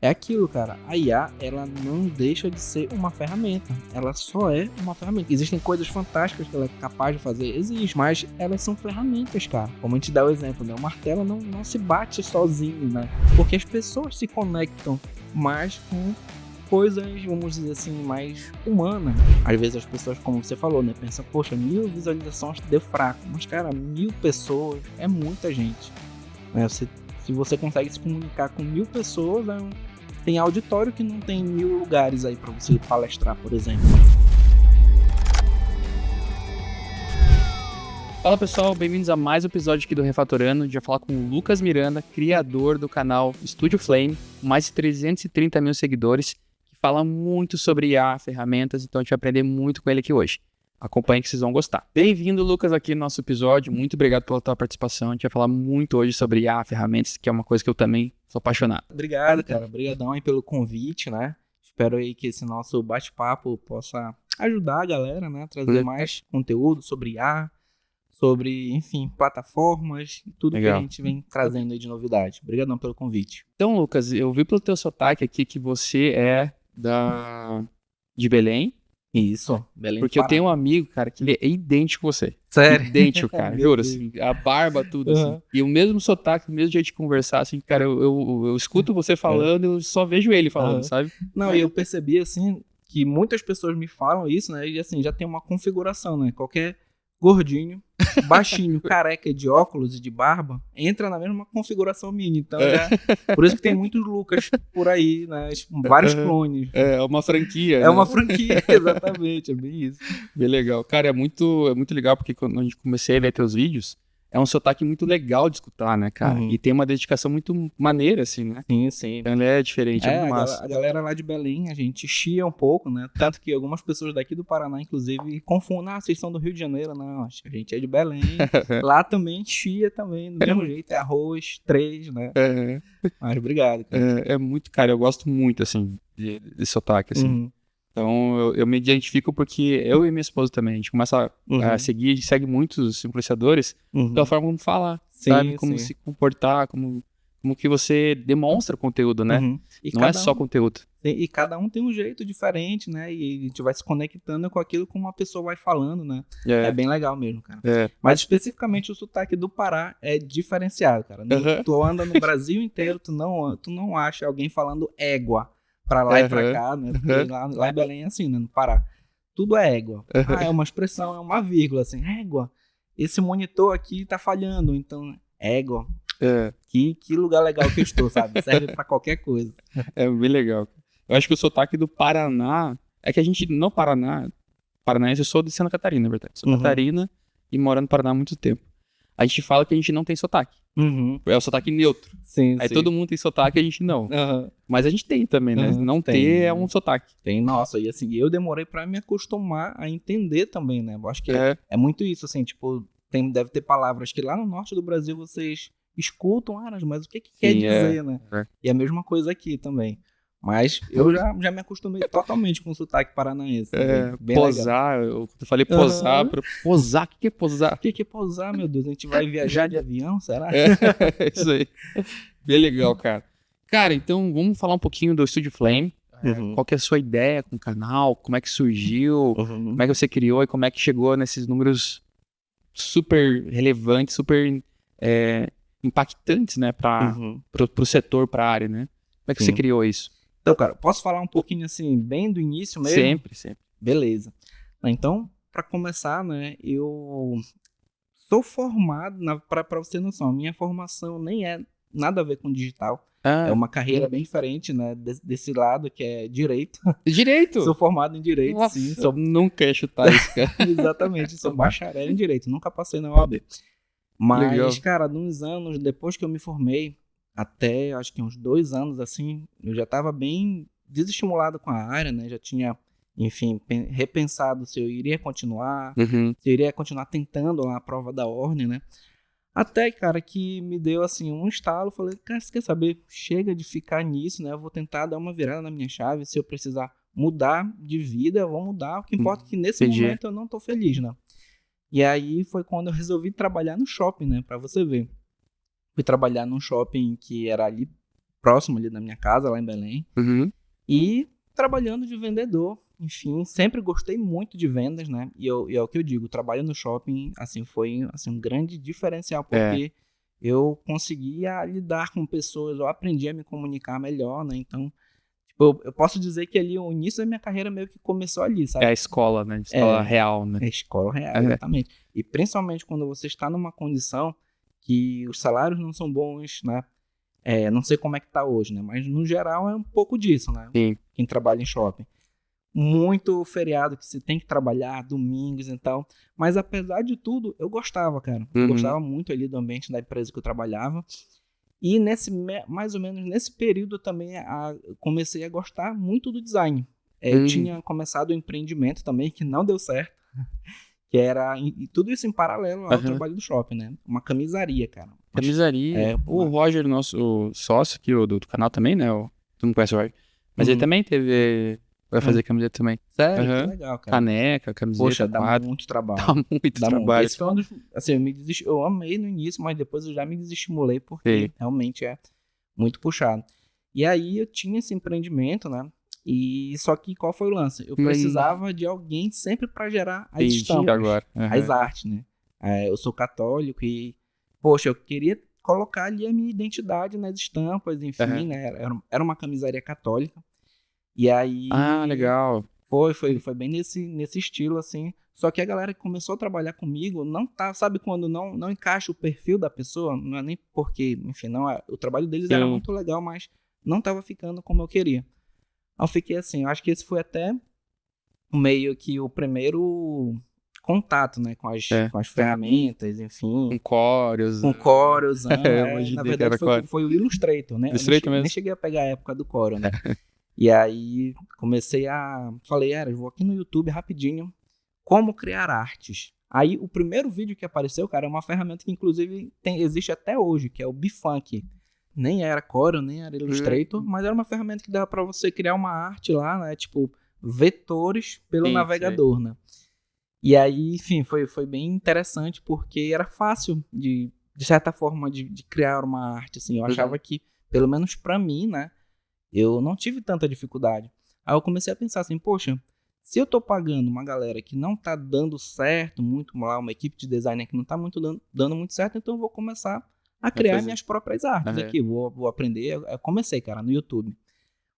É aquilo, cara. A IA, ela não deixa de ser uma ferramenta. Ela só é uma ferramenta. Existem coisas fantásticas que ela é capaz de fazer, existe, mas elas são ferramentas, cara. Como a gente dá o exemplo, né? O martelo não se bate sozinho, né? Porque as pessoas se conectam mais com coisas, vamos dizer assim, mais humanas. Às vezes as pessoas, como você falou, né? Pensam, poxa, 1000 visualizações deu fraco. Mas, cara, 1000 pessoas é muita gente. Né? Se você consegue se comunicar com 1000 pessoas, tem auditório que não tem 1000 lugares aí pra você palestrar, por exemplo. Fala pessoal, bem-vindos a mais um episódio aqui do Refatorando. A gente vai falar com o Lucas Miranda, criador do canal Studio Flame, com mais de 330 mil seguidores, que fala muito sobre IA, ferramentas, então a gente vai aprender muito com ele aqui hoje. Acompanhe que vocês vão gostar. Bem-vindo, Lucas, aqui no nosso episódio. Muito obrigado pela tua participação. A gente vai falar muito hoje sobre IA, ferramentas, que é uma coisa que eu também sou apaixonado. Obrigado, cara. Obrigadão aí pelo convite, né? Espero aí que esse nosso bate-papo possa ajudar a galera, né? Trazer mais conteúdo sobre IA, sobre, enfim, plataformas, tudo Legal. Que a gente vem trazendo aí de novidade. Obrigadão pelo convite. Então, Lucas, eu vi pelo teu sotaque aqui que você é de Belém. Isso, Belém. Porque eu tenho um amigo, cara, que ele é idêntico a você. Sério? Idêntico, cara. Juro, assim, a barba, tudo, assim. E o mesmo sotaque, o mesmo jeito de conversar, assim, cara, eu escuto você falando, eu só vejo ele falando, sabe? Não, e eu percebi, assim, que muitas pessoas me falam isso, né? E, assim, já tem uma configuração, né? Qualquer gordinho, baixinho, careca de óculos e de barba, entra na mesma configuração minha. Então, por isso que tem muitos Lucas por aí, né? Vários clones. É uma franquia. É uma franquia, exatamente. É bem isso. Bem legal. Cara, é muito legal, porque quando a gente comecei a ver teus vídeos, é um sotaque muito legal de escutar, né, cara? E tem uma dedicação muito maneira, assim, né? Sim. Então ele é diferente, é muito massa. A galera lá de Belém, a gente chia um pouco, né? Tanto que algumas pessoas daqui do Paraná, inclusive, confundem, vocês são do Rio de Janeiro, não, acho que a gente é de Belém. Lá também chia também, do mesmo jeito, é arroz, 3, né? Mas obrigado, cara. É muito, cara, eu gosto muito, assim, de sotaque, assim. Então, eu me identifico porque eu e minha esposa também, a gente começa a seguir, a gente segue muitos influenciadores pela forma como falar, sabe? Como se comportar, como que você demonstra conteúdo, né? Não é só conteúdo. E cada um tem um jeito diferente, né? E a gente vai se conectando com aquilo como uma pessoa vai falando, né? É bem legal mesmo, cara. Mas especificamente o sotaque do Pará é diferenciado, cara. Tu anda no Brasil inteiro, tu não acha alguém falando égua. Pra lá e pra cá, né? Porque lá em Belém é assim, né? No Pará. Tudo é égua. É uma expressão, é uma vírgula, assim. Égua. Esse monitor aqui tá falhando, então égua. Que lugar legal que eu estou, sabe? Serve pra qualquer coisa. É bem legal. Eu acho que o sotaque do Paraná... É que a gente, no Paranaense, eu sou de Santa Catarina, na verdade. Sou Catarina e moro no Paraná há muito tempo. A gente fala que a gente não tem sotaque. É o sotaque neutro. Aí todo mundo tem sotaque e a gente não. Mas a gente tem também, né? Não ter é um sotaque. Tem, nossa. E assim, eu demorei pra me acostumar a entender também, né? Eu acho que é muito isso, assim, tipo, deve ter palavras que lá no norte do Brasil vocês escutam, mas o que quer dizer, né? E a mesma coisa aqui também. Mas eu já me acostumei totalmente com o sotaque paranaense. Bem posar, legal. Eu falei posar. Posar, o que é posar? O que é posar, meu Deus? A gente vai viajar de avião, será? Isso aí. Bem legal, cara. Cara, então vamos falar um pouquinho do Studio Flame. Qual que é a sua ideia com o canal? Como é que surgiu? Como é que você criou e como é que chegou nesses números super relevantes, super impactantes, né? Pro setor, pra área, né? Como é que você criou isso? Então, cara, posso falar um pouquinho assim, bem do início mesmo? Sempre. Beleza. Então, para começar, né, eu sou formado, para você ter noção, a minha formação nem é nada a ver com digital. É uma carreira bem diferente, né, desse lado, que é direito. Direito? Sou formado em direito, Nossa, sim. Nunca ia chutar isso, cara. Exatamente, sou bacharel em direito, nunca passei na OAB. Mas, legal. Cara, uns anos depois que eu me formei, até acho que uns 2 anos, assim, eu já estava bem desestimulado com a área, né? Já tinha, enfim, repensado se eu iria continuar, se eu iria continuar tentando lá a prova da ordem, né? Até, cara, que me deu, assim, um estalo. Falei, cara, você quer saber? Chega de ficar nisso, né? Eu vou tentar dar uma virada na minha chave. Se eu precisar mudar de vida, eu vou mudar. O que importa é que nesse momento eu não tô feliz, né? E aí foi quando eu resolvi trabalhar no shopping, né? Pra você ver. Fui trabalhar num shopping que era ali próximo ali da minha casa, lá em Belém. Uhum. E trabalhando de vendedor. Enfim, sempre gostei muito de vendas, né? E é o que eu digo, o trabalho no shopping, assim, foi assim, um grande diferencial, porque eu conseguia lidar com pessoas, eu aprendi a me comunicar melhor, né? Então, tipo, eu posso dizer que ali o início da minha carreira meio que começou ali, É sabe? a escola, né? Escola real, né? É escola real, Uhum. exatamente. E principalmente quando você está numa condição que os salários não são bons, né? Não sei como é que tá hoje, né? Mas no geral é um pouco disso, né? Sim. Quem trabalha em shopping. Muito feriado que você tem que trabalhar, domingos e tal. Mas apesar de tudo, eu gostava, cara. Eu Uhum. gostava muito ali do ambiente da empresa que eu trabalhava. E mais ou menos nesse período também eu comecei a gostar muito do design. Eu tinha começado um empreendimento também que não deu certo. Que era e tudo isso em paralelo ao Uhum. trabalho do shopping, né? Uma camisaria, cara. Camisaria. O Roger, nosso sócio aqui do canal também, né? Tu não conhece o Roger. Mas ele também vai fazer camiseta também. Sério, que Uhum. legal, cara. Caneca, camiseta, Poxa, dá quadro. muito trabalho. Dá muito trabalho. Esse foi um dos, assim, eu amei no início, mas depois eu já me desestimulei porque realmente é muito puxado. E aí eu tinha esse empreendimento, né? E só que qual foi o lance? Eu precisava de alguém sempre para gerar as estampas, agora. as artes, né? Eu sou católico e, poxa, eu queria colocar ali a minha identidade nas estampas, enfim, né? Era uma camisaria católica. E aí... Ah, legal. Foi bem nesse estilo, assim. Só que a galera que começou a trabalhar comigo não tá, sabe quando não encaixa o perfil da pessoa? Não é nem porque, enfim, o trabalho deles era muito legal, mas não tava ficando como eu queria. Aí eu fiquei assim, eu acho que esse foi até meio que o primeiro contato, né, com as ferramentas, enfim. Com Corel. Com Corel usando. Na Imaginei que era verdade foi o Illustrator, né? Illustrator Nem cheguei a pegar a época do Corel, né? E aí falei, eu vou aqui no YouTube rapidinho, como criar artes. Aí o primeiro vídeo que apareceu, cara, é uma ferramenta que inclusive existe até hoje, que é o Bfunk. Nem era Corel, nem era Illustrator, mas era uma ferramenta que dava pra você criar uma arte lá, né, tipo vetores pelo navegador, né. E aí, enfim, foi bem interessante porque era fácil de certa forma de criar uma arte, assim. Eu achava que, pelo menos pra mim, né, eu não tive tanta dificuldade. Aí eu comecei a pensar assim, poxa, se eu tô pagando uma galera que não tá dando certo muito lá, uma equipe de designer que não tá muito dando muito certo, então eu vou começar a criar minhas próprias artes aqui. Vou aprender. Eu comecei, cara, no YouTube.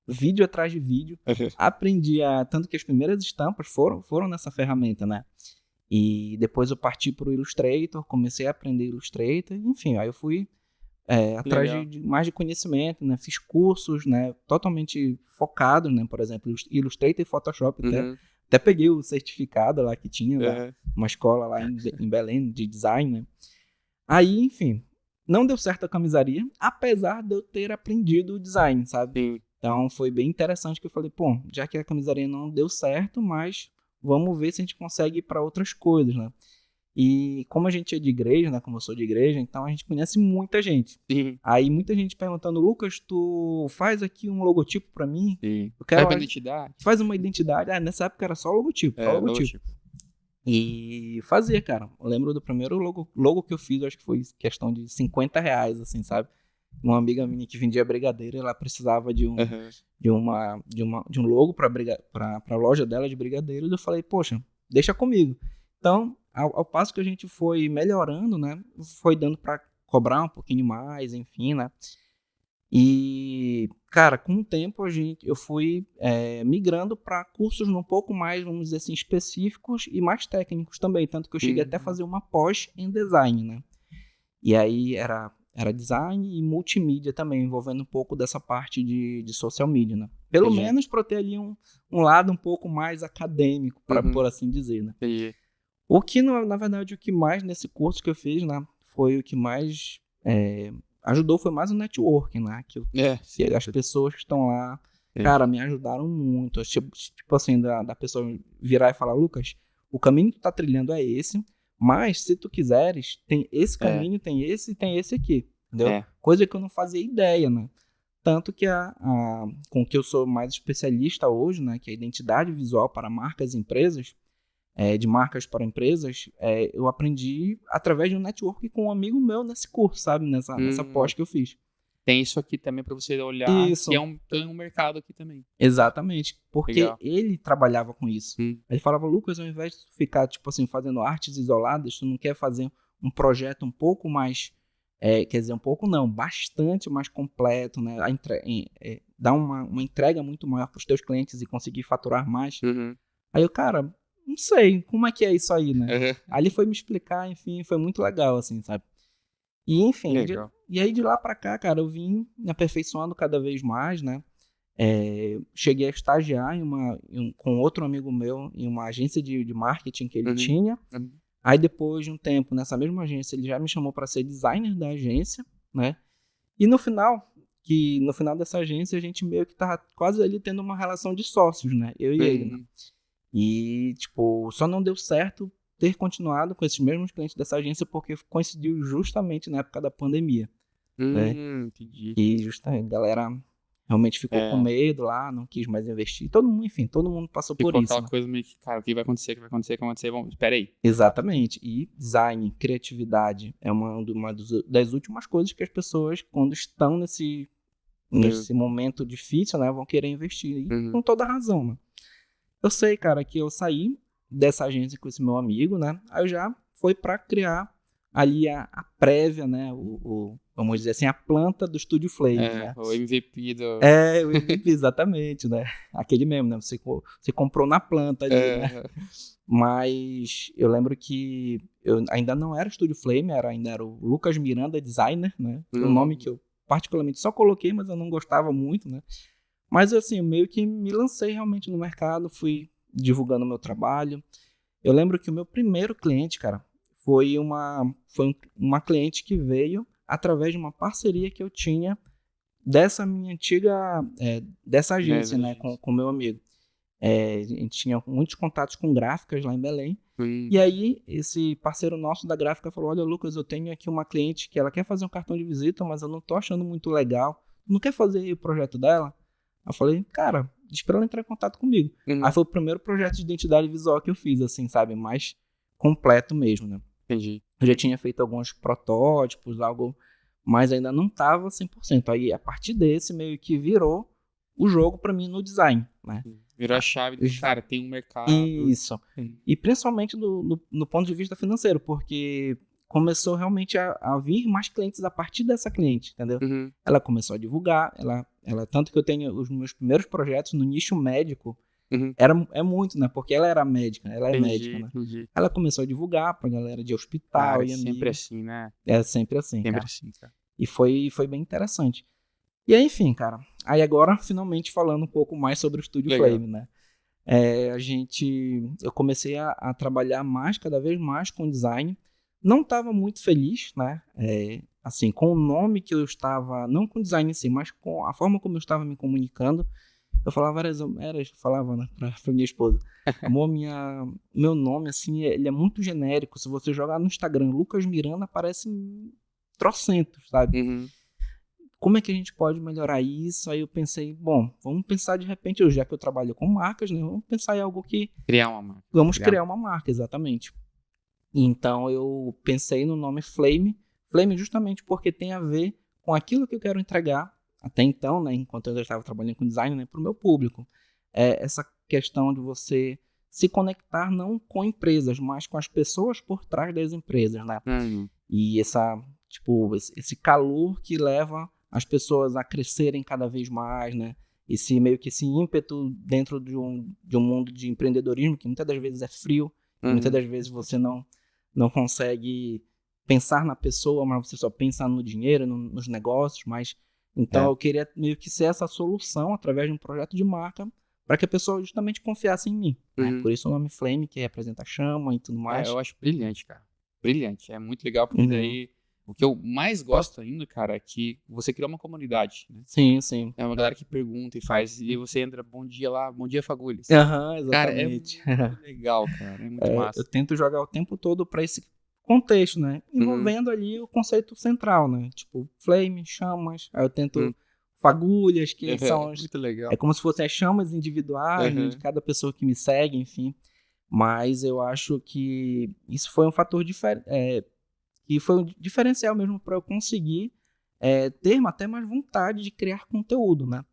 Vídeo atrás de vídeo. Aprendi tanto que as primeiras estampas foram nessa ferramenta, né? E depois eu parti pro Illustrator, comecei a aprender Illustrator, enfim, aí eu fui atrás de mais de conhecimento, né? Fiz cursos, né? Totalmente focados, né? Por exemplo, Illustrator e Photoshop. Até peguei o certificado lá que tinha, uma escola lá em Belém de design, né? Aí, enfim, não deu certo a camisaria, apesar de eu ter aprendido o design, sabe? Sim. Então foi bem interessante que eu falei, pô, já que a camisaria não deu certo, mas vamos ver se a gente consegue ir para outras coisas, né? E como a gente é de igreja, né? Como eu sou de igreja, então a gente conhece muita gente. Sim. Aí muita gente perguntando, Lucas, tu faz aqui um logotipo pra mim? Sim. Eu quero identidade. Faz uma identidade. Nessa época era só logotipo, logotipo. E fazia, cara. Eu lembro do primeiro logo que eu fiz, acho que foi questão de R$50, assim, sabe? Uma amiga minha que vendia brigadeiro, ela precisava de um logo pra loja dela de brigadeiro. E eu falei, poxa, deixa comigo. Então, ao passo que a gente foi melhorando, né? Foi dando pra cobrar um pouquinho mais, enfim, né? E, cara, com o tempo eu fui migrando para cursos um pouco mais, vamos dizer assim, específicos e mais técnicos também. Tanto que eu cheguei até a fazer uma pós em design, né? E aí era design e multimídia também, envolvendo um pouco dessa parte de social media, né? Pelo menos para ter ali um lado um pouco mais acadêmico, por assim dizer, né? O que, na verdade, o que mais nesse curso que eu fiz, né? Foi o que mais ajudou, foi mais o networking, né? Que as pessoas que estão lá, cara, me ajudaram muito. Tipo assim, da pessoa virar e falar, Lucas, o caminho que tu tá trilhando é esse, mas se tu quiseres, tem esse caminho, tem esse e tem esse aqui, entendeu? Coisa que eu não fazia ideia, né? Tanto que com o que eu sou mais especialista hoje, né? Que é a identidade visual para marcas e empresas, de marcas para empresas, eu aprendi através de um network com um amigo meu nesse curso, sabe? Nessa pós que eu fiz. tem isso aqui também pra você olhar, Isso. que tem um mercado aqui também. Exatamente, porque Legal. ele trabalhava com isso. Hum. Ele falava, Lucas, ao invés de tu ficar, tipo assim, fazendo artes isoladas, tu não quer fazer um projeto um pouco mais, quer dizer, um pouco não, bastante mais completo, né? Dar uma entrega muito maior para os teus clientes e conseguir faturar mais. Uhum. Aí eu, cara, não sei, como é que é isso aí, né? Uhum. Aí ele foi me explicar, enfim, foi muito legal, assim, sabe? E, enfim, Legal. e aí de lá pra cá, cara, eu vim me aperfeiçoando cada vez mais, né? Cheguei a estagiar com outro amigo meu em uma agência de marketing que ele Uhum. tinha. Uhum. Aí depois de um tempo nessa mesma agência, ele já me chamou para ser designer da agência, né? E no final dessa agência, a gente meio que tava quase ali tendo uma relação de sócios, né? Eu e ele, né? Uhum. E, tipo, só não deu certo ter continuado com esses mesmos clientes dessa agência porque coincidiu justamente na época da pandemia, né? Entendi. E justamente a galera realmente ficou com É. medo lá, não quis mais investir. Enfim, todo mundo passou por Ficou isso, aquela né? coisa meio que, cara, o que vai acontecer, o que vai acontecer, o que vai acontecer, vamos, espera aí. Exatamente. E design, criatividade é das últimas coisas que as pessoas, quando estão nesse momento difícil, né, vão querer investir. E Uhum. com toda razão, né? Eu sei, cara, que eu saí dessa agência com esse meu amigo, né? Aí eu já foi para criar ali a prévia, né? Vamos dizer assim, a planta do Estúdio Flame, né? O MVP do... O MVP, exatamente, né? Aquele mesmo, né? Você comprou na planta ali, né? Mas eu lembro que eu ainda não era Estúdio Flame, ainda era o Lucas Miranda Designer, né? Foi um nome que eu particularmente só coloquei, mas eu não gostava muito, né? Mas assim, eu meio que me lancei realmente no mercado, fui divulgando o meu trabalho. Eu lembro que o meu primeiro cliente, cara, foi uma cliente que veio através de uma parceria que eu tinha dessa minha antiga, dessa agência, né, com o meu amigo. A gente tinha muitos contatos com gráficas lá em Belém. E aí, esse parceiro nosso da gráfica falou, olha, Lucas, eu tenho aqui uma cliente que ela quer fazer um cartão de visita, mas eu não tô achando muito legal. Não quer fazer o projeto dela? Eu falei, cara, espera ela entrar em contato comigo. Aí foi o primeiro projeto de identidade visual que eu fiz, assim, sabe? Mais completo mesmo, né? Entendi. Eu já tinha feito alguns protótipos, algo, mas ainda não tava 100%. Aí, a partir desse, meio que virou o jogo pra mim no design, né? Virou a chave do cara, tem um mercado. Isso. E principalmente no ponto de vista financeiro, porque começou realmente a vir mais clientes a partir dessa cliente, entendeu? Uhum. Ela começou a divulgar, ela tanto que eu tenho os meus primeiros projetos no nicho médico, Uhum. é muito, né? Porque ela era médica, ela é médica, né? Entendi. Ela começou a divulgar pra galera de hospital Cara, e sempre amigo. assim, né? É sempre assim, Sempre cara. assim, cara. E foi bem interessante. E aí, enfim, cara. Aí agora, finalmente, falando um pouco mais sobre o Estúdio Flame, né? Eu comecei a trabalhar cada vez mais com design. Não estava muito feliz, né? Assim, com o nome que eu estava, não com o design em si, mas com a forma como eu estava me comunicando. Eu falava né, pra minha esposa, amor, meu nome, assim, ele é muito genérico. Se você jogar no Instagram, Lucas Miranda, aparece trocentos, sabe? Uhum. Como é que a gente pode melhorar isso? Aí eu pensei, bom, vamos pensar de repente, já que eu trabalho com marcas, né? Vamos pensar em algo que... Criar uma marca. Vamos criar uma marca, exatamente. Então eu pensei no nome Flame. Flame justamente porque tem a ver com aquilo que eu quero entregar, até então, né? Enquanto eu já estava trabalhando com design, né? Para o meu público. Essa questão de você se conectar não com empresas, mas com as pessoas por trás das empresas, né? Uhum. E esse calor que leva as pessoas a crescerem cada vez mais, né? Esse ímpeto dentro de um mundo de empreendedorismo que muitas das vezes é frio, muitas das vezes você não consegue pensar na pessoa, mas você só pensa no dinheiro, nos negócios, mas então eu queria meio que ser essa solução através de um projeto de marca para que a pessoa justamente confiasse em mim, né? Por isso o nome Flame, que representa a chama e tudo mais. Eu acho brilhante, cara. Brilhante. É muito legal, porque daí o que eu mais gosto ainda, cara, é que você cria uma comunidade, né? Sim, sim. É uma galera que pergunta e faz, e você entra, bom dia lá, bom dia Fagulhas. Exatamente. Cara, é muito legal, cara. É muito massa. Eu tento jogar o tempo todo para esse contexto, né? Envolvendo ali o conceito central, né? Tipo, flame, chamas. Aí eu tento fagulhas, que são... Muito legal. É como se fossem as chamas individuais, né, de cada pessoa que me segue, enfim. Mas eu acho que isso foi um fator que foi um diferencial mesmo para eu conseguir ter até mais vontade de criar conteúdo, né?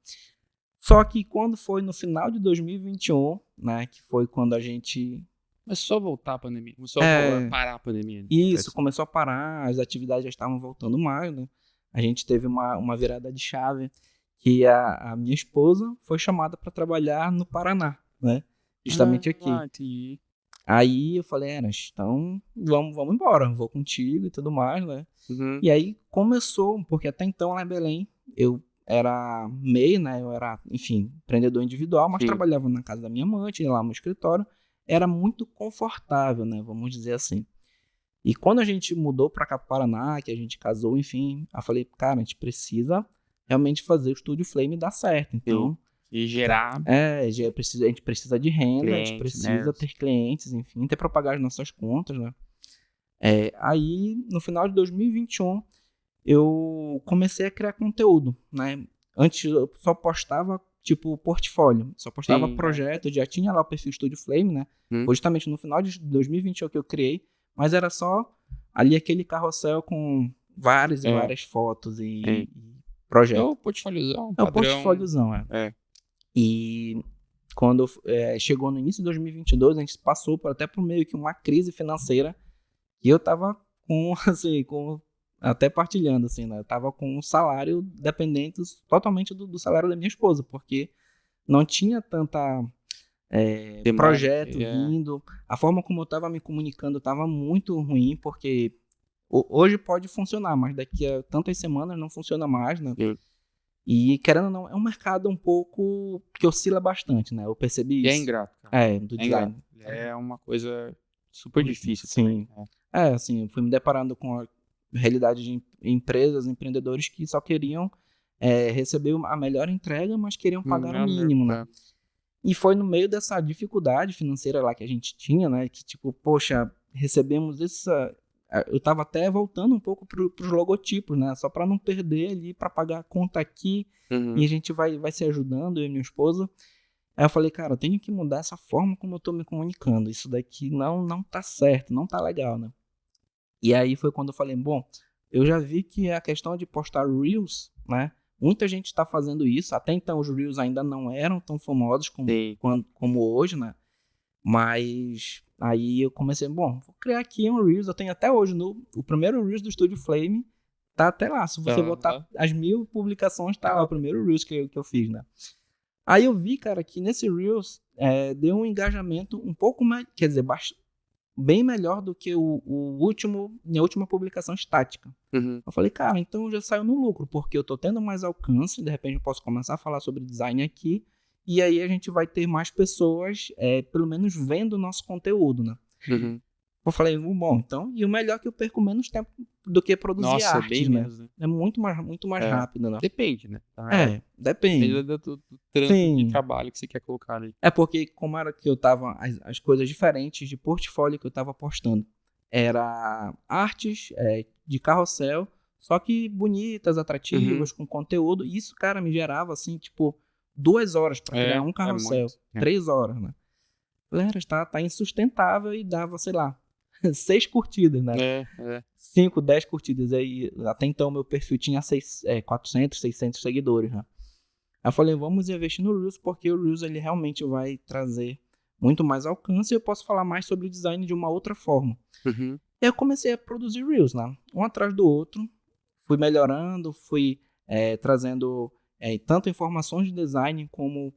Só que quando foi no final de 2021, né, que foi quando a gente... Mas só voltar a pandemia. Começou a parar a pandemia. Isso, começou a parar, as atividades já estavam voltando mais, né? A gente teve uma virada de chave, que a minha esposa foi chamada para trabalhar no Paraná, né? Justamente aqui. Entendi. Aí eu falei, Eras, então vamos embora, vou contigo e tudo mais, né? Uhum. E aí começou, porque até então lá em Belém, eu era MEI, né? Eu era, enfim, empreendedor individual, mas Sim. trabalhava na casa da minha mãe, tinha lá no escritório. Era muito confortável, né? Vamos dizer assim. E quando a gente mudou para cá pro Paraná, que a gente casou, enfim, eu falei, cara, a gente precisa realmente fazer o Estúdio Flame dar certo. Então, e gerar a gente precisa de renda, a gente clientes, precisa né? ter clientes, enfim, ter para pagar as nossas contas, né? Aí, no final de 2021, eu comecei a criar conteúdo, né? Antes eu só postava, tipo, portfólio, só postava Sim, projeto, eu já tinha lá o perfil Estúdio Flame, né? Foi justamente no final de 2021 que eu criei, mas era só ali aquele carrossel com várias e várias fotos e projetos. É o portfóliozão, É o padrão. portfóliozão, E quando chegou no início de 2022, a gente passou até por meio que uma crise financeira e eu tava com, assim, até partilhando, assim, né? Eu tava com um salário dependente totalmente do salário da minha esposa, porque não tinha tanta projeto vindo. A forma como eu tava me comunicando tava muito ruim, porque hoje pode funcionar, mas daqui a tantas semanas não funciona mais, né? E, querendo ou não, é um mercado um pouco que oscila bastante, né? Eu percebi isso. É ingrato, cara. Do design. É uma coisa super difícil. Sim. Também. Assim, eu fui me deparando com a realidade de empresas, empreendedores que só queriam receber a melhor entrega, mas queriam pagar o mínimo, né? E foi no meio dessa dificuldade financeira lá que a gente tinha, né? Que tipo, poxa, recebemos essa... Eu tava até voltando um pouco pros logotipos, né? Só para não perder ali, para pagar a conta aqui. E a gente vai se ajudando, eu e minha esposa. Aí eu falei, cara, eu tenho que mudar essa forma como eu tô me comunicando. Isso daqui não tá certo, não tá legal, né? E aí foi quando eu falei, bom, eu já vi que a questão de postar Reels, né? Muita gente está fazendo isso. Até então os Reels ainda não eram tão famosos como hoje, né? Mas aí eu comecei, bom, vou criar aqui um Reels. Eu tenho até hoje, o primeiro Reels do Estúdio Flame tá até lá. Se você botar as 1000 publicações, tá lá o primeiro Reels que eu fiz, né? Aí eu vi, cara, que nesse Reels deu um engajamento um pouco mais, quer dizer, bem melhor do que minha última publicação estática. Eu falei, cara, então eu já saio no lucro, porque eu tô tendo mais alcance, de repente eu posso começar a falar sobre design aqui, e aí a gente vai ter mais pessoas, pelo menos vendo o nosso conteúdo, né? Eu falei, bom, então, e o melhor é que eu perco menos tempo do que produzir artes, bem né? menos, né? É muito mais rápido, né? Depende, né? Depende. Do trampo de trabalho que você quer colocar ali. Porque como era que eu tava, as coisas diferentes de portfólio que eu tava postando, era artes de carrossel, só que bonitas, atrativas, com conteúdo, e isso, cara, me gerava, assim, tipo, 2 horas pra criar um carrossel, 3 horas, né? Galera, tá insustentável e dava, sei lá, 6 curtidas, né? 5, 10 curtidas. Aí, até então, meu perfil tinha 400, 600 seguidores, né? Aí eu falei, vamos investir no Reels, porque o Reels ele realmente vai trazer muito mais alcance e eu posso falar mais sobre design de uma outra forma. E aí eu comecei a produzir Reels, né? Um atrás do outro, fui melhorando, fui trazendo tanto informações de design como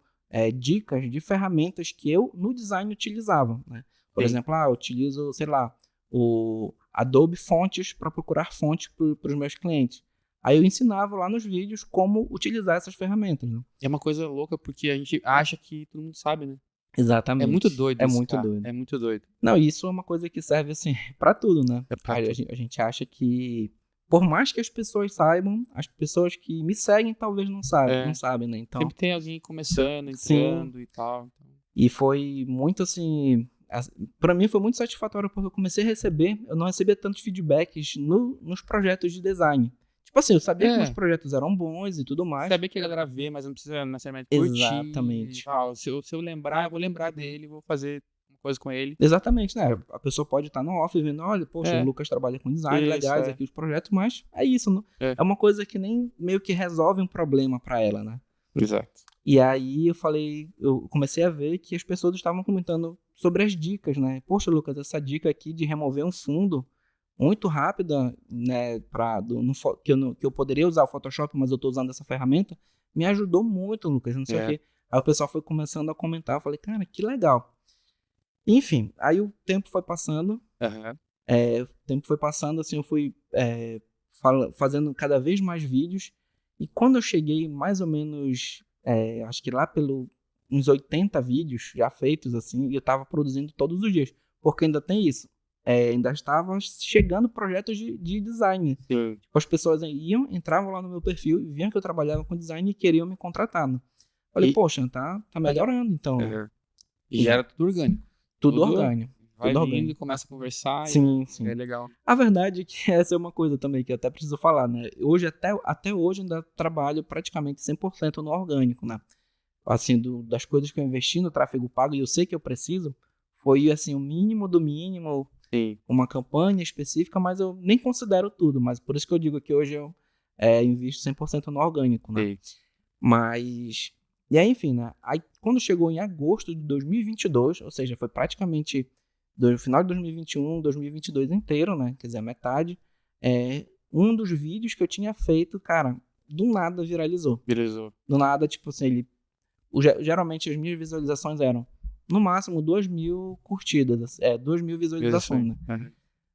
dicas de ferramentas que eu no design utilizava, né? Por exemplo, eu utilizo, sei lá, o Adobe Fontes para procurar fontes para os meus clientes. Aí eu ensinava lá nos vídeos como utilizar essas ferramentas, né? É uma coisa louca porque a gente acha que todo mundo sabe, né? Exatamente. É muito doido isso, doido. É muito doido. Não, isso é uma coisa que serve, assim, pra tudo, né? A gente acha que, por mais que as pessoas saibam, as pessoas que me seguem talvez não sabem, né? Então, sempre tem alguém começando, entrando e tal. E foi muito, assim... Pra mim foi muito satisfatório porque eu comecei a receber... Eu não recebia tantos feedbacks nos projetos de design. Tipo assim, eu sabia que meus projetos eram bons e tudo mais. Sabia que a galera vê, mas não precisa necessariamente curtir. Exatamente. Se eu lembrar, eu vou lembrar dele, vou fazer uma coisa com ele. Exatamente, né? A pessoa pode estar no off vendo, olha, poxa, É. o Lucas trabalha com design, Isso, legais aqui os projetos, mas é isso, não? É uma coisa que nem meio que resolve um problema pra ela, né? Exato. E aí eu comecei a ver que as pessoas estavam comentando sobre as dicas, né? Poxa, Lucas, essa dica aqui de remover um fundo muito rápida, né, que eu poderia usar o Photoshop, mas eu tô usando essa ferramenta, me ajudou muito, Lucas, não sei o quê. Aí o pessoal foi começando a comentar, eu falei, cara, que legal. Enfim, aí o tempo foi passando, assim, eu fui fazendo cada vez mais vídeos, e quando eu cheguei mais ou menos, acho que lá uns 80 vídeos já feitos, assim, eu tava produzindo todos os dias, porque ainda tem isso, ainda estava chegando projetos de design. Sim. Tipo, as pessoas entravam lá no meu perfil, e viam que eu trabalhava com design e queriam me contratar, né? Falei, poxa, tá melhorando, então. E já era tudo orgânico. Tudo orgânico. Vai tudo vindo orgânico. e começa a conversar. Sim. É legal. A verdade é que essa é uma coisa também que eu até preciso falar, né? Hoje, até hoje, ainda trabalho praticamente 100% no orgânico, né? Assim, das coisas que eu investi no tráfego pago, e eu sei que eu preciso, foi, assim, o mínimo do mínimo, Sim. uma campanha específica, mas eu nem considero tudo, mas por isso que eu digo que hoje eu invisto 100% no orgânico, né? Sim. Mas... E aí, enfim, né? Aí, quando chegou em agosto de 2022, ou seja, foi praticamente do final de 2021, 2022 inteiro, né? Quer dizer, a metade. Um dos vídeos que eu tinha feito, cara, do nada viralizou. Do nada, tipo assim, geralmente as minhas visualizações eram, no máximo, 2.000 curtidas. 2.000 visualizações, né? Uhum.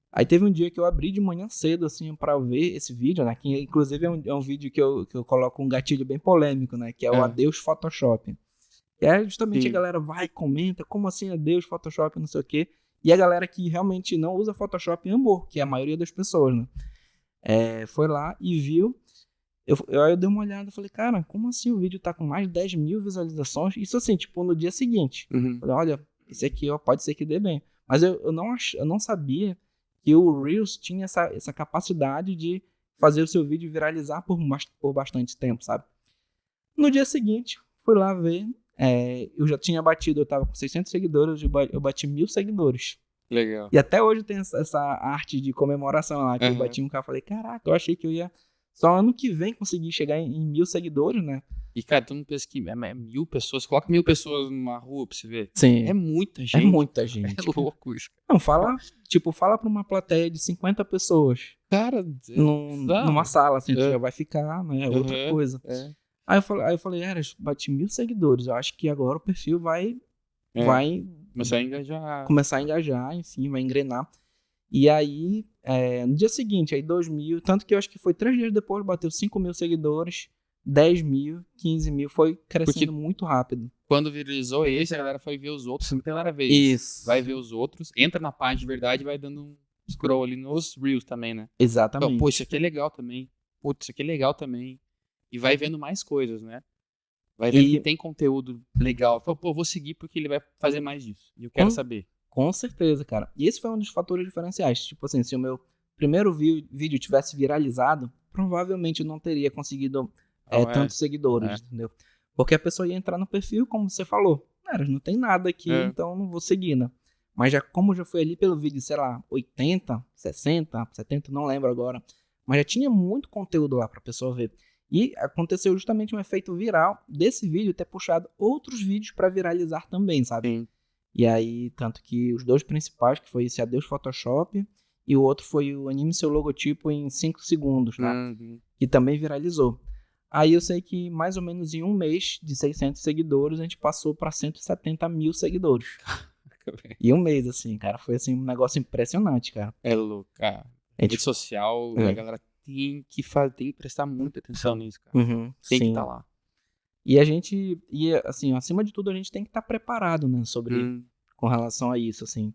Aí teve um dia que eu abri de manhã cedo, assim, pra ver esse vídeo, né? Que inclusive é um vídeo que eu coloco um gatilho bem polêmico, né? Que é o Adeus Photoshop. E é justamente a galera vai e comenta, como assim Adeus Photoshop, não sei o quê. E a galera que realmente não usa Photoshop amor, que é a maioria das pessoas, né? Foi lá e viu. Eu dei uma olhada e falei, cara, como assim o vídeo tá com mais de 10.000 visualizações? Isso assim, tipo, no dia seguinte. Uhum. Falei, olha, esse aqui ó, pode ser que dê bem. Mas eu não sabia que o Reels tinha essa capacidade de fazer o seu vídeo viralizar por bastante tempo, sabe? No dia seguinte, fui lá ver, eu já tinha batido, eu tava com 600 seguidores, eu bati 1.000 seguidores. Legal. E até hoje tem essa arte de comemoração lá, que eu bati um cara e falei, caraca, eu achei que eu ia só ano que vem conseguir chegar em 1.000 seguidores, né? E, cara, tu não pensa que 1.000 pessoas, coloca 1.000 pessoas numa rua pra você ver. Sim. É muita gente. É muita gente. É louco isso. Não, fala pra uma plateia de 50 pessoas. Cara, numa sala, assim, tu já vai ficar, né? É outra coisa. Aí eu falei, bati 1.000 seguidores. Eu acho que agora o perfil vai começar a engajar, enfim, vai engrenar. E aí, no dia seguinte, aí 2.000, tanto que eu acho que foi 3 dias depois, bateu 5.000 seguidores, 10.000, 15.000, foi crescendo muito rápido. Quando viralizou esse, a galera foi ver os outros, não tem nada a ver isso. Vai ver os outros, entra na página de verdade e vai dando um scroll ali nos Reels também, né? Exatamente. Então, pô, isso aqui é legal também. Putz, isso aqui é legal também. E vai vendo mais coisas, né? Vai vendo que tem conteúdo legal. Fala, pô, vou seguir porque ele vai fazer mais disso. E eu quero saber. Com certeza, cara. E esse foi um dos fatores diferenciais. Tipo assim, se o meu primeiro vídeo tivesse viralizado, provavelmente eu não teria conseguido tantos seguidores, entendeu? Porque a pessoa ia entrar no perfil, como você falou. Cara, não tem nada aqui, então não vou seguir, né? Mas como já foi ali pelo vídeo, sei lá, 80, 60, 70, não lembro agora. Mas já tinha muito conteúdo lá pra pessoa ver. E aconteceu justamente um efeito viral desse vídeo ter puxado outros vídeos pra viralizar também, sabe? Sim. E aí, tanto que os dois principais, que foi esse Adeus Photoshop, e o outro foi o Anime Seu Logotipo em 5 segundos, né? Uhum. Que também viralizou. Aí eu sei que mais ou menos em um mês de 600 seguidores, a gente passou pra 170.000 seguidores. E um mês, assim, cara, foi assim um negócio impressionante, cara. É louco, cara. Rede social, a galera tem que prestar muita atenção nisso, cara. Tem que estar lá. E assim, acima de tudo, a gente tem que estar preparado, né, com relação a isso, assim.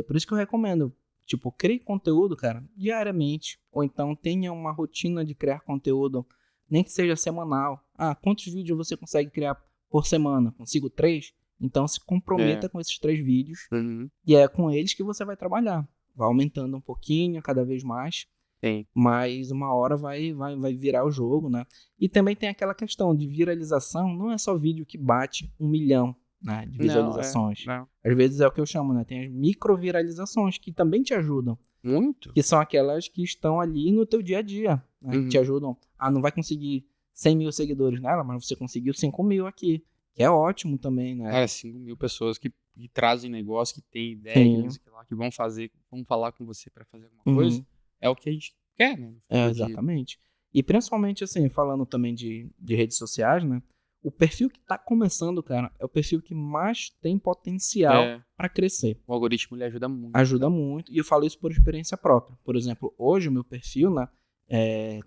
Por isso que eu recomendo, tipo, crie conteúdo, cara, diariamente, ou então tenha uma rotina de criar conteúdo, nem que seja semanal. Quantos vídeos você consegue criar por semana? Consigo 3? Então se comprometa com esses 3 vídeos, e é com eles que você vai trabalhar. Vai aumentando um pouquinho, cada vez mais. Sim. Mas uma hora vai virar o jogo, né? E também tem aquela questão de viralização, não é só vídeo que bate 1 milhão. né, de Não, visualizações. não. Às vezes é o que eu chamo, né? Tem as microviralizações que também te ajudam. Muito? Que são aquelas que estão ali no teu dia a dia, né? Que te ajudam. Não vai conseguir 100 mil seguidores nela, mas você conseguiu 5 mil aqui. Que é ótimo também, né? Cara, 5 mil pessoas que trazem negócio, que tem ideia, que, Sim. não sei o que lá, que vão fazer, vão falar com você pra fazer alguma coisa, é o que a gente quer, né? Exatamente. E principalmente, assim, falando também de redes sociais, né? O perfil que tá começando, cara, é o perfil que mais tem potencial para crescer. O algoritmo lhe ajuda muito. Ajuda muito. E eu falo isso por experiência própria. Por exemplo, hoje o meu perfil, né,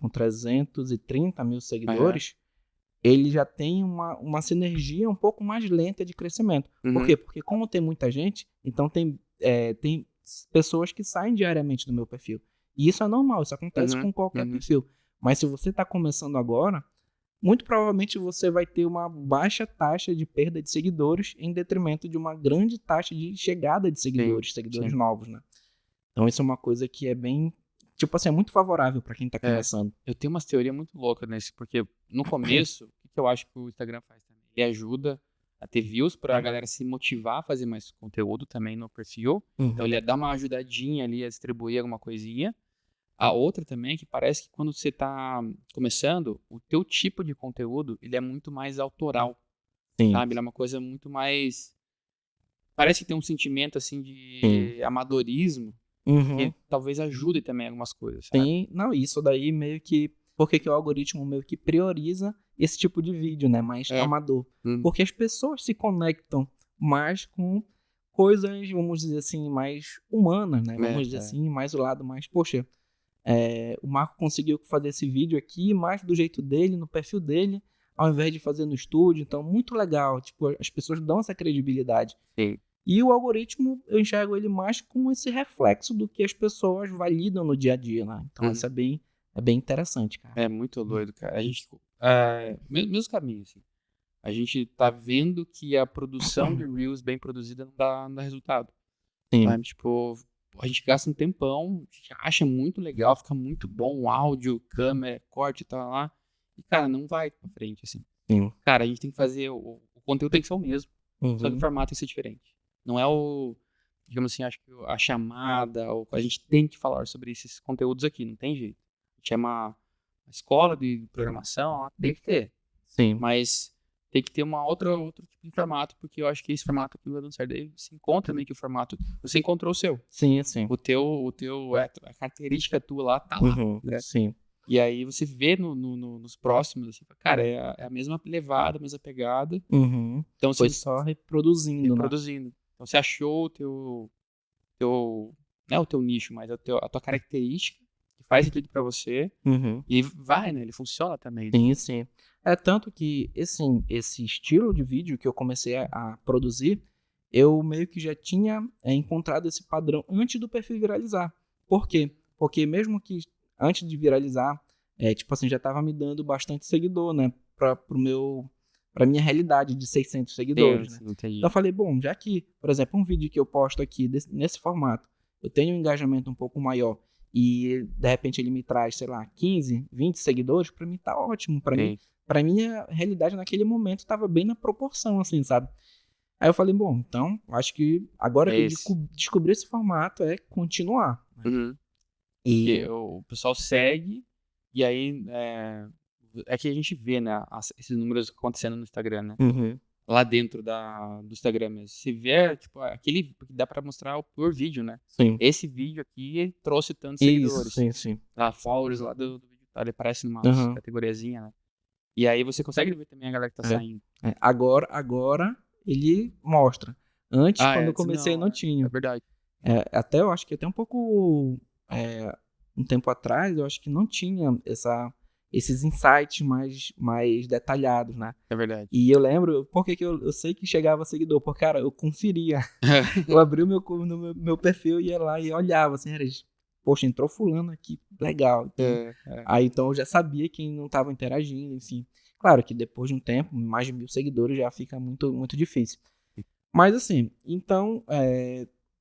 com 330 mil seguidores, ele já tem uma sinergia um pouco mais lenta de crescimento. Por quê? Porque como tem muita gente, então tem pessoas que saem diariamente do meu perfil. E isso é normal, isso acontece com qualquer perfil. Mas se você está começando agora, muito provavelmente você vai ter uma baixa taxa de perda de seguidores em detrimento de uma grande taxa de chegada de seguidores, seguidores novos, né? Então isso é uma coisa que é bem, tipo assim, é muito favorável para quem tá começando. Eu tenho umas teorias muito loucas nesse, porque no começo, o que eu acho que o Instagram faz também? Ele ajuda a ter views pra galera se motivar a fazer mais conteúdo também no perfil. Então ele dá uma ajudadinha ali a distribuir alguma coisinha. A outra também é que parece que quando você tá começando, o teu tipo de conteúdo, ele é muito mais autoral. Sim. Sabe? Ele é uma coisa muito mais... Parece que tem um sentimento, assim, de amadorismo, que talvez ajude também algumas coisas, sabe? Sim. Não, isso daí meio que... Por que o algoritmo meio que prioriza esse tipo de vídeo, né? Mais amador. Porque as pessoas se conectam mais com coisas, vamos dizer assim, mais humanas, né? Vamos dizer assim, mais o lado mais... Poxa... o Marco conseguiu fazer esse vídeo aqui, mais do jeito dele, no perfil dele, ao invés de fazer no estúdio. Então, muito legal. Tipo, as pessoas dão essa credibilidade. Sim. E o algoritmo, eu enxergo ele mais como esse reflexo do que as pessoas validam no dia a dia, né? Então, isso é bem interessante, cara. É muito doido, cara. A gente... mesmo caminho, assim. A gente tá vendo que a produção de Reels bem produzida não dá resultado. Sim. Sabe? Tipo... A gente gasta um tempão, a gente acha muito legal, fica muito bom o áudio, câmera, corte e tal lá. E, cara, não vai pra frente, assim. Sim. Cara, a gente tem que fazer... O conteúdo tem que ser o mesmo, só que o formato tem que ser diferente. Não é digamos assim, acho que a chamada, a gente tem que falar sobre esses conteúdos aqui, não tem jeito. A gente é uma escola de programação, tem que ter. Sim. Mas... tem que ter outro tipo de formato, porque eu acho que esse formato aqui não vai dando certo. Daí você encontra meio que o formato. Você encontrou o seu. Sim, sim. A característica tua lá tá lá. Né? Sim. E aí você vê nos próximos, assim, cara, é a mesma levada, a mesma pegada. Então, foi só reproduzindo. Né? Então você achou não é o teu nicho, mas a tua característica, que faz sentido pra você. E vai, né? Ele funciona também. Sim, sim. É tanto que esse estilo de vídeo que eu comecei a produzir, eu meio que já tinha encontrado esse padrão antes do perfil viralizar. Por quê? Porque mesmo que antes de viralizar, tipo assim, já estava me dando bastante seguidor, né? Pra minha realidade de 600 seguidores, né? Então eu falei, bom, já que, por exemplo, um vídeo que eu posto aqui nesse formato, eu tenho um engajamento um pouco maior e de repente ele me traz, sei lá, 15, 20 seguidores, pra mim tá ótimo. Pra mim, a realidade naquele momento tava bem na proporção, assim, sabe? Aí eu falei, bom, então, acho que agora que eu descobri esse formato é continuar. Né? E o pessoal segue, e aí é que a gente vê, né, esses números acontecendo no Instagram, né? Lá dentro do Instagram mesmo. Se vê, tipo, aquele que dá pra mostrar por vídeo, né? Sim. Esse vídeo aqui trouxe tantos seguidores. Sim. Followers lá do vídeo, ele aparece numa categoriazinha, né? E aí você consegue ver também a galera que tá saindo. Agora ele mostra. Antes, quando eu comecei, não tinha. É verdade. Até eu acho que até um pouco... um tempo atrás, eu acho que não tinha esses insights mais detalhados, né? É verdade. E eu lembro... Por que eu sei que chegava seguidor? Porque, cara, eu conferia. Eu abri no meu perfil, ia lá e olhava, assim, poxa, entrou fulano aqui, legal. Então, aí então eu já sabia quem não estava interagindo, enfim. Claro que depois de um tempo, mais de 1000 seguidores já fica muito, muito difícil. Mas assim, então,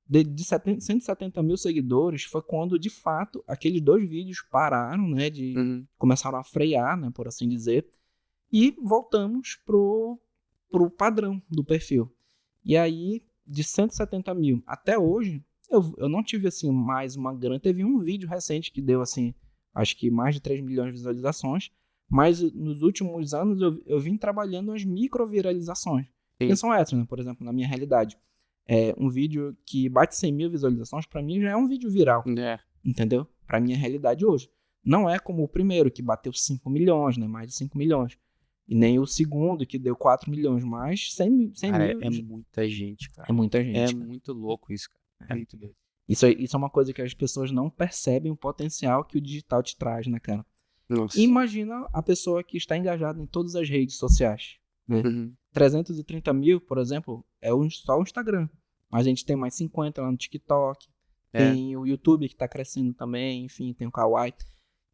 de 170 mil seguidores foi quando, de fato, aqueles 2 vídeos pararam, né, começaram a frear, né, por assim dizer, e voltamos pro padrão do perfil. E aí, de 170 mil até hoje, eu não tive, assim, mais uma grana. Teve um vídeo recente que deu, assim, acho que mais de 3 milhões de visualizações. Mas nos últimos anos eu vim trabalhando as micro-viralizações. Que Sim. são essas, né? Por exemplo, na minha realidade. Um vídeo que bate 100 mil visualizações, pra mim já é um vídeo viral. Entendeu? Pra minha realidade hoje. Não é como o primeiro, que bateu 5 milhões, né? Mais de 5 milhões. E nem o segundo, que deu 4 milhões. Mas 100 Cara, mil é muita gente, cara. é muita gente. É cara. muito louco isso, cara. É muito doido. Isso é uma coisa que as pessoas não percebem o potencial que o digital te traz, né, cara? Nossa. Imagina a pessoa que está engajada em todas as redes sociais. Né? Uhum. 330 mil, por exemplo, só o Instagram. Mas a gente tem mais 50 lá no TikTok. Tem o YouTube que está crescendo também. Enfim, tem o Kawaii.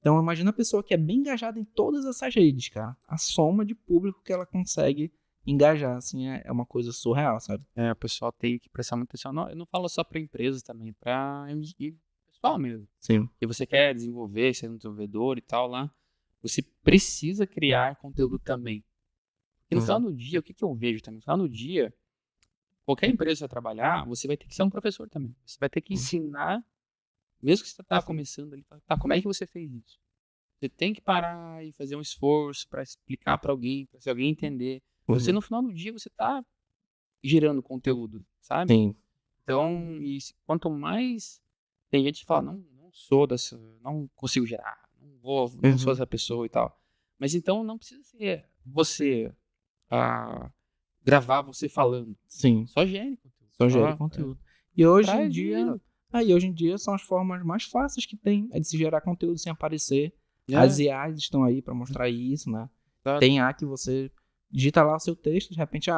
Então, imagina a pessoa que é bem engajada em todas essas redes, cara. A soma de público que ela consegue engajar, assim, é uma coisa surreal, sabe? O pessoal tem que prestar muita atenção. Não, eu não falo só para empresas também, para pessoal mesmo. Sim. E você quer desenvolver, ser um desenvolvedor e tal lá, você precisa criar conteúdo também. E no final do dia, o que eu vejo também? No final do dia, qualquer empresa que você vai trabalhar, você vai ter que ser um professor também. Você vai ter que ensinar, mesmo que você está começando ali, tá, como é que você fez isso? Você tem que parar e fazer um esforço para explicar para alguém, para se alguém entender. Você, no final do dia, você tá gerando conteúdo, sabe? Sim. Então, quanto mais tem gente que fala, não sou dessa, não consigo gerar, não sou essa pessoa e tal. Mas então não precisa ser você gravar você falando. Sim. Só gere conteúdo. Só gere conteúdo. E hoje em dia, hoje em dia são as formas mais fáceis que tem, de se gerar conteúdo sem aparecer. As IAs estão aí para mostrar isso, né? Claro. Tem IA que você digita lá o seu texto, de repente,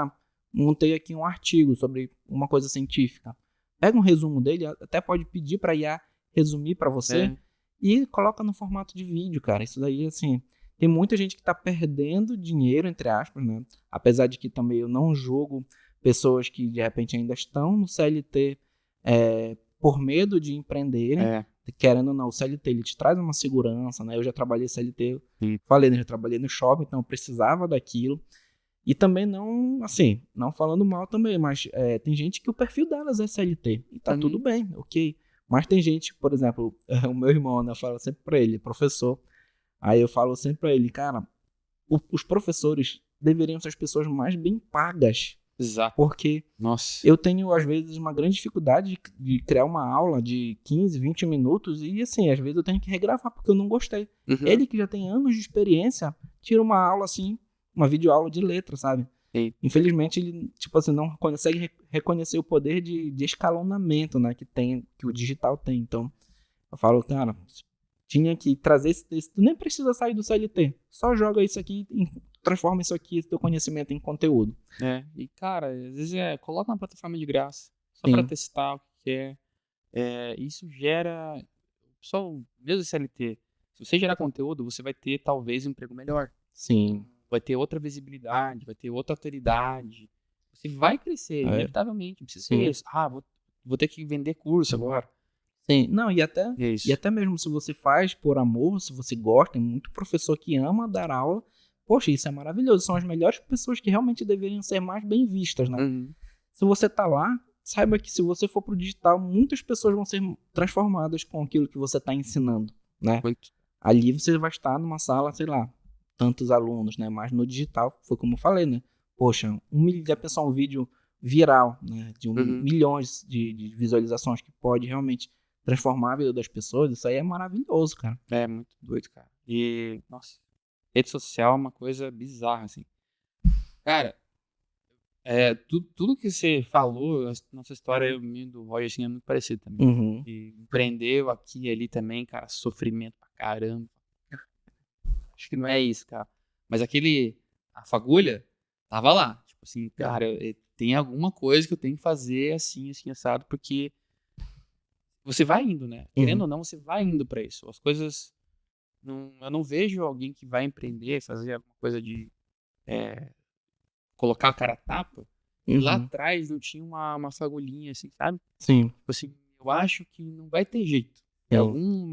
montei aqui um artigo sobre uma coisa científica. Pega um resumo dele, até pode pedir para IA resumir para você e coloca no formato de vídeo, cara. Isso daí, assim, tem muita gente que tá perdendo dinheiro, entre aspas, né? Apesar de que também eu não julgo pessoas que, de repente, ainda estão no CLT por medo de empreenderem. Querendo ou não, o CLT, ele te traz uma segurança, né? Eu já trabalhei CLT, falei, né? Já trabalhei no shopping, então eu precisava daquilo. E também não, assim, não falando mal também, mas tem gente que o perfil delas é CLT. E tá tudo bem, ok. Mas tem gente, por exemplo, o meu irmão, né? Eu falo sempre pra ele, professor. Aí eu falo sempre pra ele, cara, os professores deveriam ser as pessoas mais bem pagas. Exato. Porque eu tenho, às vezes, uma grande dificuldade de criar uma aula de 15, 20 minutos e, assim, às vezes eu tenho que regravar porque eu não gostei. Ele que já tem anos de experiência, tira uma aula, assim, uma videoaula de letra, sabe? Sim. Infelizmente, ele, tipo assim, não consegue reconhecer o poder de escalonamento, né, que o digital tem. Então, eu falo, cara, tinha que trazer esse texto. Tu nem precisa sair do CLT. Só joga isso aqui, transforma isso aqui, esse teu conhecimento em conteúdo. E, cara, às vezes coloca uma plataforma de graça, só pra testar o que é. Isso gera... Só mesmo CLT, se você gerar conteúdo, você vai ter, talvez, um emprego melhor. Sim. Vai ter outra visibilidade, vai ter outra autoridade. Você vai crescer, inevitavelmente. Não precisa ser isso. Vou ter que vender curso agora. Sim, não, e até mesmo se você faz por amor, se você gosta, tem muito professor que ama dar aula, poxa, isso é maravilhoso, são as melhores pessoas que realmente deveriam ser mais bem vistas, né? Se você tá lá, saiba que se você for pro digital, muitas pessoas vão ser transformadas com aquilo que você tá ensinando, né? Ali você vai estar numa sala, sei lá, tantos alunos, né? Mas no digital, foi como eu falei, né? Poxa, já pensou um vídeo viral, né? De milhões de visualizações que pode realmente transformar a vida das pessoas, isso aí é maravilhoso, cara. É muito doido, cara. E, nossa, rede social é uma coisa bizarra, assim. Cara, tudo que você falou, a nossa história, eu e do Roger, assim, é muito parecido também. E empreendeu aqui e ali também, cara, sofrimento pra caramba. Acho que não é isso, cara. Mas a fagulha, tava lá. Tipo assim, cara, tem alguma coisa que eu tenho que fazer assim, assado, porque você vai indo, né? Querendo ou não, você vai indo pra isso. As coisas... eu não vejo alguém que vai empreender, fazer alguma coisa de colocar a cara a tapa. E lá atrás não tinha uma fagulhinha, assim, sabe? Sim. Tipo assim, eu acho que não vai ter jeito.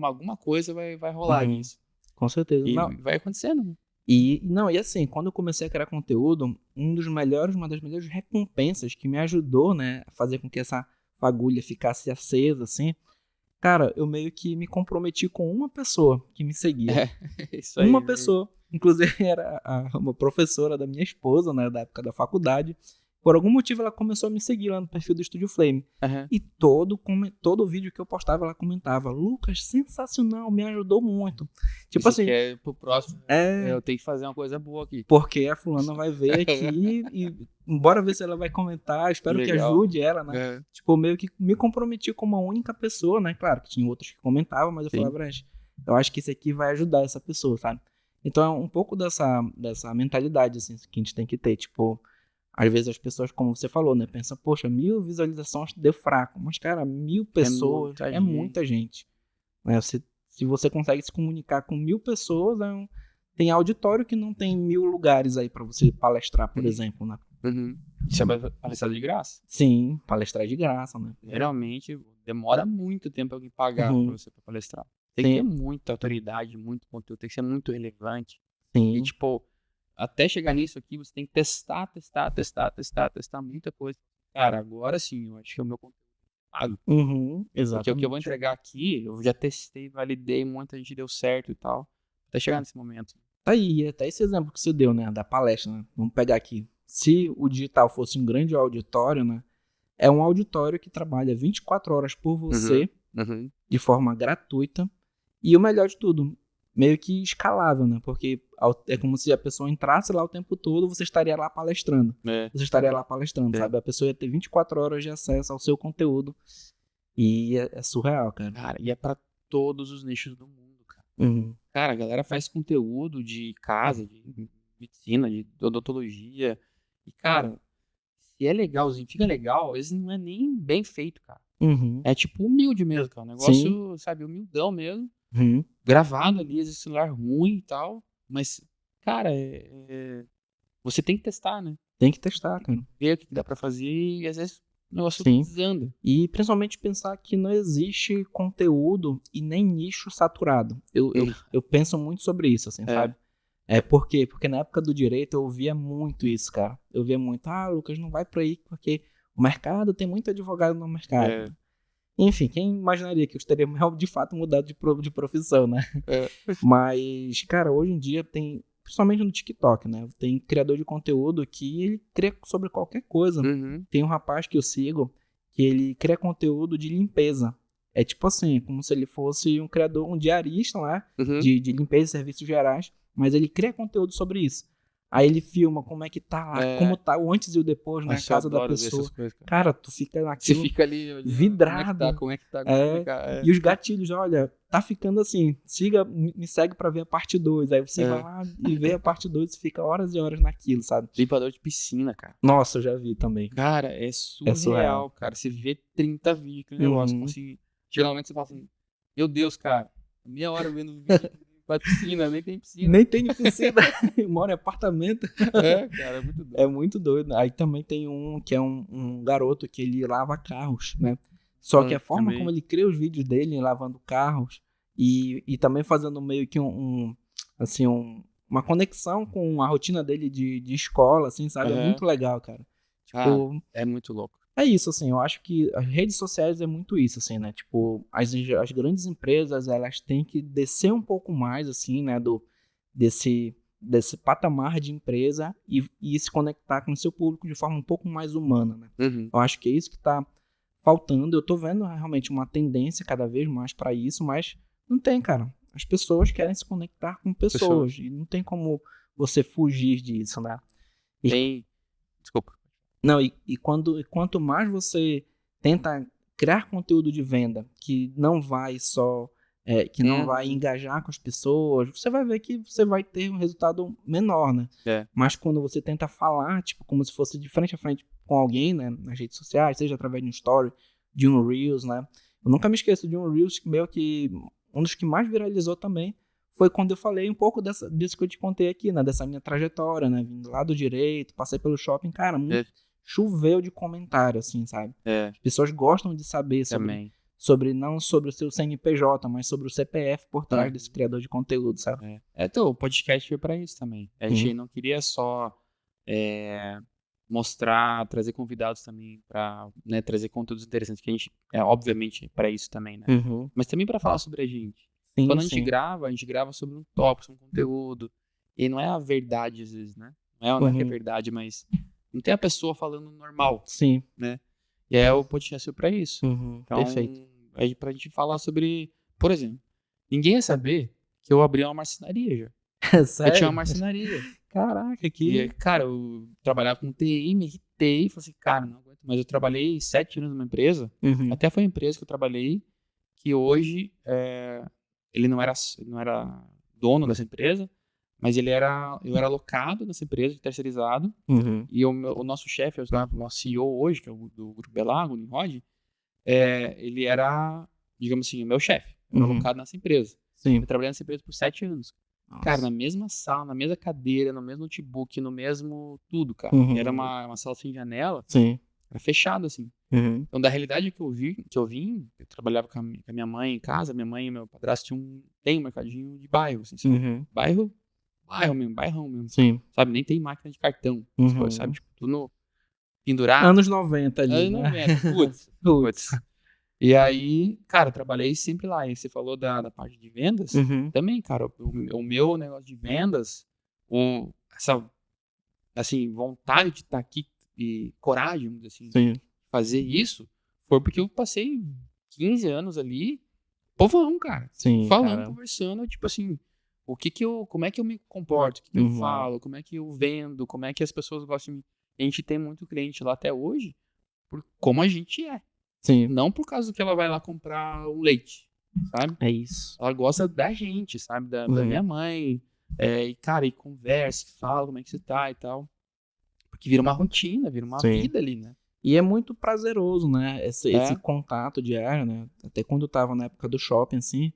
Alguma coisa vai rolar nisso. Com certeza. E vai acontecendo, né? E assim, quando eu comecei a criar conteúdo, uma das melhores recompensas que me ajudou, né, a fazer com que essa fagulha ficasse acesa, assim, cara, eu meio que me comprometi com uma pessoa que me seguia. Isso aí. Uma pessoa, inclusive era uma professora da minha esposa, né, da época da faculdade. Por algum motivo ela começou a me seguir lá no perfil do Estúdio Flame. Aham. E todo vídeo que eu postava ela comentava: Lucas, sensacional, me ajudou muito. Tipo Isso assim, aqui é pro próximo. Eu tenho que fazer uma coisa boa aqui. porque a fulana vai ver aqui e bora ver se ela vai comentar, espero que Legal. ajude ela, né? É. Tipo, meio que me comprometi com uma única pessoa, né? Claro que tinha outros que comentavam, mas eu Sim. falava, gente, eu acho que esse aqui vai ajudar essa pessoa, sabe? Então é um pouco dessa mentalidade, assim, que a gente tem que ter, tipo, às vezes as pessoas, como você falou, né? Pensam, poxa, 1000 visualizações deu fraco, mas cara, 1000 pessoas é muita gente, né? Se você consegue se comunicar com 1000 pessoas, tem auditório que não tem 1000 lugares aí pra você palestrar, por exemplo, né? Uhum. Isso é palestra de graça. Sim, palestrar de graça, né? Geralmente demora muito tempo alguém pagar Uhum. pra você pra palestrar. Tem que Sim. ter muita autoridade, muito conteúdo, tem que ser muito relevante. Sim. E tipo, até chegar nisso aqui, você tem que testar muita coisa. Cara, agora sim, eu acho que é o meu conteúdo pago. Uhum, Porque o que eu vou exatamente. entregar aqui, eu já testei, validei, muita gente deu certo e tal. Até chegar nesse momento. Tá aí, até esse exemplo que você deu, né, da palestra, né? Vamos pegar aqui. Se o digital fosse um grande auditório, né, é um auditório que trabalha 24 horas por você, Uhum. de forma gratuita, e o melhor de tudo, meio que escalável, né, porque é como se a pessoa entrasse lá o tempo todo, você estaria lá palestrando. É. Você estaria lá palestrando, É. sabe? A pessoa ia ter 24 horas de acesso ao seu conteúdo, e é surreal, cara. Cara, e é pra todos os nichos do mundo, cara. Uhum. Cara, a galera faz conteúdo de casa, de medicina, de odontologia. E, cara, se é legalzinho, fica legal, às vezes não é nem bem feito, cara. Uhum. É tipo humilde mesmo, cara. Um negócio, sabe, humildão mesmo. Uhum. Gravado ali, às vezes celular ruim e tal. Mas, cara, você tem que testar, né? Tem que testar, cara. Ver o que dá pra fazer e às vezes o negócio Sim. desanda. E principalmente pensar que não existe conteúdo e nem nicho saturado. Eu penso muito sobre isso, assim, sabe? Por quê? Porque na época do direito eu ouvia muito isso, cara. Eu via muito, Lucas, não vai por aí porque o mercado tem muito advogado no mercado. Enfim, quem imaginaria que eu teria de fato mudado de profissão, né? Mas, cara, hoje em dia tem, principalmente no TikTok, né? Tem criador de conteúdo que ele cria sobre qualquer coisa. Uhum. Tem um rapaz que eu sigo que ele cria conteúdo de limpeza. É tipo assim, como se ele fosse um criador, um diarista lá, Uhum. de limpeza e serviços gerais, mas ele cria conteúdo sobre isso. Aí ele filma como é que tá lá, como tá o antes e o depois na casa da pessoa. Coisas, cara, tu fica você naquilo fica ali olhando, vidrado. Como é que tá. E os gatilhos, olha, tá ficando assim, me segue pra ver a parte 2. Aí você vai lá e vê a parte 2 e fica horas e horas naquilo, sabe? Limpador de piscina, cara. Nossa, eu já vi também. Cara, é surreal, cara. Você vê 30 vídeos, aquele negócio. Assim, geralmente você fala assim, meu Deus, cara, meia hora vendo vídeo pra piscina, nem tem piscina. Nem tem piscina, mora em apartamento. Cara, é muito doido. É muito doido. Aí também tem um que é um garoto que ele lava carros, né? Só que a forma como ele cria os vídeos dele lavando carros e também fazendo meio que uma conexão com a rotina dele de escola, assim, sabe? É muito legal, cara. Tipo, é muito louco. É isso, assim, eu acho que as redes sociais é muito isso, assim, né? Tipo, as grandes empresas, elas têm que descer um pouco mais, assim, né? Desse patamar de empresa e se conectar com o seu público de forma um pouco mais humana, né? Uhum. Eu acho que é isso que tá faltando. Eu tô vendo realmente uma tendência cada vez mais para isso, mas não tem, cara. As pessoas querem se conectar com pessoas. E não tem como você fugir disso, né? Desculpa. Não, quanto mais você tenta criar conteúdo de venda que não vai só não vai engajar com as pessoas, você vai ver que você vai ter um resultado menor, né? Mas quando você tenta falar, tipo, como se fosse de frente a frente com alguém, né, nas redes sociais, seja através de um story, de um Reels, né? Eu nunca me esqueço de um Reels meio que um dos que mais viralizou também foi quando eu falei um pouco disso que eu te contei aqui, né? Dessa minha trajetória, né? Vindo lá do direito, passei pelo shopping, cara, choveu de comentário, assim, sabe? As pessoas gostam de saber não sobre o seu CNPJ, mas sobre o CPF por trás desse criador de conteúdo, sabe? Então, o podcast foi pra isso também. A gente não queria só mostrar, trazer convidados também pra, né, trazer conteúdos interessantes, que a gente, obviamente, pra isso também, né? Mas também pra falar sobre a gente. Sim, Quando a gente grava sobre um tópico, sobre um conteúdo. E não é a verdade, às vezes, né? Não é que é verdade, mas não tem a pessoa falando normal. Sim. Né? E é o podcast pra isso. Então, Perfeito. É pra gente falar sobre, por exemplo, ninguém ia saber que eu abri uma marcenaria já. Sério? Eu tinha uma marcenaria. Caraca, E, cara, eu trabalhava com TI, me irritei, falei assim, cara, não aguento. Mas eu trabalhei 7 anos numa empresa, até foi uma empresa que eu trabalhei, que hoje ele não era dono dessa empresa, mas eu era alocado nessa empresa, terceirizado, e o nosso chefe, o nosso CEO hoje, que é o do Grupo Belago, o Nimrod, ele era, digamos assim, o meu chefe, eu era alocado nessa empresa. Sim. Eu trabalhei nessa empresa por 7 anos. Nossa. Cara, na mesma sala, na mesma cadeira, no mesmo notebook, no mesmo tudo, cara. Era uma sala sem janela. Sim. Era fechado, assim. Então, da realidade que eu vim, eu trabalhava com a minha mãe em casa, minha mãe e meu padrasto tem um mercadinho de bairro, assim, sabe? Bairro mesmo, bairrão mesmo. Sim. Sabe, nem tem máquina de cartão, coisas, sabe? Tipo, tudo pendurado. Anos 90 ali, Anos né? 90, putz. E aí, cara, eu trabalhei sempre lá. E você falou da parte de vendas. Também, cara, o meu negócio de vendas, essa, assim, vontade de estar aqui e coragem, vamos dizer assim, de fazer isso, foi porque eu passei 15 anos ali, povão, cara. Sim, falando, conversando, tipo assim, como é que eu me comporto, o que eu falo, como é que eu vendo, como é que as pessoas gostam de mim. A gente tem muito cliente lá até hoje, por como a gente é. Sim. Não por causa que ela vai lá comprar o leite, sabe? É isso. Ela gosta da gente, sabe? Da minha mãe. E, cara, e conversa, fala como é que você tá e tal. Porque vira uma rotina, vira uma vida ali, né? E é muito prazeroso, né? Esse contato diário, né? Até quando eu tava na época do shopping, assim,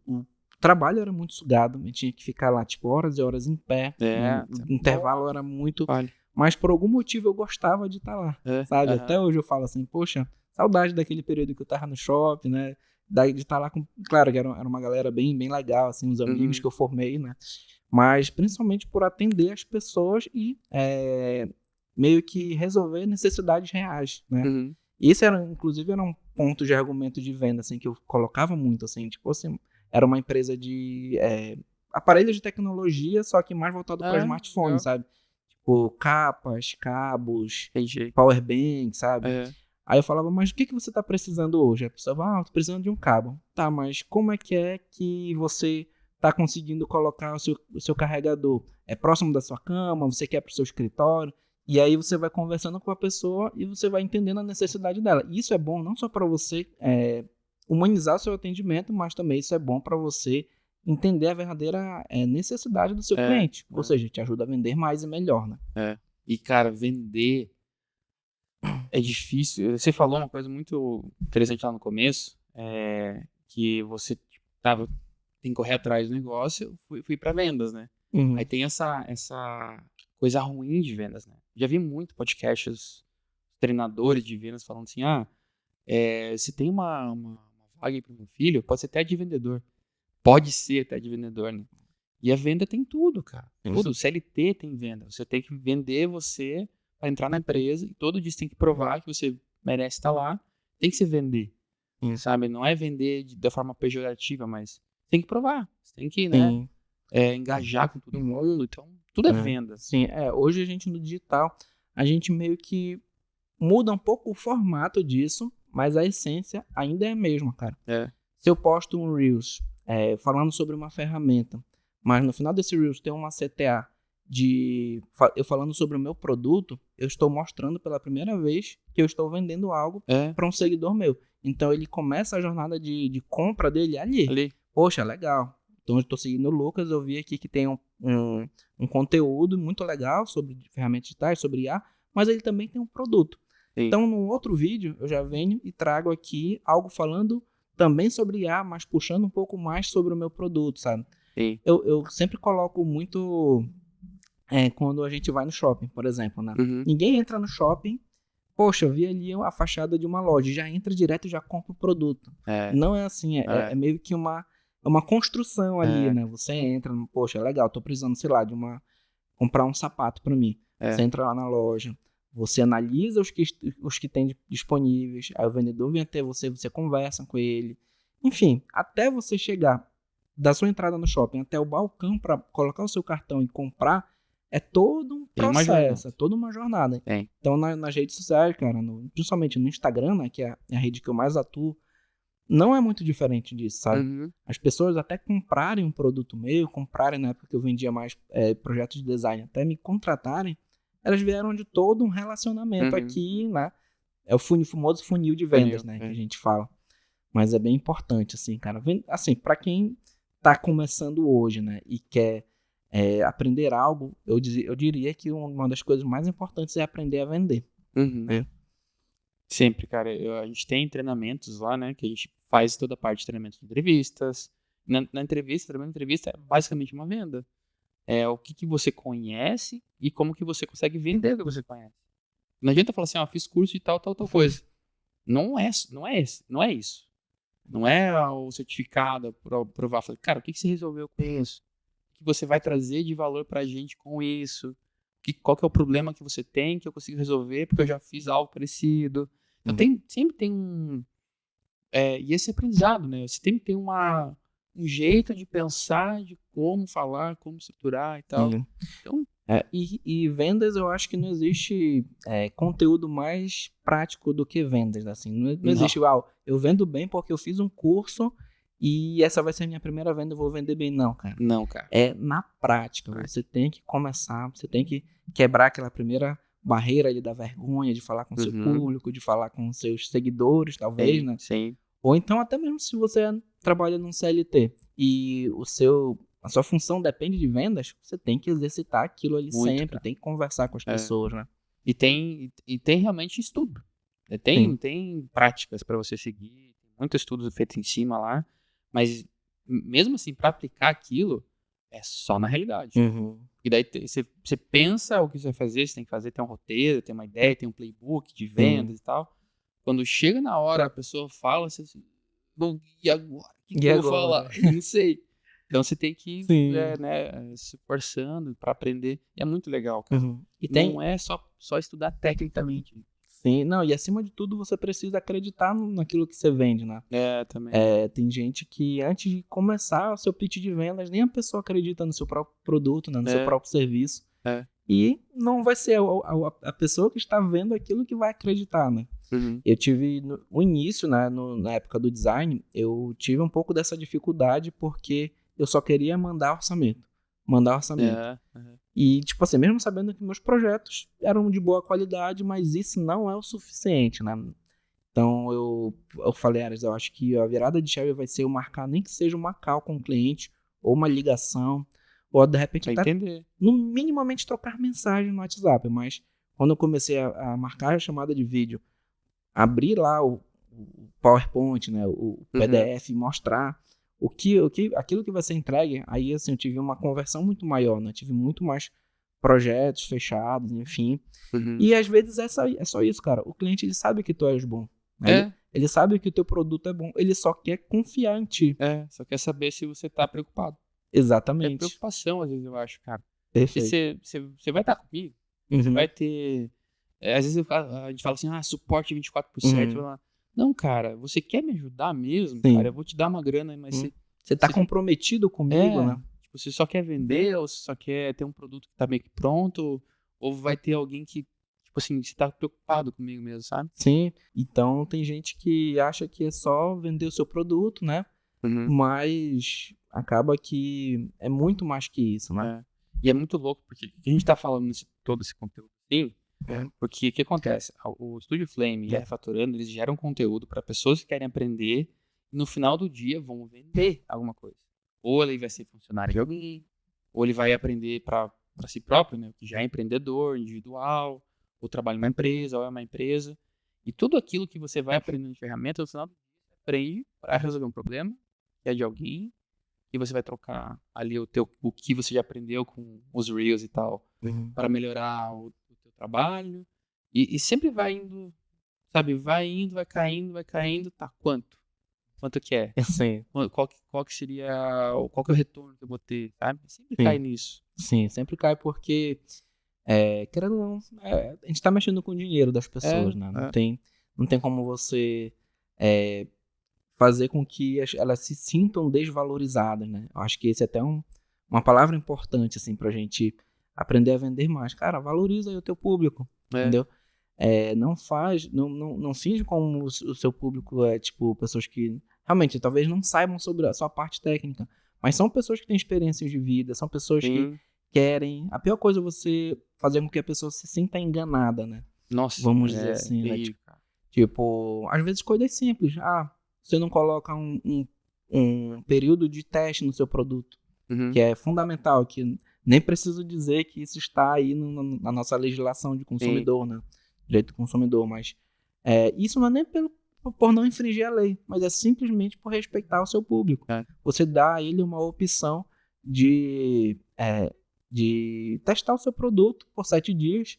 o trabalho era muito sugado. A gente tinha que ficar lá, tipo, horas e horas em pé. Né? O intervalo era muito... Mas por algum motivo eu gostava de estar lá, sabe? Até hoje eu falo assim, poxa, saudade daquele período que eu tava no shopping, né? De estar lá com... Claro que era uma galera bem, bem legal, assim, os amigos que eu formei, né? Mas principalmente por atender as pessoas e meio que resolver necessidades reais, né? E esse inclusive, era um ponto de argumento de venda, assim, que eu colocava muito, assim, tipo assim, era uma empresa de aparelhos de tecnologia, só que mais voltado para smartphone, sabe? Tipo, capas, cabos, powerbank, sabe? Aí eu falava, mas o que você tá precisando hoje? A pessoa fala, tô precisando de um cabo. Tá, mas como é que você tá conseguindo colocar o seu carregador? É próximo da sua cama? Você quer pro seu escritório? E aí você vai conversando com a pessoa e você vai entendendo a necessidade dela. E isso é bom não só para você humanizar o seu atendimento, mas também isso é bom para você entender a verdadeira necessidade do seu cliente. Ou seja, te ajuda a vender mais e melhor, né? E, cara, vender é difícil. Você falou uma coisa muito interessante lá no começo, que você tem que correr atrás do negócio. Fui para vendas, né? Aí tem essa coisa ruim de vendas, né? Já vi muito podcasts, treinadores de vendas falando assim, se tem uma vaga aí pro meu filho, pode ser até de vendedor. Pode ser até de vendedor, né? E a venda tem tudo, cara. Tudo. O CLT tem venda. Você tem que vender você para entrar na empresa e todo dia você tem que provar que você merece estar lá. Tem que se vender, sabe? Não é vender da forma pejorativa, mas tem que provar. Você tem que, né? Engajar com todo mundo. Então, tudo é venda. Sim, hoje a gente no digital, a gente meio que muda um pouco o formato disso, mas a essência ainda é a mesma, cara. Se eu posto um Reels falando sobre uma ferramenta, mas no final desse Reels tem uma CTA eu falando sobre o meu produto, eu estou mostrando pela primeira vez que eu estou vendendo algo para um seguidor meu. Então ele começa a jornada de compra dele ali. Poxa, legal. Então eu estou seguindo o Lucas, eu vi aqui que tem um conteúdo muito legal sobre ferramentas digitais, sobre IA, mas ele também tem um produto. Então no outro vídeo eu já venho e trago aqui algo falando também sobre IA, mas puxando um pouco mais sobre o meu produto, sabe? Eu sempre coloco muito quando a gente vai no shopping, por exemplo, né? Ninguém entra no shopping poxa, eu vi ali a fachada de uma loja, já entra direto e já compra o produto. Não é assim, é meio que uma construção ali, né? Você entra, poxa, legal, tô precisando, sei lá, comprar um sapato pra mim. Você entra lá na loja, você analisa os que tem disponíveis, aí o vendedor vem até você, você conversa com ele. Enfim, até você chegar da sua entrada no shopping até o balcão para colocar o seu cartão e comprar, é todo um processo, é toda uma jornada. Então, nas redes sociais, cara, principalmente no Instagram, né, que é a rede que eu mais atuo, não é muito diferente disso, sabe? As pessoas até comprarem um produto meu, comprarem na época que eu vendia mais projetos de design, até me contratarem, elas vieram de todo um relacionamento aqui, né? É o famoso funil de vendas, né, que a gente fala. Mas é bem importante, assim, cara. Assim, para quem tá começando hoje, né, e quer aprender algo, eu diria que uma das coisas mais importantes é aprender a vender. Sempre, cara. A gente tem treinamentos lá, né, que a gente faz toda a parte de treinamento de entrevistas. Na entrevista, treinamento de entrevista é basicamente uma venda. É o que você conhece e como que você consegue vender o que você conhece. Não adianta falar assim, fiz curso de tal coisa. Não é isso. Não é o certificado para provar. Cara, o que você resolveu com isso? O que você vai trazer de valor pra gente com isso? Qual que é o problema que você tem que eu consigo resolver porque eu já fiz algo parecido? Então sempre tem e esse aprendizado, né? Você tem que ter um jeito de pensar, de como falar, como estruturar e tal. Então, e vendas, eu acho que não existe conteúdo mais prático do que vendas, assim. Não existe, eu vendo bem porque eu fiz um curso e essa vai ser a minha primeira venda, eu vou vender bem. Não, cara. Não, cara. É na prática. Você tem que começar, você tem que quebrar aquela primeira barreira ali da vergonha de falar com o seu público, de falar com os seus seguidores, talvez, né? Sim. Ou então até mesmo se você trabalha num CLT e a sua função depende de vendas, você tem que exercitar aquilo ali sempre, cara. Tem que conversar com as pessoas, né? E tem realmente estudo. Tem práticas para você seguir, tem muitos estudos feitos em cima lá, mas mesmo assim, para aplicar aquilo, é só na realidade. E daí você pensa o que você vai fazer, você tem que fazer, tem um roteiro, tem uma ideia, tem um playbook de vendas e tal. Quando chega na hora, a pessoa fala, você assim, bom, e agora? O que eu vou falar? Não sei. Então você tem que ir se forçando para aprender. E é muito legal, cara. E não é só estudar tecnicamente. Sim, não, e acima de tudo você precisa acreditar naquilo que você vende, né? Também. Tem gente que antes de começar o seu pitch de vendas, nem a pessoa acredita no seu próprio produto, né? No seu próprio serviço. E não vai ser a pessoa que está vendo aquilo que vai acreditar, né? Eu tive, no início, né, na época do design, eu tive um pouco dessa dificuldade porque eu só queria mandar orçamento. E, tipo assim, mesmo sabendo que meus projetos eram de boa qualidade, mas isso não é o suficiente, né? Então, eu falei, Ares, eu acho que a virada de chave vai ser eu marcar, nem que seja uma call com o cliente, ou uma ligação, ou de repente até, no minimamente trocar mensagem no WhatsApp. Mas quando eu comecei a marcar a chamada de vídeo, abrir lá o PowerPoint, né, o PDF, mostrar aquilo que vai ser entregue, aí assim, eu tive uma conversão muito maior, né? Tive muito mais projetos fechados, enfim. E às vezes é só isso, cara. O cliente, ele sabe que tu és bom. Né? Ele sabe que o teu produto é bom. Ele só quer confiar em ti. Só quer saber se você tá preocupado. Exatamente. É preocupação, às vezes, eu acho, cara. Perfeito. Você vai estar comigo. Você vai ter... às vezes a gente fala assim, suporte 24%. Não, cara, você quer me ajudar mesmo, cara? Eu vou te dar uma grana, mas você tá comprometido comigo, né? Tipo, você só quer vender, ou você só quer ter um produto que tá meio que pronto, ou vai ter alguém que, tipo assim, você tá preocupado comigo mesmo, sabe? Sim, então tem gente que acha que é só vender o seu produto, né? Mas acaba que é muito mais que isso, né? E é muito louco, porque a gente tá falando todo esse conteúdo assim, porque o que acontece? O Studio Flame e a Refatorando, eles geram conteúdo para pessoas que querem aprender e no final do dia vão vender alguma coisa. Ou ele vai ser funcionário de alguém, ou ele vai aprender para si próprio, né? Que já é empreendedor, individual, ou trabalha em uma empresa, ou é uma empresa. E tudo aquilo que você vai aprendendo de ferramenta, no final do dia você aprende para resolver um problema que é de alguém, e você vai trocar ali o que você já aprendeu com os Reels e tal, para melhorar o teu trabalho. E sempre vai indo, sabe? Vai indo, vai caindo. Tá, quanto? Quanto que é? Sim, Qual que seria, qual que é o retorno que eu vou ter, sabe? Sempre cai sim, nisso. sim, sempre cai porque, querendo ou não, a gente tá mexendo com o dinheiro das pessoas, né? É. Não tem como você fazer com que elas se sintam desvalorizadas, né? Eu acho que esse é até uma palavra importante, assim, pra gente aprender a vender mais. Cara, valoriza aí o teu público, É. entendeu? Não finge como o seu público é, tipo, pessoas que realmente talvez não saibam sobre a sua parte técnica, mas são pessoas que têm experiências de vida, são pessoas que Sim. querem. A pior coisa é você fazer com que a pessoa se sinta enganada, né? Nossa, Vamos dizer é assim, né? terrível, cara. Tipo, às vezes coisas simples. Você não coloca um período de teste no seu produto, Uhum. que é fundamental, que nem preciso dizer que isso está aí na nossa legislação de consumidor, né? Direito do consumidor, mas isso não é nem por não infringir a lei, mas é simplesmente por respeitar o seu público. É. Você dá a ele uma opção de testar o seu produto por 7 dias.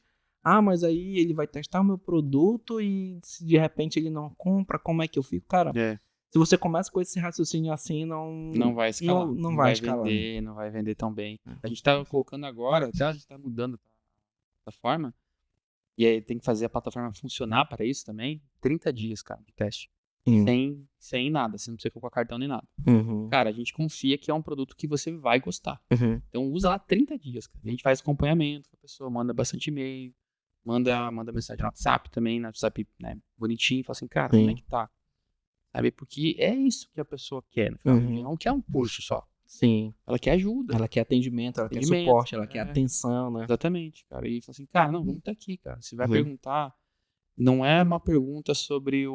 Mas aí ele vai testar o meu produto e se de repente ele não compra, como é que eu fico? Cara, É. se você começa com esse raciocínio assim, Não vai escalar. não vai escalar. Vender, não vai vender tão bem. A gente tá colocando agora, até a gente tá mudando a plataforma. E aí tem que fazer a plataforma funcionar para isso também. 30 dias, cara, de teste. Sem nada, você não precisa colocar cartão nem nada. Uhum. Cara, a gente confia que é um produto que você vai gostar. Uhum. Então usa lá 30 dias, cara. A gente faz acompanhamento, a pessoa manda bastante e-mail, manda mensagem no WhatsApp também, no WhatsApp, né, bonitinho, fala assim, cara, como é que tá? Sabe? Porque é isso que a pessoa quer, no final do dia. Não quer um curso só. Sim. Ela quer ajuda. Ela quer atendimento, ela quer suporte, ela quer atenção, né? Exatamente, cara. E fala assim, cara, não, vamos estar aqui, cara. Você vai perguntar, não é uma pergunta sobre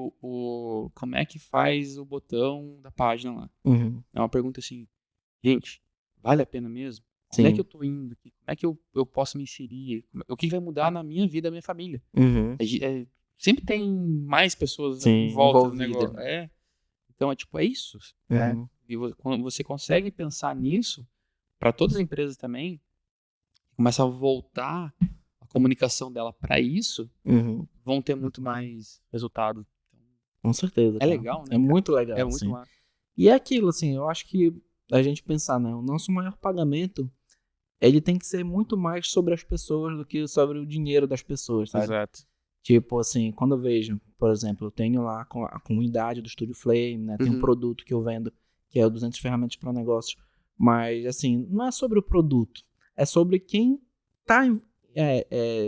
como é que faz o botão da página lá. Uhum. É uma pergunta assim, gente, vale a pena mesmo? Sim. Como é que eu tô indo aqui? Como é que eu posso me inserir? O que vai mudar na minha vida, na minha família? Uhum. Sempre tem mais pessoas Sim, em volta do envolvidas, negócio. Então, é isso. Uhum. Né? E quando você consegue pensar nisso, para todas as empresas também, começa a voltar a comunicação dela para isso, vão ter muito mais resultado. Com certeza. É legal, né? É muito legal. É muito assim. massa. E é aquilo, assim, eu acho que a gente pensar, né? O nosso maior pagamento, ele tem que ser muito mais sobre as pessoas do que sobre o dinheiro das pessoas, sabe? Exato. Tipo assim, quando eu vejo, por exemplo, eu tenho lá a comunidade do Studio Flame, né? Tem um produto que eu vendo, que é o 200 ferramentas para negócios. Mas, assim, não é sobre o produto. É sobre quem tá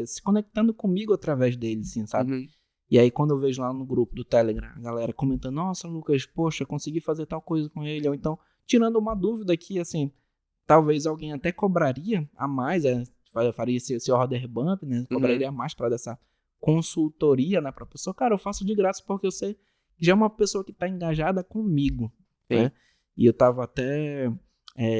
se conectando comigo através dele, assim, sabe? E aí, quando eu vejo lá no grupo do Telegram, a galera comentando, nossa, Lucas, poxa, consegui fazer tal coisa com ele. Ou então, tirando uma dúvida aqui, assim, talvez alguém até cobraria a mais, faria esse order bump, né? Cobraria mais para dessa consultoria, né, pra pessoa. Cara, eu faço de graça porque eu sei que já é uma pessoa que tá engajada comigo, né? E eu tava até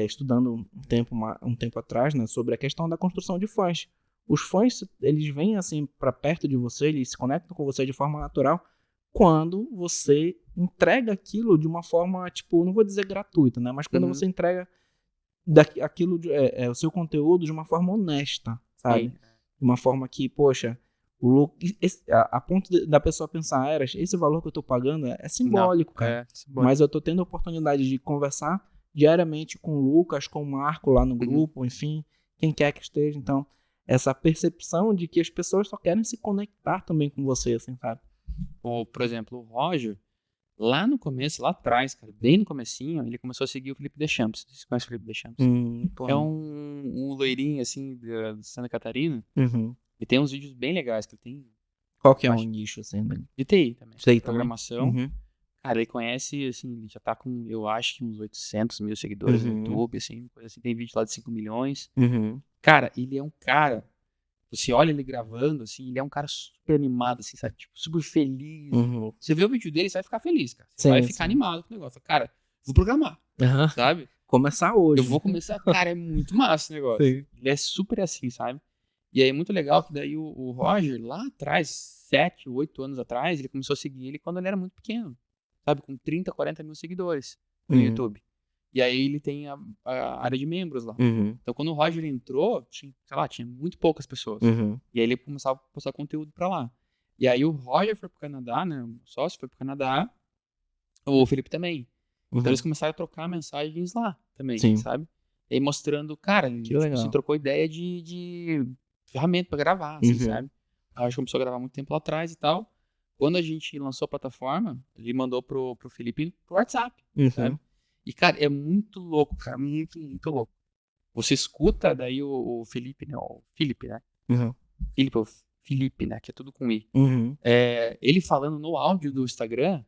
estudando um tempo atrás, né, sobre a questão da construção de fãs. Os fãs, eles vêm assim para perto de você, eles se conectam com você de forma natural quando você entrega aquilo de uma forma, tipo, não vou dizer gratuita, né, mas quando você entrega aquilo, o seu conteúdo de uma forma honesta, sabe? De uma forma que, poxa, a ponto da pessoa pensar, esse valor que eu tô pagando é simbólico, cara. Mas eu tô tendo a oportunidade de conversar diariamente com o Lucas, com o Marco lá no grupo, enfim, quem quer que esteja. Então, essa percepção de que as pessoas só querem se conectar também com você, assim, sabe? Por exemplo, o Roger, lá no começo, lá atrás, cara, bem no comecinho, ele começou a seguir o Felipe Deschamps. Vocês conhecem o Felipe Deschamps? É um loirinho, assim, de Santa Catarina. E tem uns vídeos bem legais que ele tem. Qual que é o nicho, assim? De TI também. TI programação. Cara, ele conhece, assim, ele já tá com, eu acho que uns 800 mil seguidores no YouTube, assim, coisa assim. Tem vídeo lá de 5 milhões. Cara, ele é um cara, você olha ele gravando, assim, ele é um cara super animado, assim, sabe? Tipo, super feliz. Você vê o vídeo dele, você vai ficar feliz, cara. Você vai ficar animado com o negócio. Cara, vou programar, sabe? Começar hoje. Eu vou começar. Cara, é muito massa o negócio. Sim. Ele é super assim, sabe? E aí é muito legal que daí o Roger, lá atrás, 7, 8 anos atrás, ele começou a seguir ele quando ele era muito pequeno. Sabe? Com 30, 40 mil seguidores no YouTube. E aí ele tem a área de membros lá. Uhum. Então, quando o Roger entrou, tinha, sei lá, tinha muito poucas pessoas. Uhum. E aí ele começava a postar conteúdo pra lá. E aí o Roger foi pro Canadá, né? O sócio foi pro Canadá. O Felipe também. Então Uhum. eles começaram a trocar mensagens lá também, Sim. sabe? E aí mostrando, cara, Que tipo, legal. assim, trocou ideia de ferramenta pra gravar, assim, Uhum. sabe? A gente começou a gravar muito tempo lá atrás e tal. Quando a gente lançou a plataforma, ele mandou pro Felipe pro WhatsApp, sabe? Uhum. E, cara, é muito louco, cara, muito, muito louco. Você escuta daí o Felipe, né? O Felipe, né? Uhum. Felipe, né? Que é tudo com I. Uhum. Ele falando no áudio do Instagram,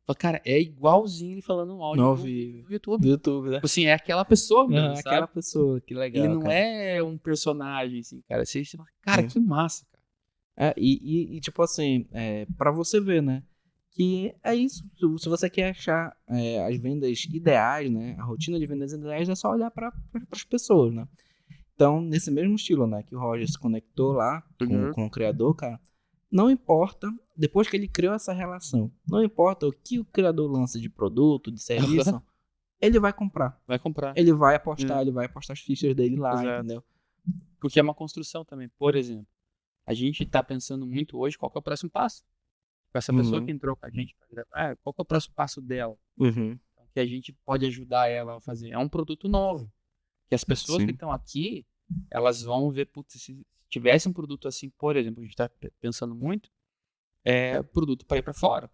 fala, cara, é igualzinho ele falando no áudio No do vídeo. YouTube. Do YouTube, né? Tipo assim, é aquela pessoa mesmo, Uhum, sabe? aquela pessoa, que legal, Ele não cara. é um personagem, assim, cara. Você fala, cara, que massa, cara. Tipo assim, pra você ver, né? Que é isso. Se você quer achar as vendas ideais, né? A rotina de vendas ideais é só olhar para as pessoas, né? Então, nesse mesmo estilo, né? Que o Roger se conectou lá com o criador, cara. Não importa, depois que ele criou essa relação, não importa o que o criador lança de produto, de serviço, ele vai comprar. Vai comprar. Ele vai apostar, ele vai apostar as fichas dele lá, Exato. entendeu? Porque é uma construção também. Por exemplo, a gente tá pensando muito hoje qual que é o próximo passo. Com essa pessoa que entrou com a gente, qual que é o próximo passo dela? Uhum. Que a gente pode ajudar ela a fazer. É um produto novo. Que as pessoas Sim. que estão aqui, elas vão ver, putz, se tivesse um produto assim, por exemplo, a gente tá pensando muito, produto para ir para fora,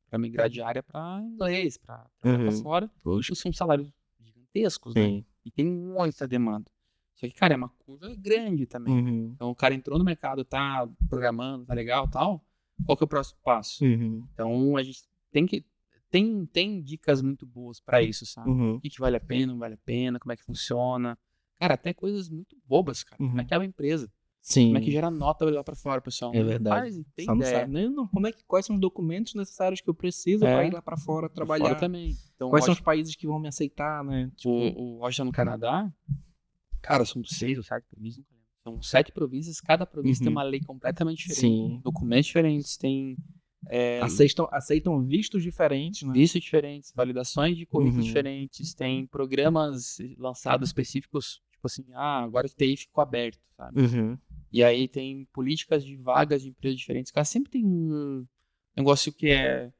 para migrar de área para inglês, para para fora. Isso são salários gigantescos, né? Sim. E tem muita demanda. Só que, cara, é uma curva grande também. Uhum. Então, o cara entrou no mercado, tá programando, tá legal, tal. Qual que é o próximo passo? Uhum. Então, a gente tem que tem dicas muito boas pra isso, sabe? Uhum. O que vale a pena, não vale a pena, como é que funciona. Cara, até coisas muito bobas, cara. Como é que é uma empresa? Sim. Como é que gera nota lá pra fora, pessoal? É Não verdade. faz, tem Só não ideia. sabe nem não. Quais são os documentos necessários que eu preciso para ir lá para fora trabalhar? Fora também. Então, Quais são os países que vão me aceitar, né? Tipo, o Roger tá no Canadá, cara, são 6 ou 7 províncias, não lembro. São 7 províncias, cada província tem uma lei completamente diferente. Sim. Documentos diferentes, tem aceitam vistos diferentes, né? vistos diferentes, validações de currículos diferentes, tem programas lançados específicos, tipo assim, agora o TI ficou aberto, sabe? Uhum. E aí tem políticas de vagas de empresas diferentes. Cara, sempre tem um negócio que é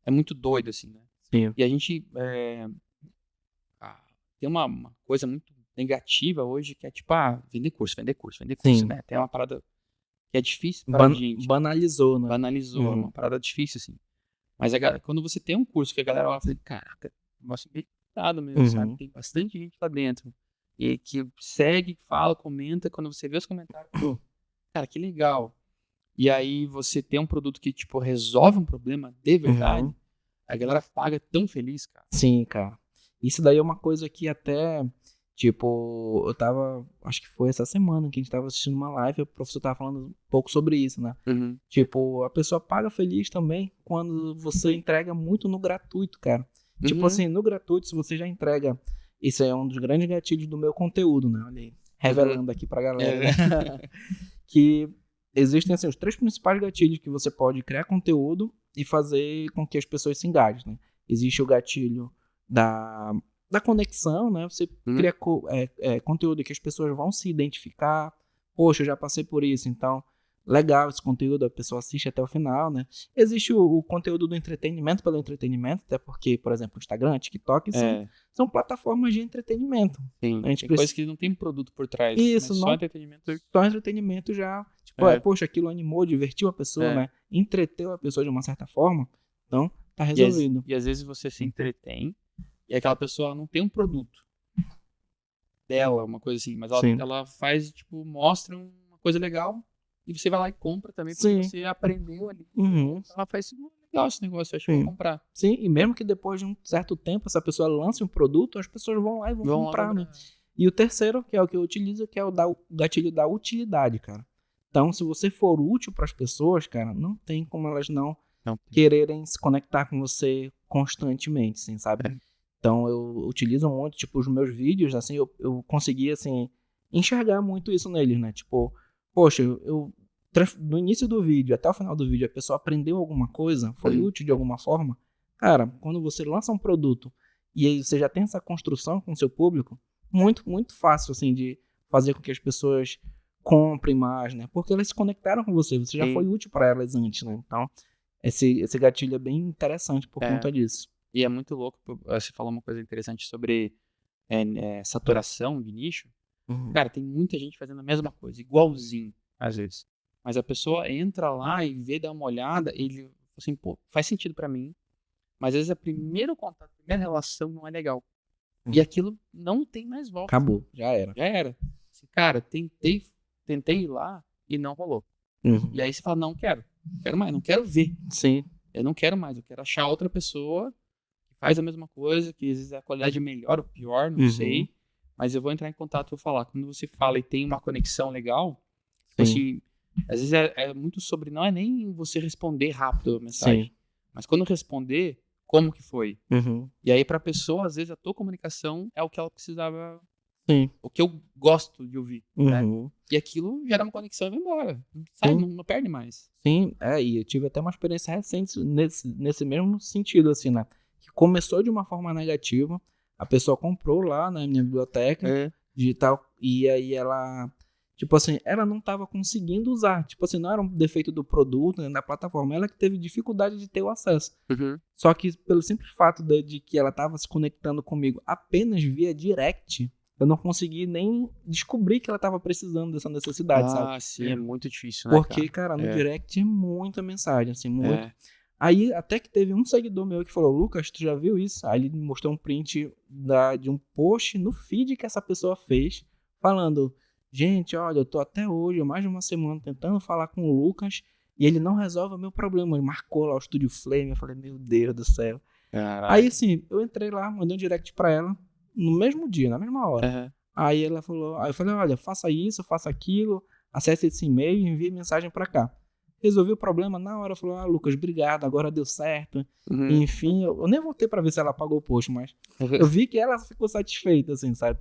muito doido, assim, né? Sim. E a gente tem uma coisa muito negativa hoje, que é tipo, vender curso, Sim. né? Tem uma parada que é difícil para a gente. Banalizou, né? Banalizou, é uma parada difícil, assim. Mas quando você tem um curso que a galera olha e fala, caraca, negócio bem cuidado mesmo, sabe? Tem bastante gente lá dentro. E que segue, fala, comenta. Quando você vê os comentários, cara, que legal. E aí você tem um produto que, tipo, resolve um problema de verdade, a galera paga tão feliz, cara. Sim, cara. Isso daí é uma coisa que até, tipo, acho que foi essa semana que a gente tava assistindo uma live, o professor tava falando um pouco sobre isso, né? Tipo, a pessoa paga feliz também quando você entrega muito no gratuito, cara. Tipo assim, no gratuito, se você já entrega, isso é um dos grandes gatilhos do meu conteúdo, né? Olha aí, revelando aqui pra galera, né? Que existem, assim, os 3 principais gatilhos que você pode criar conteúdo e fazer com que as pessoas se engajem, né? Existe o gatilho da conexão, né? Você cria conteúdo que as pessoas vão se identificar. Poxa, eu já passei por isso, então legal esse conteúdo, a pessoa assiste até o final, né? Existe o conteúdo do entretenimento pelo entretenimento, até porque, por exemplo, Instagram, TikTok são plataformas de entretenimento. Sim, tem coisas que não tem produto por trás. Isso, só entretenimento. Só entretenimento já. Tipo, poxa, aquilo animou, divertiu a pessoa, né? Entreteu a pessoa de uma certa forma. Então, tá resolvido. E às vezes você se entretém e aquela pessoa não tem um produto dela, uma coisa assim, mas ela faz, tipo, mostra uma coisa legal e você vai lá e compra também, porque você aprendeu ali. Ela faz legal esse negócio, eu acho que vou comprar. Sim, e mesmo que depois de um certo tempo essa pessoa lance um produto, as pessoas vão lá e vão comprar, né? E o terceiro, que é o que eu utilizo, que é o gatilho da utilidade, cara. Então, se você for útil para as pessoas, cara, não tem como elas não quererem se conectar com você constantemente, assim, sabe? Então, eu utilizo muito, tipo, os meus vídeos, assim, eu consegui, assim, enxergar muito isso neles, né? Tipo, poxa, no início do vídeo até o final do vídeo, a pessoa aprendeu alguma coisa, foi útil de alguma forma. Cara, quando você lança um produto e aí você já tem essa construção com o seu público, muito, muito fácil, assim, de fazer com que as pessoas comprem mais, né? Porque elas se conectaram com você já Sim. foi útil para elas antes, né? Então, esse gatilho é bem interessante por conta disso. E é muito louco, você falou uma coisa interessante sobre saturação de nicho. Uhum. Cara, tem muita gente fazendo a mesma coisa, igualzinho, às vezes. Mas a pessoa entra lá e vê, dá uma olhada, e ele, assim, pô, faz sentido pra mim. Mas às vezes a primeiro contato, a primeira relação não é legal. E aquilo não tem mais volta. Acabou, já era. Já era. Assim, cara, tentei ir lá e não rolou. Uhum. E aí você fala, não quero mais, não quero ver. Sim. Eu não quero mais, eu quero achar outra pessoa que faz a mesma coisa, que às vezes a qualidade é melhor ou pior, não sei. Mas eu vou entrar em contato e vou falar. Quando você fala e tem uma conexão legal, assim, às vezes é muito sobre, não é nem você responder rápido a mensagem, mas quando responder, como que foi? E aí pra pessoa, às vezes a tua comunicação é o que ela precisava, o que eu gosto de ouvir, né? E aquilo gera uma conexão e vai embora. Sai, não perde mais. Sim, e eu tive até uma experiência recente nesse mesmo sentido, assim, né? Que começou de uma forma negativa, a pessoa comprou lá na minha biblioteca digital, e aí ela, tipo assim, ela não estava conseguindo usar, tipo assim, não era um defeito do produto, né, da plataforma, ela que teve dificuldade de ter o acesso. Só que pelo simples fato de que ela estava se conectando comigo apenas via direct, eu não consegui nem descobrir que ela estava precisando dessa necessidade, sabe? Ah, sim, é muito difícil, né, Porque, cara, no direct é muita mensagem, assim, muito. Aí, até que teve um seguidor meu que falou, Lucas, tu já viu isso? Aí ele me mostrou um print de um post no feed que essa pessoa fez, falando, gente, olha, eu tô até hoje, mais de uma semana, tentando falar com o Lucas, e ele não resolve o meu problema. Ele marcou lá o Studio Flame, eu falei, meu Deus do céu. Caraca. Aí, assim, eu entrei lá, mandei um direct pra ela, no mesmo dia, na mesma hora. Aí ela falou, aí eu falei, olha, faça isso, faça aquilo, acesse esse e-mail e envie mensagem pra cá. Resolvi o problema na hora, falou, Lucas, obrigado, agora deu certo. Enfim, eu nem voltei pra ver se ela apagou o post, mas eu vi que ela ficou satisfeita, assim, sabe?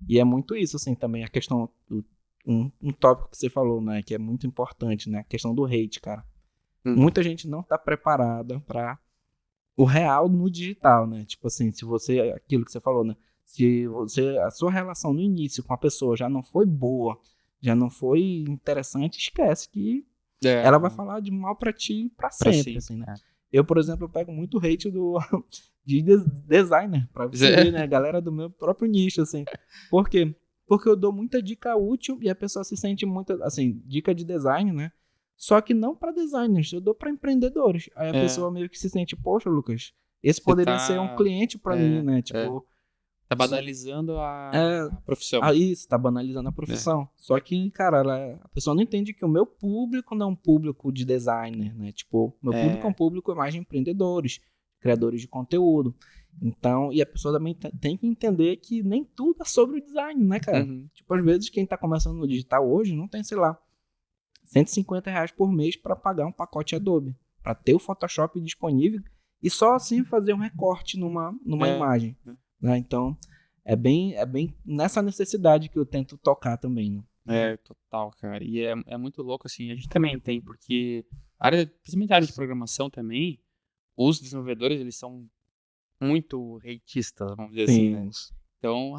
E é muito isso, assim, também, a questão, um tópico que você falou, né, que é muito importante, né, a questão do hate, cara. Muita gente não tá preparada pra o real no digital, né? Tipo assim, se você, aquilo que você falou, né, se a sua relação no início com a pessoa já não foi boa, já não foi interessante, esquece que ela vai falar de mal pra ti pra sempre, assim, né? Eu, por exemplo, eu pego muito hate de designer, pra você ver, né? Galera do meu próprio nicho, assim. Por quê? Porque eu dou muita dica útil e a pessoa se sente muito, assim, dica de design, né? Só que não pra designers, eu dou pra empreendedores. Aí a pessoa meio que se sente, poxa, Lucas, esse poderia ser um cliente pra mim, né? Tipo... Tá banalizando a profissão. Isso, tá banalizando a profissão. Só que, cara, a pessoa não entende que o meu público não é um público de designer, né? Tipo, meu público é um público mais de empreendedores, criadores de conteúdo. Então, e a pessoa também tem que entender que nem tudo é sobre o design, né, cara? Tipo, às vezes quem tá começando no digital hoje não tem, sei lá, R$150 por mês para pagar um pacote Adobe, para ter o Photoshop disponível e só assim fazer um recorte numa imagem. Né? Então, é bem nessa necessidade que eu tento tocar também, né? Total, cara. E é muito louco, assim, a gente também tem, porque principalmente a área de programação também, os desenvolvedores, eles são muito hateistas, vamos dizer assim, né? Então,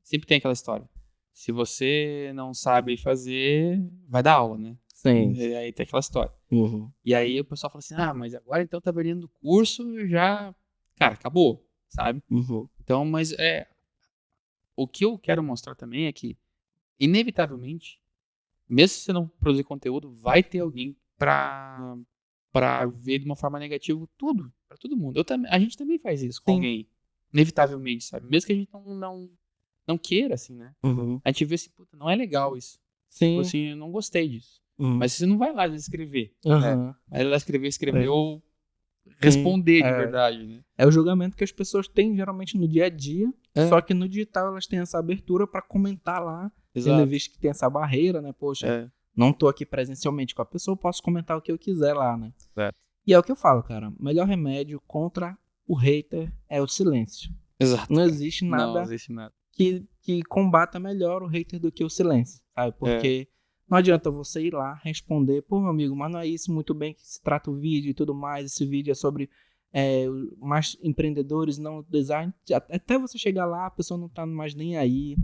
sempre tem aquela história. Se você não sabe fazer, vai dar aula, né? Sim. E aí tem aquela história. E aí o pessoal fala assim, mas agora então tá vendendo curso, já... Cara, acabou. Sabe? Então, mas o que eu quero mostrar também é que, inevitavelmente, mesmo se você não produzir conteúdo, vai ter alguém pra ver de uma forma negativa tudo, pra todo mundo. A gente também faz isso com alguém, inevitavelmente, sabe? Mesmo que a gente não queira, assim, né? A gente vê assim, puta, não é legal isso. Sim. Tipo assim, eu não gostei disso. Mas você não vai lá escrever, né? Aí ela escreveu responder de verdade, né? É o julgamento que as pessoas têm geralmente no dia a dia, só que no digital elas têm essa abertura pra comentar lá, tendo visto que tem essa barreira, né? Poxa, não tô aqui presencialmente com a pessoa, posso comentar o que eu quiser lá, né? E é o que eu falo, cara, o melhor remédio contra o hater é o silêncio. Exato. Não existe nada que combata melhor o hater do que o silêncio, sabe? Porque não adianta você ir lá responder, pô, meu amigo, mas não é isso muito bem que se trata o vídeo e tudo mais, esse vídeo é sobre mais empreendedores, não design. Até você chegar lá, a pessoa não tá mais nem aí.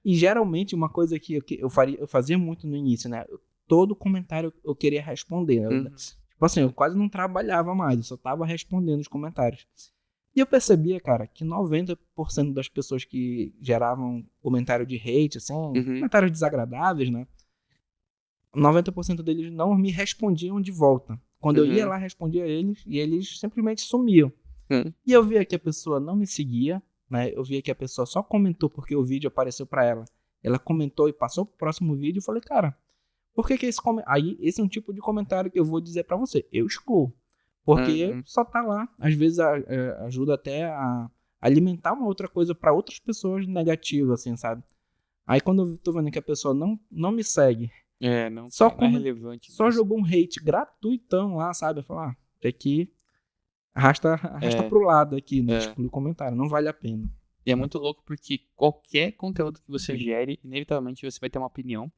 E geralmente uma coisa que eu fazia muito no início, né? Todo comentário eu queria responder. Né? Tipo assim, eu quase não trabalhava mais, eu só tava respondendo os comentários. E eu percebia, cara, que 90% das pessoas que geravam comentário de hate, assim, comentários desagradáveis, né? 90% deles não me respondiam de volta. Quando eu ia lá, respondia eles, e eles simplesmente sumiam. E eu via que a pessoa não me seguia, né? Eu via que a pessoa só comentou porque o vídeo apareceu pra ela. Ela comentou e passou pro próximo vídeo. Eu falei, cara, por que esse comentário? Aí, esse é um tipo de comentário que eu vou dizer pra você. Eu excluo. Porque só tá lá. Às vezes ajuda até a alimentar uma outra coisa pra outras pessoas negativas, assim, sabe? Aí quando eu tô vendo que a pessoa não me segue, não é relevante. Só jogou um hate gratuitão lá, sabe? Eu falo, tem que arrasta pro lado aqui, né? Exclui o comentário, não vale a pena. E é muito louco porque qualquer conteúdo que você gere, inevitavelmente você vai ter uma opinião.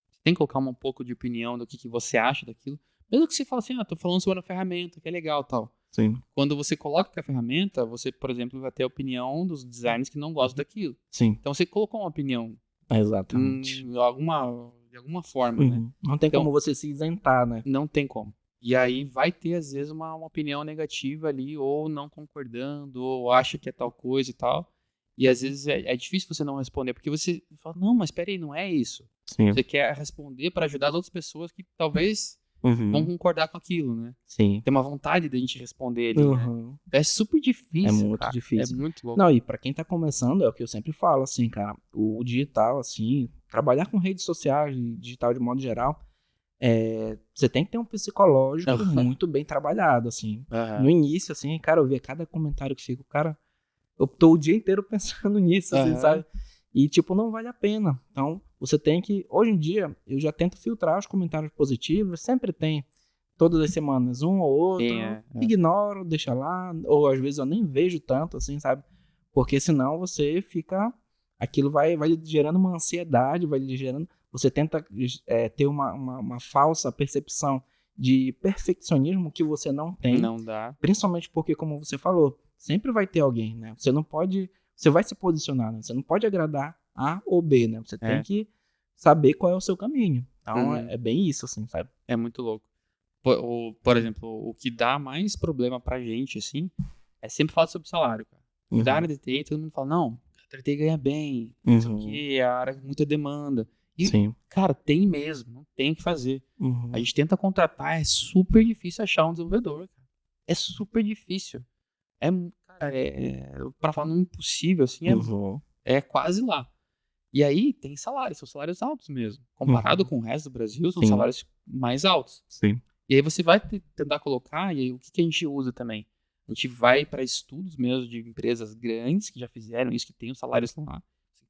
Você tem que colocar um pouco de opinião do que você acha daquilo. Mesmo que você fale assim, tô falando sobre uma ferramenta, que é legal e tal. Sim. Quando você coloca a ferramenta, você, por exemplo, vai ter a opinião dos designers que não gostam daquilo. Sim. Então você colocou uma opinião. Exatamente. De alguma forma, né? Não tem como você se isentar, né? Não tem como. E aí vai ter, às vezes, uma opinião negativa ali, ou não concordando, ou acha que é tal coisa e tal. E às vezes é difícil você não responder, porque você fala, não, mas peraí, não é isso. Sim. Você quer responder para ajudar as outras pessoas que talvez vão concordar com aquilo, né? Sim. Tem uma vontade de a gente responder ali, né? É super difícil. É muito cara. difícil. É muito louco. Não, e pra quem tá começando, é o que eu sempre falo, assim, cara, o digital, assim, trabalhar com redes sociais, digital de modo geral, você tem que ter um psicológico muito bem trabalhado, assim. No início, assim, cara, eu via cada comentário que chega, cara, eu tô o dia inteiro pensando nisso, assim, sabe? E, tipo, não vale a pena. Então, você tem que... Hoje em dia, eu já tento filtrar os comentários positivos. Sempre tem, todas as semanas, um ou outro. Ignoro, deixa lá. Ou, às vezes, eu nem vejo tanto, assim, sabe? Porque, senão, você fica... Aquilo vai lhe gerando uma ansiedade, vai lhe gerando... Você tenta ter uma falsa percepção de perfeccionismo que você não tem. Não dá. Principalmente porque, como você falou, sempre vai ter alguém, né? Você não pode... Você vai se posicionar, né? Você não pode agradar A ou B, né? Você tem que saber qual é o seu caminho. Então, é bem isso, assim, sabe? É muito louco. Por exemplo, o que dá mais problema pra gente, assim, é sempre falar sobre salário, cara. Da área de TI, todo mundo fala, não, a área de TI ganha bem, isso aqui é a área com muita demanda. E, cara, tem mesmo, não tem o que fazer. A gente tenta contratar, é super difícil achar um desenvolvedor, cara. É super difícil. Pra falar no impossível, assim, é quase lá. E aí, tem salários, são salários altos mesmo. Comparado com o resto do Brasil, são salários mais altos. Sim. E aí você vai tentar colocar, e aí o que a gente usa também? A gente vai para estudos mesmo de empresas grandes que já fizeram isso, que tem os salários lá.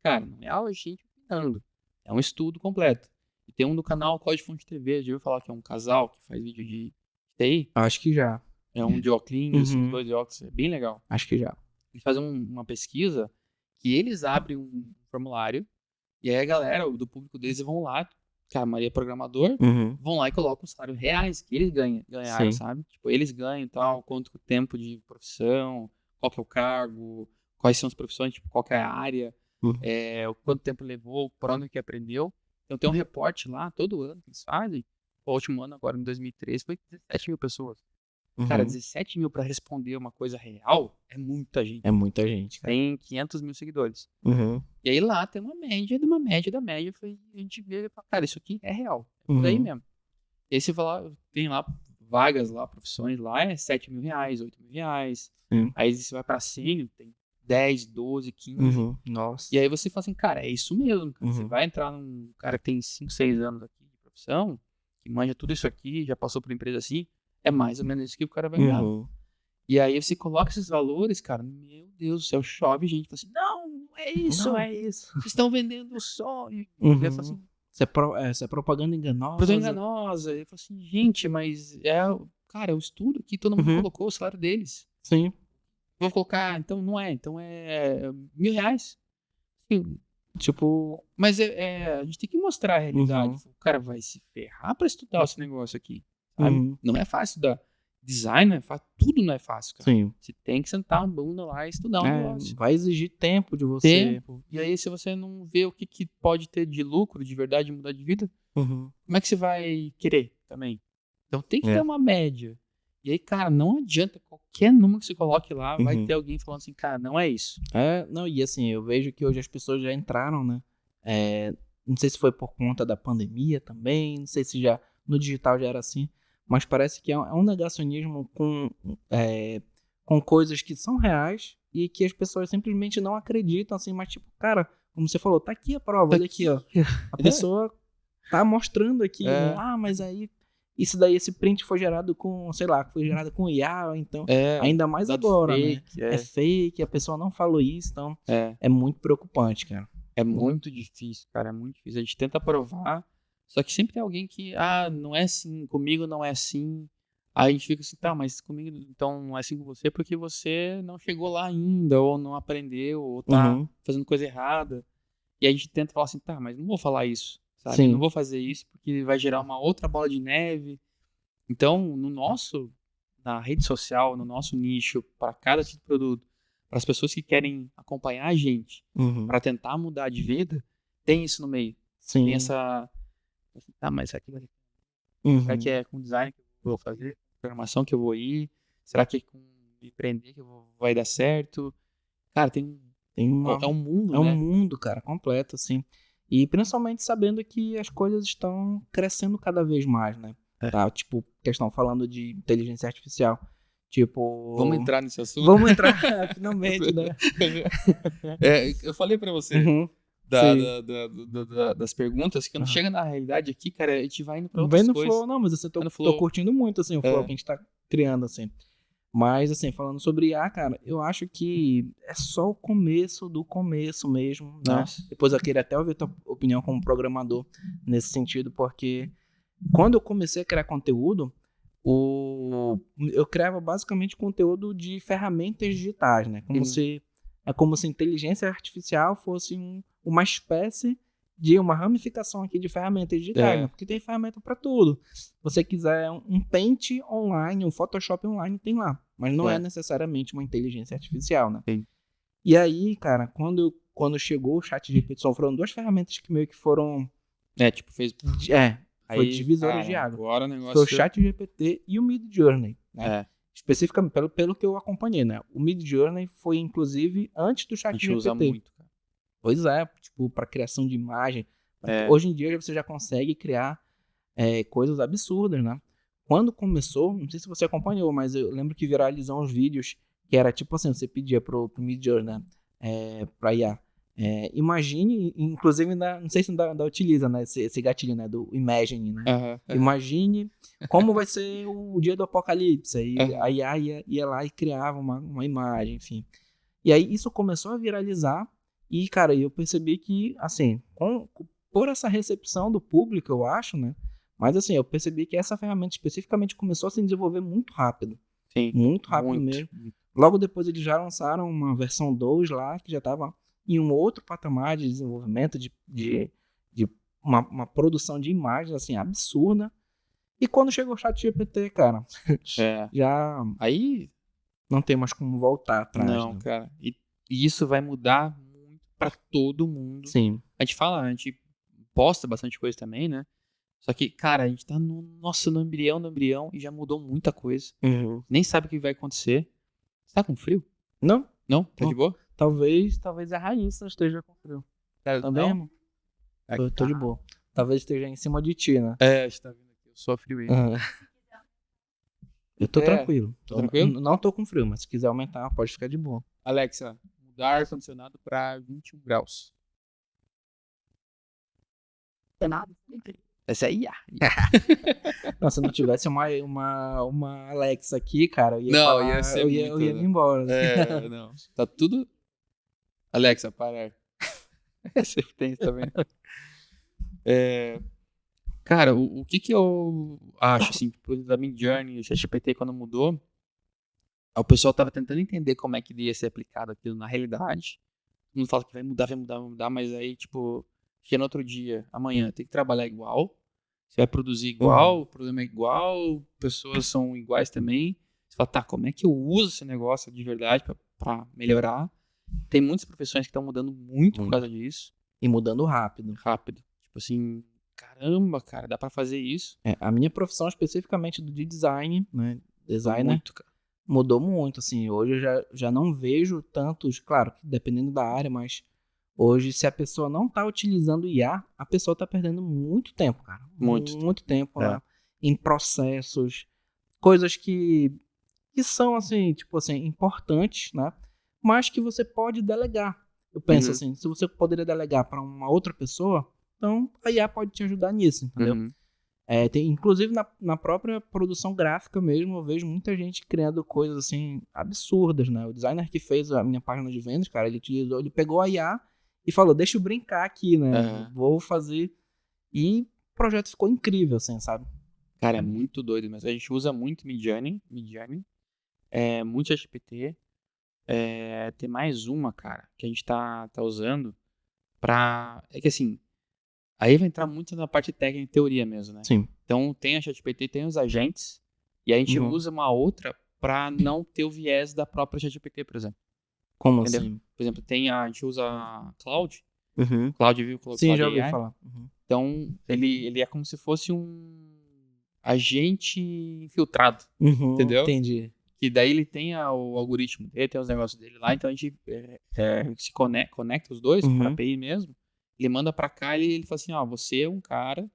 Cara, não é a gente opinando. É um estudo completo. E tem um do canal Código-Fonte TV, já ouviu falar que é um casal que faz vídeo de TI? Acho que já. É um de óculos, dois de óculos, é bem legal. Acho que já. Eles fazem uma pesquisa que eles abrem um formulário e aí a galera do público deles vão lá, que a Maria é programador, vão lá e colocam os salários reais que eles ganharam, sabe? Tipo, eles ganham e tal, quanto tempo de profissão, qual que é o cargo, quais são as profissões, tipo, qual que é a área, quanto tempo levou, por onde que aprendeu. Então tem um reporte lá, todo ano que eles fazem. O último ano, agora em 2013, foi 17 mil pessoas. Cara, 17 mil pra responder uma coisa real é muita gente. É muita gente, cara. Tem 500 mil seguidores. E aí lá tem uma média da média. A gente vê e fala, cara, isso aqui é real. É por aí mesmo. E aí você fala, tem lá vagas lá, profissões lá, é 7 mil reais, 8 mil reais. Aí você vai pra sênior, tem 10, 12, 15. Nossa. E aí você fala assim, cara, é isso mesmo. Cara. Você vai entrar num cara que tem 5, 6 anos aqui de profissão, que manja tudo isso aqui, já passou por empresa assim, é mais ou menos isso que o cara vai ganhar. E aí você coloca esses valores, cara, meu Deus do céu, chove gente, fala assim, não é isso, não é isso. Vocês estão vendendo o sonho. Assim, isso é propaganda enganosa. Propaganda enganosa. Eu falo assim, gente, mas cara, é o estudo aqui, todo mundo colocou o salário deles. Sim. Vou colocar, então não é, então é R$1.000. Sim. Tipo... Mas a gente tem que mostrar a realidade. O cara vai se ferrar pra estudar esse negócio aqui. Sabe? Não é fácil estudar. design, tudo não é fácil, cara. Sim. Você tem que sentar a bunda lá e estudar um negócio. Vai exigir tempo de você. Tempo. E aí, se você não vê o que pode ter de lucro, de verdade, mudar de vida, Uhum. como é que você vai querer também? Então tem que ter uma média. E aí, cara, não adianta qualquer número que você coloque lá, vai ter alguém falando assim, cara, não é isso. Não, e assim, eu vejo que hoje as pessoas já entraram, né? Não sei se foi por conta da pandemia também, não sei se já no digital já era assim, mas parece que é um negacionismo com coisas que são reais e que as pessoas simplesmente não acreditam, assim, mas tipo, cara, como você falou, tá aqui a prova, olha aqui, ó. A pessoa tá mostrando aqui, né? Mas aí isso daí, esse print foi gerado com, sei lá, foi gerado com IA, então, ainda mais agora, fake, né? É fake, a pessoa não falou isso, então é muito preocupante, cara. É muito difícil, cara, é muito difícil. A gente tenta provar, só que sempre tem alguém que, não é assim, comigo não é assim. Aí a gente fica assim, tá, mas comigo então não é assim com você porque você não chegou lá ainda, ou não aprendeu, ou tá fazendo coisa errada. E a gente tenta falar assim, tá, mas não vou falar isso, sabe? Sim. Não vou fazer isso porque vai gerar uma outra bola de neve. Então, na rede social, no nosso nicho, para cada tipo de produto, para as pessoas que querem acompanhar a gente, para tentar mudar de vida, tem isso no meio. Sim. Tem essa... Tá, mas será que é com design que eu vou fazer? Programação que eu vou ir? Será que é com empreender que vai dar certo? Cara, é um mundo, né? É um mundo, cara, completo, assim. E principalmente sabendo que as coisas estão crescendo cada vez mais, né? Tá, tipo, questão falando de inteligência artificial. Tipo... Vamos entrar nesse assunto? Vamos entrar, finalmente, né? Eu falei pra você das perguntas, que não chega na realidade aqui, cara, a gente vai indo pra outras coisas. Flow, não, mas assim, tô curtindo muito, assim, o flow que a gente tá criando, assim. Mas, assim, falando sobre IA, cara, eu acho que é só o começo do começo mesmo, né? Depois eu queria até ouvir a tua opinião como programador nesse sentido, porque quando eu comecei a criar conteúdo, eu criava basicamente conteúdo de ferramentas digitais, né? É como se a inteligência artificial fosse uma espécie de uma ramificação aqui de ferramentas digitais, né? Porque tem ferramenta para tudo. Se você quiser um Paint online, um Photoshop online, tem lá. Mas não é necessariamente uma inteligência artificial, né? Sim. E aí, cara, quando chegou o ChatGPT, foram duas ferramentas que meio que foram... fez... Foi divisores de água. Agora o negócio... Foi o ChatGPT e o Midjourney, né? Especificamente, pelo que eu acompanhei, né? O Midjourney foi, inclusive, antes do ChatGPT. A gente usa muito, cara. Pois é, tipo, para criação de imagem. Hoje em dia você já consegue criar coisas absurdas, né? Quando começou, não sei se você acompanhou, mas eu lembro que viralizou uns vídeos que era tipo assim, você pedia pro Midjourney, pra IA. Imagine, inclusive, não sei se ainda utiliza, né, esse gatilho, né, do Imagine, né? Imagine como vai ser o dia do apocalipse. Aí a IA ia lá e criava uma imagem, enfim. E aí isso começou a viralizar e, cara, eu percebi que, assim, por essa recepção do público, eu acho, né, mas assim, eu percebi que essa ferramenta especificamente começou a se desenvolver muito rápido. Sim. Muito rápido mesmo. Logo depois eles já lançaram uma versão 2 lá, que já estava em um outro patamar de desenvolvimento, de uma produção de imagens, assim, absurda. E quando chegou o ChatGPT, cara, já aí não tem mais como voltar atrás. Não, né? Cara. E isso vai mudar muito pra todo mundo. Sim. A gente posta bastante coisa também, né? Só que, cara, a gente tá no embrião e já mudou muita coisa. Nem sabe o que vai acontecer. Você tá com frio? Não. Não? Tá de boa? Talvez a Raíssa esteja com frio. Também, irmão? Eu tô de boa. Talvez esteja em cima de ti, né? A gente tá vendo aqui. Eu sou frio aí. Eu tô tranquilo. Tranquilo? Não tô com frio, mas se quiser aumentar, pode ficar de boa. Alexa, mudar ar-condicionado pra 21 graus. Essa aí, Não, se não tivesse uma Alexa aqui, cara, eu ia me embora. Não. Tá tudo... Alexa, parar. Você tem isso também. Cara, o que eu acho, assim, da Midjourney, o ChatGPT, quando mudou, o pessoal tava tentando entender como é que ia ser aplicado aquilo na realidade. Todo mundo fala que vai mudar, mas aí, tipo, chega no outro dia, amanhã, tem que trabalhar igual, Você vai produzir igual, o problema é igual, pessoas são iguais também. Você fala, tá, como é que eu uso esse negócio de verdade pra melhorar? Tem muitas profissões que estão mudando muito por causa disso. E mudando rápido. Rápido. Tipo assim, caramba, cara, dá pra fazer isso. A minha profissão especificamente de design, né? Designer, Muito, cara. mudou muito, assim. Hoje eu já não vejo tantos, claro, dependendo da área, mas hoje, se a pessoa não tá utilizando IA, a pessoa tá perdendo muito tempo, cara. Muito tempo lá em processos, coisas que são, assim, tipo assim, importantes, né? Mas que você pode delegar. Eu penso assim, se você poderia delegar para uma outra pessoa, então a IA pode te ajudar nisso, entendeu? Inclusive na própria produção gráfica mesmo, eu vejo muita gente criando coisas assim absurdas, né? O designer que fez a minha página de vendas, cara, ele pegou a IA e falou, deixa eu brincar aqui, né? Vou fazer. E o projeto ficou incrível, assim, sabe? Cara, é muito doido, mas a gente usa muito Midjourney, muito ChatGPT. Tem mais uma, cara, que a gente tá usando pra... É que assim, aí vai entrar muito na parte técnica e teoria mesmo, né? Sim. Então tem a ChatGPT, tem os agentes, e a gente usa uma outra pra não ter o viés da própria ChatGPT, por exemplo. Como Entendeu? assim? Por exemplo, a gente usa a Cloud. Uhum. Cloud viu? Cloud Sim, já ouvi AI. falar. Então, ele é como se fosse um agente infiltrado, entendeu? Entendi. Que daí ele tem o algoritmo dele, tem os negócios dele lá, então a gente se conecta os dois para API mesmo. Ele manda para cá e ele fala assim, ó, você é um cara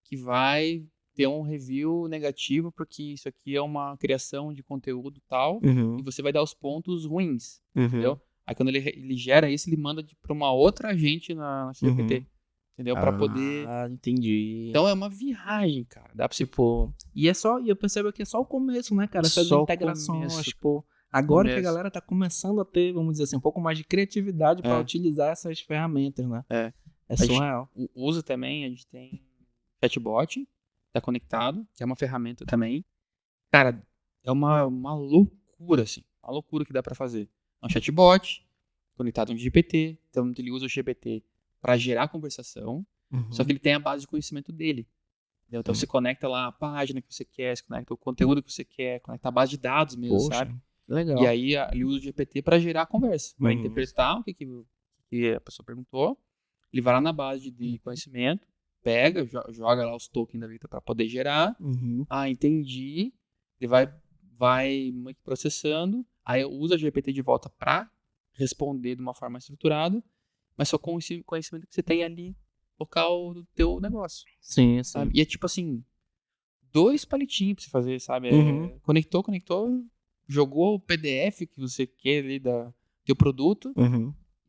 que vai ter um review negativo porque isso aqui é uma criação de conteúdo tal e você vai dar os pontos ruins, entendeu? Aí quando ele gera isso, ele manda para uma outra agente na GPT, entendeu? Para poder... Ah, entendi. Então é uma viagem, cara. Dá pra tipo... E eu percebo que é só o começo, né, cara? Essas integrações, tipo... Agora que a galera tá começando a ter, vamos dizer assim, um pouco mais de criatividade para utilizar essas ferramentas, né? É surreal. Usa também, a gente tem chatbot, tá conectado, que é uma ferramenta também. Cara, é uma loucura, assim. Uma loucura que dá pra fazer. É um chatbot conectado no GPT, então ele usa o GPT para gerar conversação, só que ele tem a base de conhecimento dele. Entendeu? Então você conecta lá a página que você quer, você conecta o conteúdo que você quer, conecta a base de dados mesmo, sabe? Legal. E aí ele usa o GPT para gerar a conversa, vai interpretar o que a pessoa perguntou, ele vai lá na base de conhecimento, pega, joga lá os tokens da vida para poder gerar. Ah, entendi. Ele vai processando, aí usa o GPT de volta para responder de uma forma estruturada, mas só com esse conhecimento que você tem ali local do teu negócio. Sim, sabe? E é tipo assim, 2 palitinhos pra você fazer, sabe? Conectou, jogou o PDF que você quer ali do teu produto,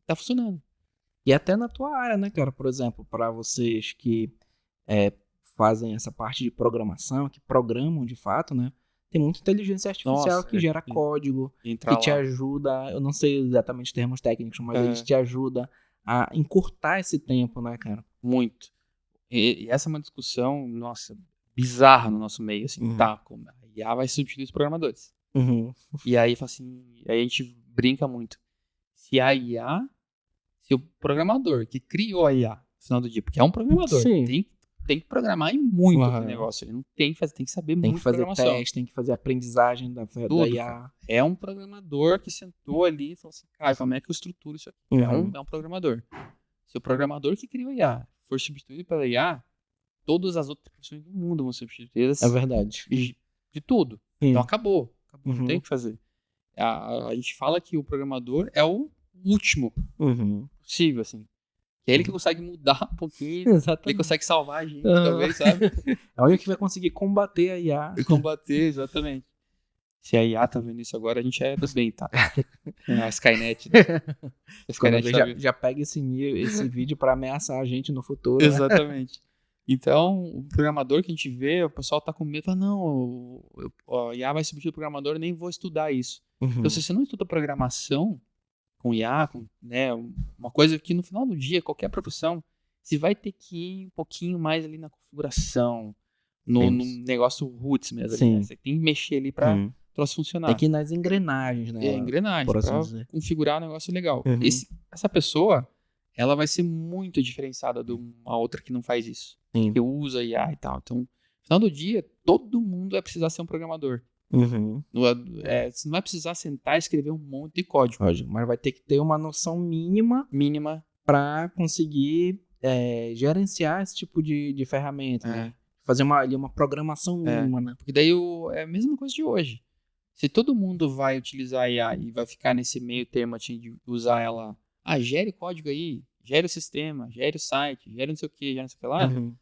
tá funcionando. E até na tua área, né, cara? Por exemplo, para vocês que fazem essa parte de programação, que programam de fato, né? Tem muita inteligência artificial que gera código, que te ajuda, eu não sei exatamente os termos técnicos, mas eles te ajudam a encurtar esse tempo, né, cara? Muito. E essa é uma discussão, nossa, bizarra no nosso meio, assim, tá? Como a IA vai substituir os programadores. E aí, assim, aí a gente brinca muito. Se o programador que criou a IA, no final do dia, porque é um programador, tem que programar em muito aquele negócio. Ele não tem que fazer, tem que saber muito. Tem que fazer programação. teste, tem que fazer aprendizagem da IA. Cara. É um programador que sentou ali e falou assim, cara, como é que eu estruturo isso aqui? É um programador. Se o programador que criou a IA for substituído pela IA, todas as outras profissões do mundo vão ser substituídas. É verdade. De tudo. Então acabou. Não tem o que fazer. A gente fala que o programador é o último possível, assim. É ele que consegue mudar um pouquinho. Exatamente. Ele consegue salvar a gente, talvez, sabe? É o único que vai conseguir combater a IA. Combater, exatamente. Se a IA tá vendo isso agora, a gente é dos bem, tá? A Skynet. Né? A Skynet já pega esse vídeo pra ameaçar a gente no futuro. Exatamente. Né? Então, o programador que a gente vê, o pessoal tá com medo, fala, não, a IA vai substituir o programador, eu nem vou estudar isso. Então, se você não estuda programação com IA, né, uma coisa que no final do dia, qualquer profissão, você vai ter que ir um pouquinho mais ali na configuração, no negócio roots mesmo. Ali, né? Você tem que mexer ali pra troço funcionar. Tem que ir nas engrenagens, né? Engrenagens, pra configurar um negócio legal. Essa pessoa, ela vai ser muito diferenciada de uma outra que não faz isso. Sim. que usa IA e tal. Então, no final do dia, todo mundo vai precisar ser um programador. Uhum. Você não vai precisar sentar e escrever um monte de código. Mas vai ter que ter uma noção mínima Mínima. para conseguir gerenciar esse tipo de ferramenta, né? Fazer uma programação mínima, né? Porque daí é a mesma coisa de hoje. Se todo mundo vai utilizar a IA e vai ficar nesse meio termo assim, de usar ela, gere o código aí, gere o sistema, gere o site, gere não sei o que, gere não sei o que lá, Uhum.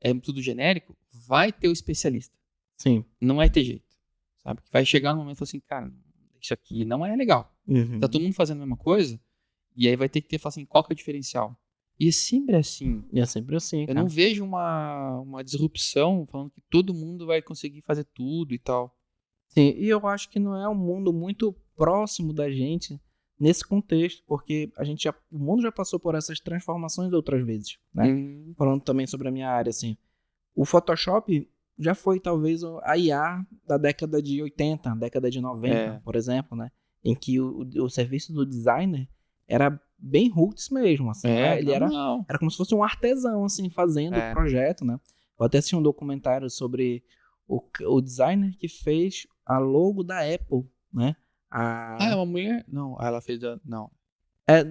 é tudo genérico, vai ter o especialista. Sim. Não vai ter jeito. Sabe? Que vai chegar no momento assim, cara, isso aqui não é legal. Uhum. Tá todo mundo fazendo a mesma coisa, e aí vai ter que ter, falar assim, qual que é o diferencial? E é sempre assim. E é sempre assim, Eu cara. não vejo uma disrupção falando que todo mundo vai conseguir fazer tudo e tal. Sim, e eu acho que não é um mundo muito próximo da gente nesse contexto, porque o mundo já passou por essas transformações outras vezes, né? Falando também sobre a minha área, assim, o Photoshop já foi talvez a IA da década de 80, década de 90, por exemplo, né? Em que o serviço do designer era bem roots mesmo, assim, né? Ele era como se fosse um artesão, assim, fazendo o projeto, né? Eu até assisti um documentário sobre o designer que fez a logo da Apple, né? É uma mulher? Não, ela fez não.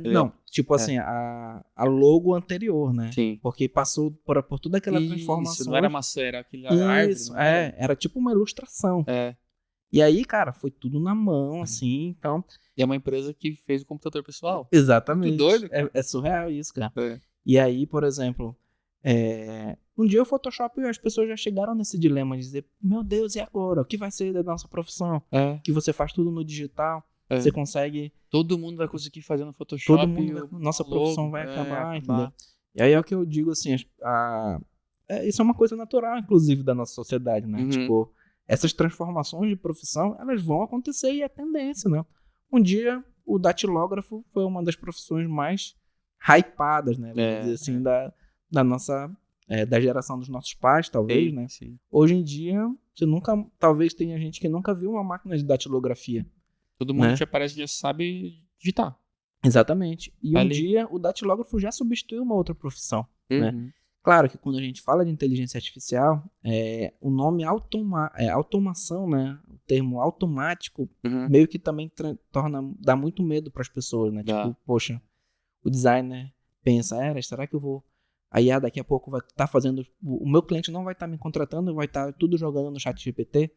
Não, tipo assim, a logo anterior, né? Sim. Porque passou por toda aquela transformação. Isso, não era maçã, era aquele árvore. Isso, era tipo uma ilustração. É. E aí, cara, foi tudo na mão, assim, então... E é uma empresa que fez o computador pessoal. Exatamente. Muito doido, cara. É surreal isso, cara. É. E aí, por exemplo, um dia o Photoshop, as pessoas já chegaram nesse dilema de dizer, meu Deus, e agora? O que vai ser da nossa profissão? Que você faz tudo no digital, você consegue... Todo mundo vai conseguir fazer no Photoshop. Todo mundo, nossa profissão vai acabar, entendeu? E aí é o que eu digo, assim, isso é uma coisa natural, inclusive, da nossa sociedade, né? Tipo, essas transformações de profissão, elas vão acontecer e é tendência, né? Um dia, o datilógrafo foi uma das profissões mais hypadas, né? Vamos dizer assim, da nossa... da geração dos nossos pais, talvez, né? Sim. Hoje em dia, talvez tenha gente que nunca viu uma máquina de datilografia. Todo mundo já parece que já sabe digitar. Exatamente. E um dia, o datilógrafo já substituiu uma outra profissão, né? Claro que quando a gente fala de inteligência artificial, o nome automação, né? O termo automático, meio que também dá muito medo para as pessoas, né? Tipo, poxa, o designer pensa, será que eu vou... A IA daqui a pouco vai estar fazendo... O meu cliente não vai estar me contratando, vai estar tudo jogando no ChatGPT.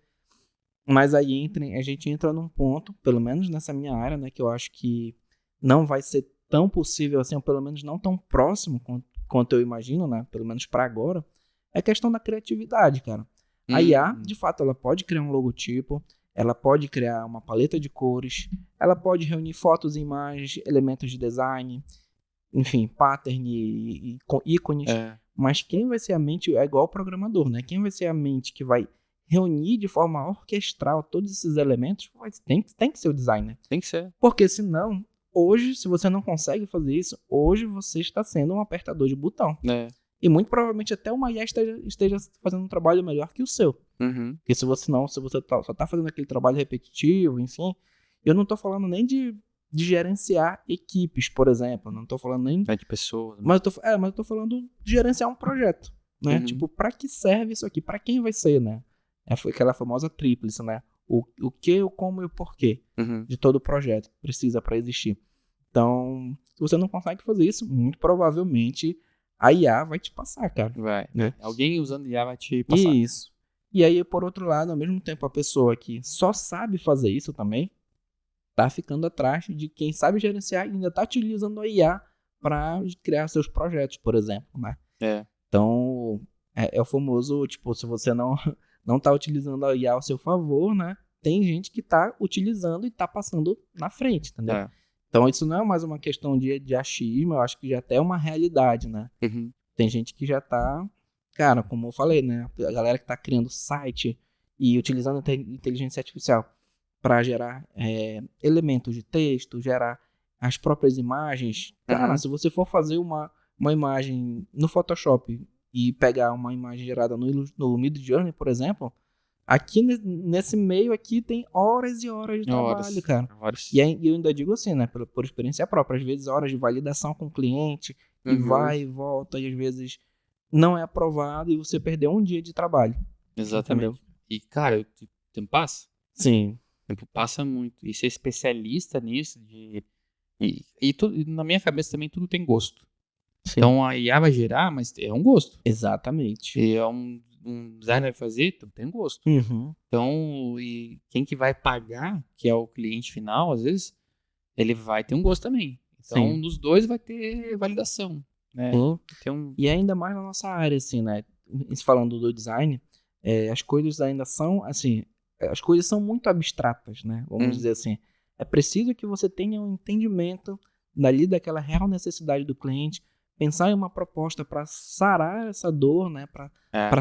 Mas aí a gente entra num ponto, pelo menos nessa minha área, né? Que eu acho que não vai ser tão possível assim, ou pelo menos não tão próximo quanto eu imagino, né? Pelo menos para agora. É questão da criatividade, cara. A IA, de fato, ela pode criar um logotipo, ela pode criar uma paleta de cores, ela pode reunir fotos e imagens, elementos de design, enfim, pattern e ícones. Mas quem vai ser a mente é igual o programador, né? Quem vai ser a mente que vai reunir de forma orquestral todos esses elementos tem que ser o designer. Tem que ser. Porque senão, hoje, se você não consegue fazer isso, hoje você está sendo um apertador de botão. E muito provavelmente até uma IA esteja fazendo um trabalho melhor que o seu. Porque se você só está fazendo aquele trabalho repetitivo, enfim, eu não estou falando nem de gerenciar equipes, por exemplo. Não estou falando nem de pessoas. Mas eu tô falando de gerenciar um projeto, né? Tipo, para que serve isso aqui? Para quem vai ser, né? Foi aquela famosa tríplice, né? O que, o como e o porquê de todo o projeto precisa para existir. Então, se você não consegue fazer isso, muito provavelmente a IA vai te passar, cara. Vai. Né? Alguém usando IA vai te passar. Isso. E aí, por outro lado, ao mesmo tempo, a pessoa que só sabe fazer isso também tá ficando atrás de quem sabe gerenciar e ainda tá utilizando a IA para criar seus projetos, por exemplo, né? Então, é o famoso, tipo, se você não tá utilizando a IA ao seu favor, né? Tem gente que tá utilizando e tá passando na frente, entendeu? Então, isso não é mais uma questão de achismo, eu acho que já até é uma realidade, né? Tem gente que já tá... Cara, como eu falei, né? A galera que tá criando site e utilizando inteligência artificial para gerar elementos de texto, gerar as próprias imagens. Cara, se você for fazer uma imagem no Photoshop e pegar uma imagem gerada no Midjourney, por exemplo, aqui nesse meio aqui tem horas e horas de trabalho, cara. E eu ainda digo assim, né, por experiência própria, às vezes horas de validação com o cliente, e vai e volta, e às vezes não é aprovado e você perdeu um dia de trabalho. Exatamente. Entendeu? E, cara, o tempo passa. Sim. O tempo passa muito. E ser especialista nisso, e na minha cabeça também tudo tem gosto. Sim. Então a IA vai gerar, mas é um gosto. Exatamente. E é um designer vai fazer, então tem gosto. Uhum. Então, e quem que vai pagar, que é o cliente final, às vezes, ele vai ter um gosto também. Então, Sim. dos dois vai ter validação, né? Sim. Tem E ainda mais na nossa área, assim, né? Falando do design, as coisas ainda são, assim, as coisas são muito abstratas, né? Vamos dizer assim. É preciso que você tenha um entendimento dali daquela real necessidade do cliente, pensar em uma proposta para sarar essa dor, né? Para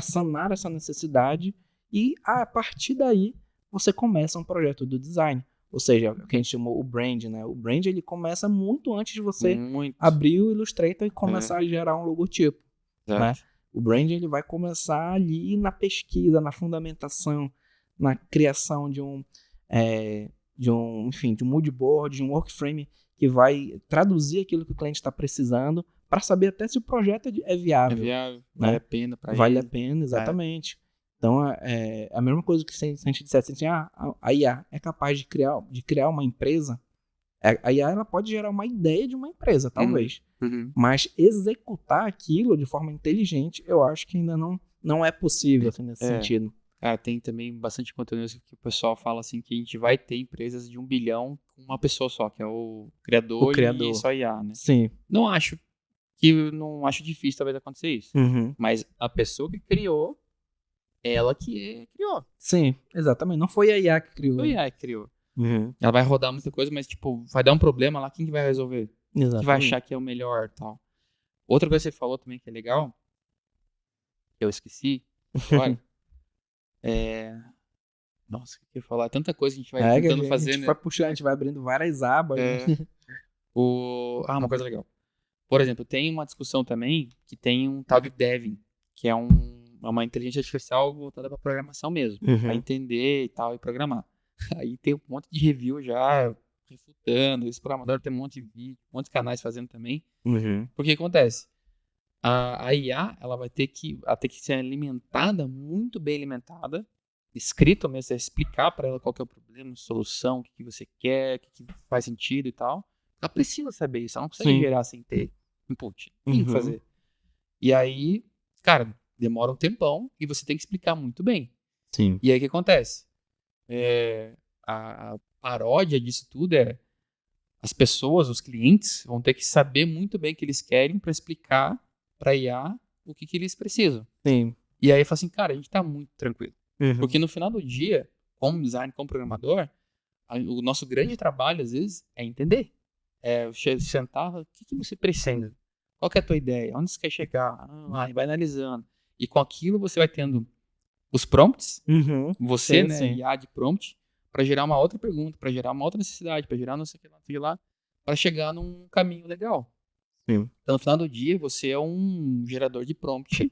sanar essa necessidade e a partir daí você começa um projeto do design. Ou seja, o que a gente chamou o brand, né? O brand ele começa muito antes de você abrir o Illustrator e começar a gerar um logotipo, né? O brand ele vai começar ali na pesquisa, na fundamentação, na criação de um mood board, de um workframe que vai traduzir aquilo que o cliente está precisando para saber até se o projeto é viável. É viável, né? vale a pena para ele. Vale a pena, exatamente. Então, é a mesma coisa que se a gente dissesse assim, a IA é capaz de criar uma empresa, a IA ela pode gerar uma ideia de uma empresa, talvez. Mas executar aquilo de forma inteligente, eu acho que ainda não é possível assim, nesse sentido. Cara, tem também bastante conteúdo que o pessoal fala assim que a gente vai ter empresas de 1 bilhão com uma pessoa só, que é o criador. E só IA, né? Sim. Não acho difícil talvez acontecer isso. Mas a pessoa que criou, ela que criou. Sim, exatamente. Não foi a IA que criou. Foi a IA que criou. Ela vai rodar muita coisa, mas tipo, vai dar um problema lá, quem que vai resolver? Exatamente. Que vai achar que é o melhor e tal. Outra coisa que você falou também que é legal, que eu esqueci agora, nossa, o que eu ia falar? Tanta coisa que a gente vai tentando fazer, a gente né? vai puxando, a gente vai abrindo várias abas. Né? Uma coisa legal. Por exemplo, tem uma discussão também que tem um tal de Devin, que é uma inteligência artificial voltada para programação mesmo, para entender e tal e programar. Aí tem um monte de review já refutando, esse programador tem um monte de vídeo, um monte de canais fazendo também. Porque acontece? A IA, ela vai ter que ser alimentada, muito bem alimentada, escrito mesmo, você explicar para ela qual que é o problema, solução, o que você quer, o que faz sentido e tal. Ela precisa saber isso, ela não consegue gerar sem ter input. Tem que fazer. E aí, cara, demora um tempão e você tem que explicar muito bem. Sim. E aí o que acontece? A paródia disso tudo as pessoas, os clientes, vão ter que saber muito bem o que eles querem para explicar para IA o que eles precisam. Sim. E aí fala assim, cara, a gente tá muito tranquilo. Porque no final do dia, como designer, como programador, o nosso grande trabalho, às vezes, é entender. Sentar, o que você precisa? Qual que é a tua ideia? Onde você quer chegar? Vai analisando. E com aquilo você vai tendo os prompts, você, sim, né, sim. IA de prompt, para gerar uma outra pergunta, para gerar uma outra necessidade, para gerar não sei o que lá, para chegar num caminho legal. Sim. Então, no final do dia, você é um gerador de prompt,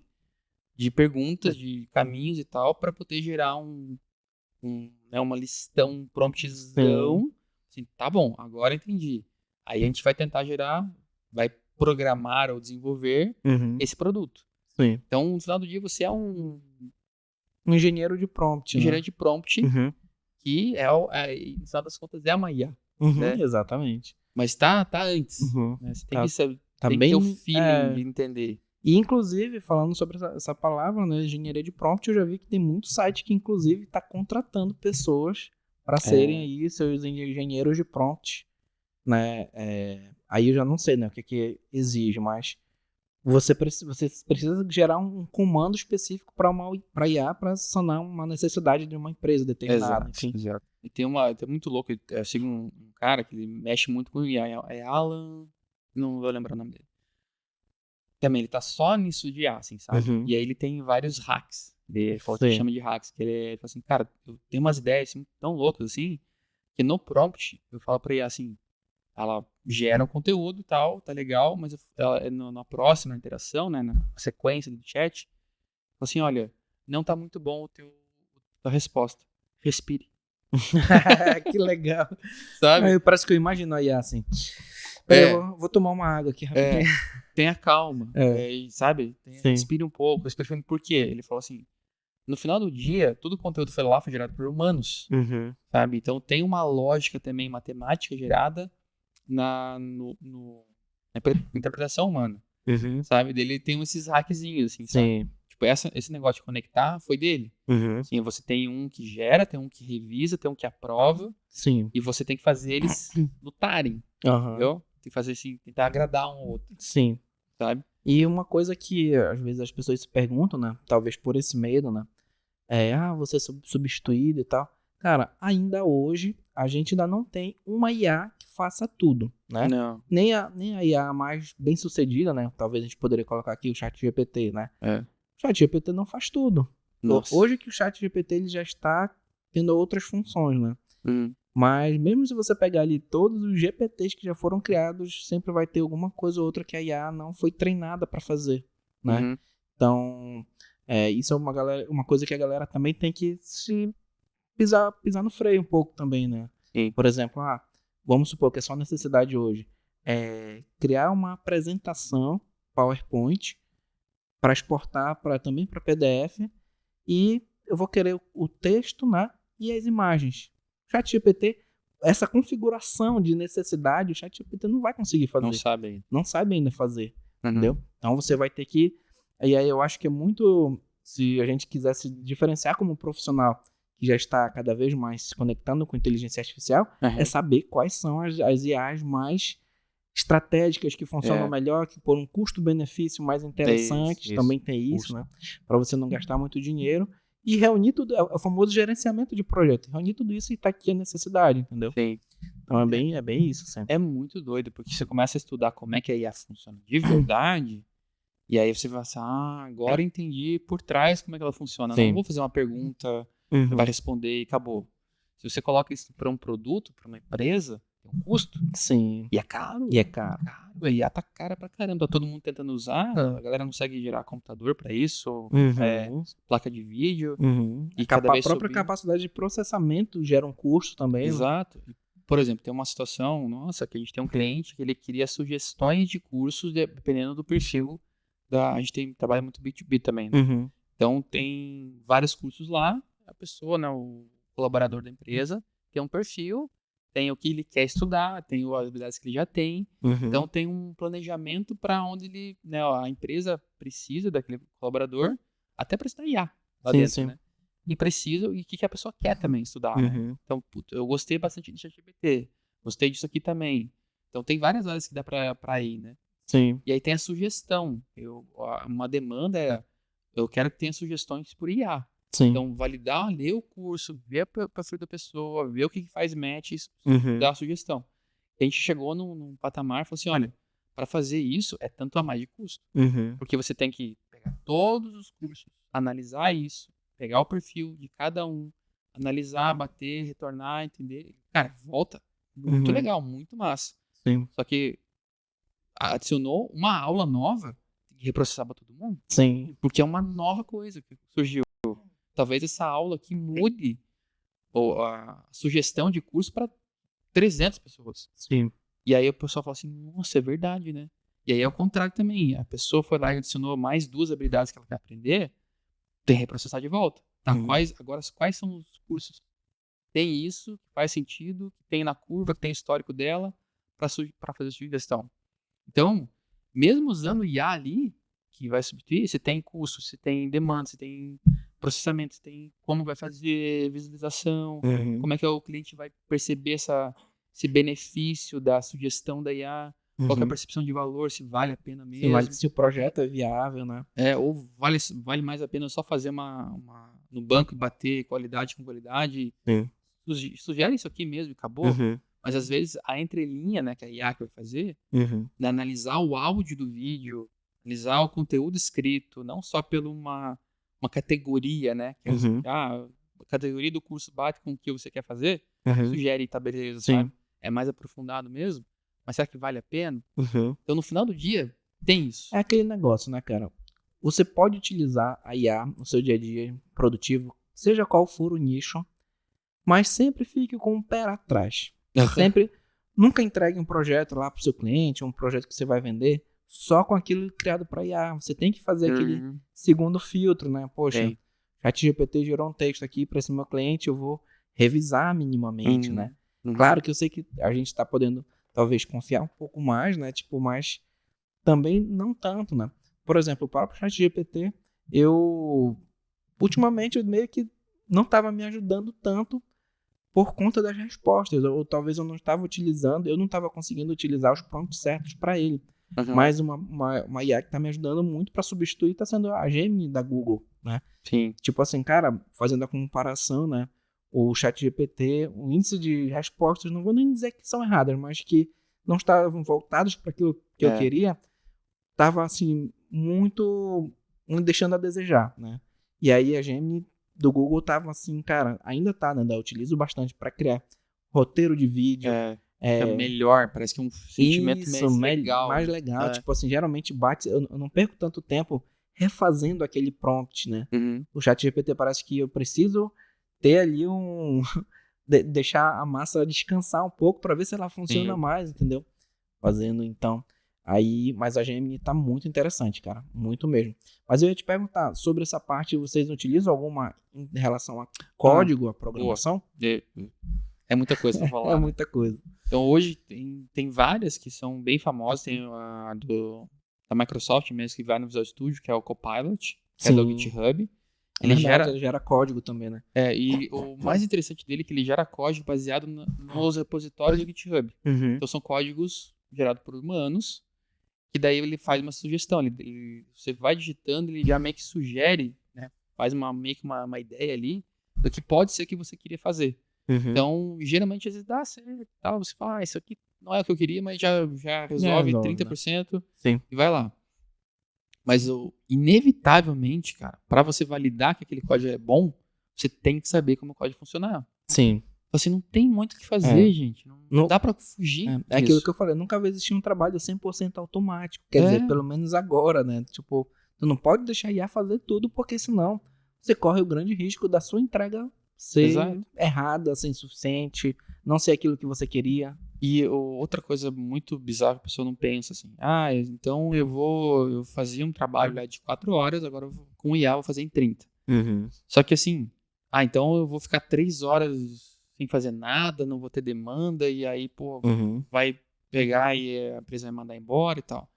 de perguntas, de caminhos e tal, para poder gerar uma listão, um promptzão. Assim, tá bom, agora entendi. Aí a gente vai tentar vai programar ou desenvolver esse produto. Sim. Então, no final do dia, você é um engenheiro de prompt. Engenheiro de prompt, que no final das contas, é uma IA. Né? Exatamente. Mas tá antes. Né? Você tem que ter o feeling de entender. E, inclusive, falando sobre essa palavra, né, engenharia de prompt, eu já vi que tem muito site que, inclusive, está contratando pessoas para serem aí seus engenheiros de prompt. Né? Aí eu já não sei, né, o que exige, mas você precisa gerar um comando específico para IA para sanar uma necessidade de uma empresa determinada. Exato. E tem muito louco, eu sigo um cara que ele mexe muito com IA, é Alan, não vou lembrar o nome dele. Também ele tá só nisso de IA, assim, sabe? E aí ele tem vários hacks, ele chama de hacks, que ele fala assim, cara, eu tenho umas ideias assim, tão loucas assim, que no prompt eu falo pra IA assim, ela gera um conteúdo e tal, tá legal, mas na próxima interação, né, na sequência do chat, fala assim, olha, não tá muito bom a resposta, respire. Que legal. Sabe? Parece que eu imagino aí assim, Peraí, vou tomar uma água aqui rapidinho. Tenha calma, e, sabe? Respire um pouco. Por quê? Ele falou assim, no final do dia, todo o conteúdo foi gerado por humanos, sabe? Então tem uma lógica também matemática gerada na interpretação humana, sabe? Dele tem esses hackzinhos, assim, sabe? Tipo, esse negócio de conectar foi dele. Assim, você tem um que gera, tem um que revisa, tem um que aprova. Sim. E você tem que fazer eles lutarem, entendeu? Tem que fazer assim, tentar agradar um ao outro. Sim. Sabe? E uma coisa que às vezes as pessoas se perguntam, né? Talvez por esse medo, né? Você é substituído e tal. Cara, ainda hoje, a gente ainda não tem uma IA que faça tudo, né? Não. Nem a IA mais bem sucedida, né? Talvez a gente poderia colocar aqui o ChatGPT, né? O ChatGPT não faz tudo. Nossa. Hoje que o ChatGPT ele já está tendo outras funções, né? Mas mesmo se você pegar ali todos os GPTs que já foram criados, sempre vai ter alguma coisa ou outra que a IA não foi treinada para fazer, né? Então, isso é uma coisa que a galera também tem que se pisar no freio um pouco também, né? Sim. Por exemplo, vamos supor que é só necessidade hoje criar uma apresentação PowerPoint para exportar também para PDF e eu vou querer o texto, né? E as imagens. ChatGPT, essa configuração de necessidade, o ChatGPT não vai conseguir fazer. Não sabe ainda fazer, entendeu? Então você vai ter que... E aí eu acho que é muito... Se a gente quiser se diferenciar como profissional que já está cada vez mais se conectando com inteligência artificial, é saber quais são as IAs mais estratégicas que funcionam melhor, que por um custo-benefício mais interessante, também tem isso, né? Para você não gastar muito dinheiro. E reunir tudo, é o famoso gerenciamento de projeto. Reunir tudo isso e tá aqui a necessidade, entendeu? Sim. Então é bem isso sempre. É muito doido, porque você começa a estudar como é que a IA funciona de verdade, e aí você vai pensar, agora entendi por trás como é que ela funciona. Não vou fazer uma pergunta, você vai responder e acabou. Se você coloca isso para um produto, para uma empresa, tem um custo. Sim. E é caro. A IA tá cara pra caramba. Tá todo mundo tentando usar, a galera não consegue gerar computador pra isso, placa de vídeo. E a própria capacidade de processamento gera um custo também. Exato. Né? Por exemplo, tem uma situação, que a gente tem um cliente que ele queria sugestões de cursos dependendo do perfil. A gente trabalha muito B2B também, né? Então tem vários cursos lá, a pessoa, né, o colaborador da empresa, tem um perfil, tem o que ele quer estudar, tem as habilidades que ele já tem. Então tem um planejamento para onde ele, né, a empresa precisa daquele colaborador, até para estudar IA lá dentro, né? E precisa, e o que a pessoa quer também estudar, né? Então, eu gostei bastante de ChatGPT, gostei disso aqui também. Então tem várias áreas que dá para ir, né? Sim. E aí tem a sugestão. Uma demanda eu quero que tenha sugestões por IA. Sim. Então, validar, ler o curso, ver o perfil da pessoa, ver o que faz match, dar a sugestão. E a gente chegou num patamar e falou assim, olha, para fazer isso é tanto a mais de custo. Porque você tem que pegar todos os cursos, analisar isso, pegar o perfil de cada um, analisar, bater, retornar, entender. Cara, volta. Muito legal, muito massa. Sim. Só que adicionou uma aula nova, tem que reprocessar para todo mundo. Sim. Porque é uma nova coisa que surgiu. Talvez essa aula aqui mude a sugestão de curso para 300 pessoas. Sim. E aí o pessoal fala assim, nossa, é verdade, né? E aí é o contrário também. A pessoa foi lá e adicionou mais 2 habilidades que ela quer aprender, tem que reprocessar de volta. Tá? Quais são os cursos? Tem isso, que faz sentido, que tem na curva, que tem histórico dela, para fazer sugestão. Então, mesmo usando o IA ali, que vai substituir, você tem custo, você tem demanda, você tem processamento, você tem como vai fazer visualização, como é que o cliente vai perceber esse benefício da sugestão da IA, qual que é a percepção de valor, se vale a pena mesmo. Se o projeto é viável, né? Ou vale mais a pena só fazer no banco e bater qualidade com qualidade. Sugere isso aqui mesmo e acabou. Mas às vezes a entrelinha, né, que a IA que vai fazer, né, analisar o áudio do vídeo, analisar o conteúdo escrito, não só pela uma categoria, né? Que a categoria do curso bate com o que você quer fazer, sugere, tá beleza, sabe? É mais aprofundado mesmo, mas será que vale a pena? Então no final do dia, tem isso. É aquele negócio, né, cara? Você pode utilizar a IA no seu dia a dia produtivo, seja qual for o nicho, mas sempre fique com o pé atrás. Sempre Nunca entregue um projeto lá pro seu cliente, um projeto que você vai vender, só com aquilo criado para IA. Você tem que fazer aquele segundo filtro, né? Poxa, Sim. ChatGPT gerou um texto aqui para esse meu cliente, eu vou revisar minimamente, né? Claro que eu sei que a gente tá podendo, talvez, confiar um pouco mais, né? Tipo, mas também não tanto, né? Por exemplo, o próprio ChatGPT, ultimamente, eu meio que não estava me ajudando tanto por conta das respostas, ou talvez eu não estava conseguindo utilizar os prompts certos para ele. Mas uma IA que está me ajudando muito para substituir está sendo a Gemini da Google, né? Sim. Tipo assim, cara, fazendo a comparação, né? O ChatGPT, o índice de respostas, não vou nem dizer que são erradas, mas que não estavam voltados para aquilo que eu queria, estava assim, muito deixando a desejar, né? E aí a Gemini do Google tava assim, cara, ainda tá, né? Eu utilizo bastante para criar roteiro de vídeo. É melhor, parece que é um sentimento mais legal. Tipo assim, geralmente eu não perco tanto tempo refazendo aquele prompt, né? O ChatGPT parece que eu preciso ter ali deixar a massa descansar um pouco para ver se ela funciona mais, entendeu? Fazendo, então. Mas a Gemini tá muito interessante, cara. Muito mesmo. Mas eu ia te perguntar, sobre essa parte, vocês utilizam alguma em relação a código, a programação? É muita coisa pra falar. É muita coisa. Então hoje tem várias que são bem famosas. Tem a da Microsoft mesmo, que vai no Visual Studio, que é o Copilot, que é do GitHub. Ele gera código também, né? E o mais interessante dele é que ele gera código baseado nos repositórios do GitHub. Então são códigos gerados por humanos, que daí ele faz uma sugestão. Você vai digitando, ele já meio que sugere, né? Faz meio que uma ideia ali do que pode ser que você queria fazer. Então, geralmente, às vezes dá certo, tal, você fala, isso aqui não é o que eu queria, mas já resolve 30%, né? Sim. E vai lá. Mas, inevitavelmente, cara, para você validar que aquele código é bom, você tem que saber como o código funciona. Sim. Assim, não tem muito o que fazer, gente. Não dá pra fugir disso. É aquilo que eu falei, nunca vai existir um trabalho 100% automático. Quer dizer, pelo menos agora, né? Tipo, tu não pode deixar a IA fazer tudo, porque senão você corre o grande risco da sua entrega ser errada, ser insuficiente, não ser aquilo que você queria. E outra coisa muito bizarra que a pessoa não pensa assim, então eu fazia um trabalho lá de 4 horas, agora com o IA eu vou fazer em 30. Só que assim, então eu vou ficar 3 horas sem fazer nada, não vou ter demanda, e aí, vai pegar e a empresa vai mandar embora e tal.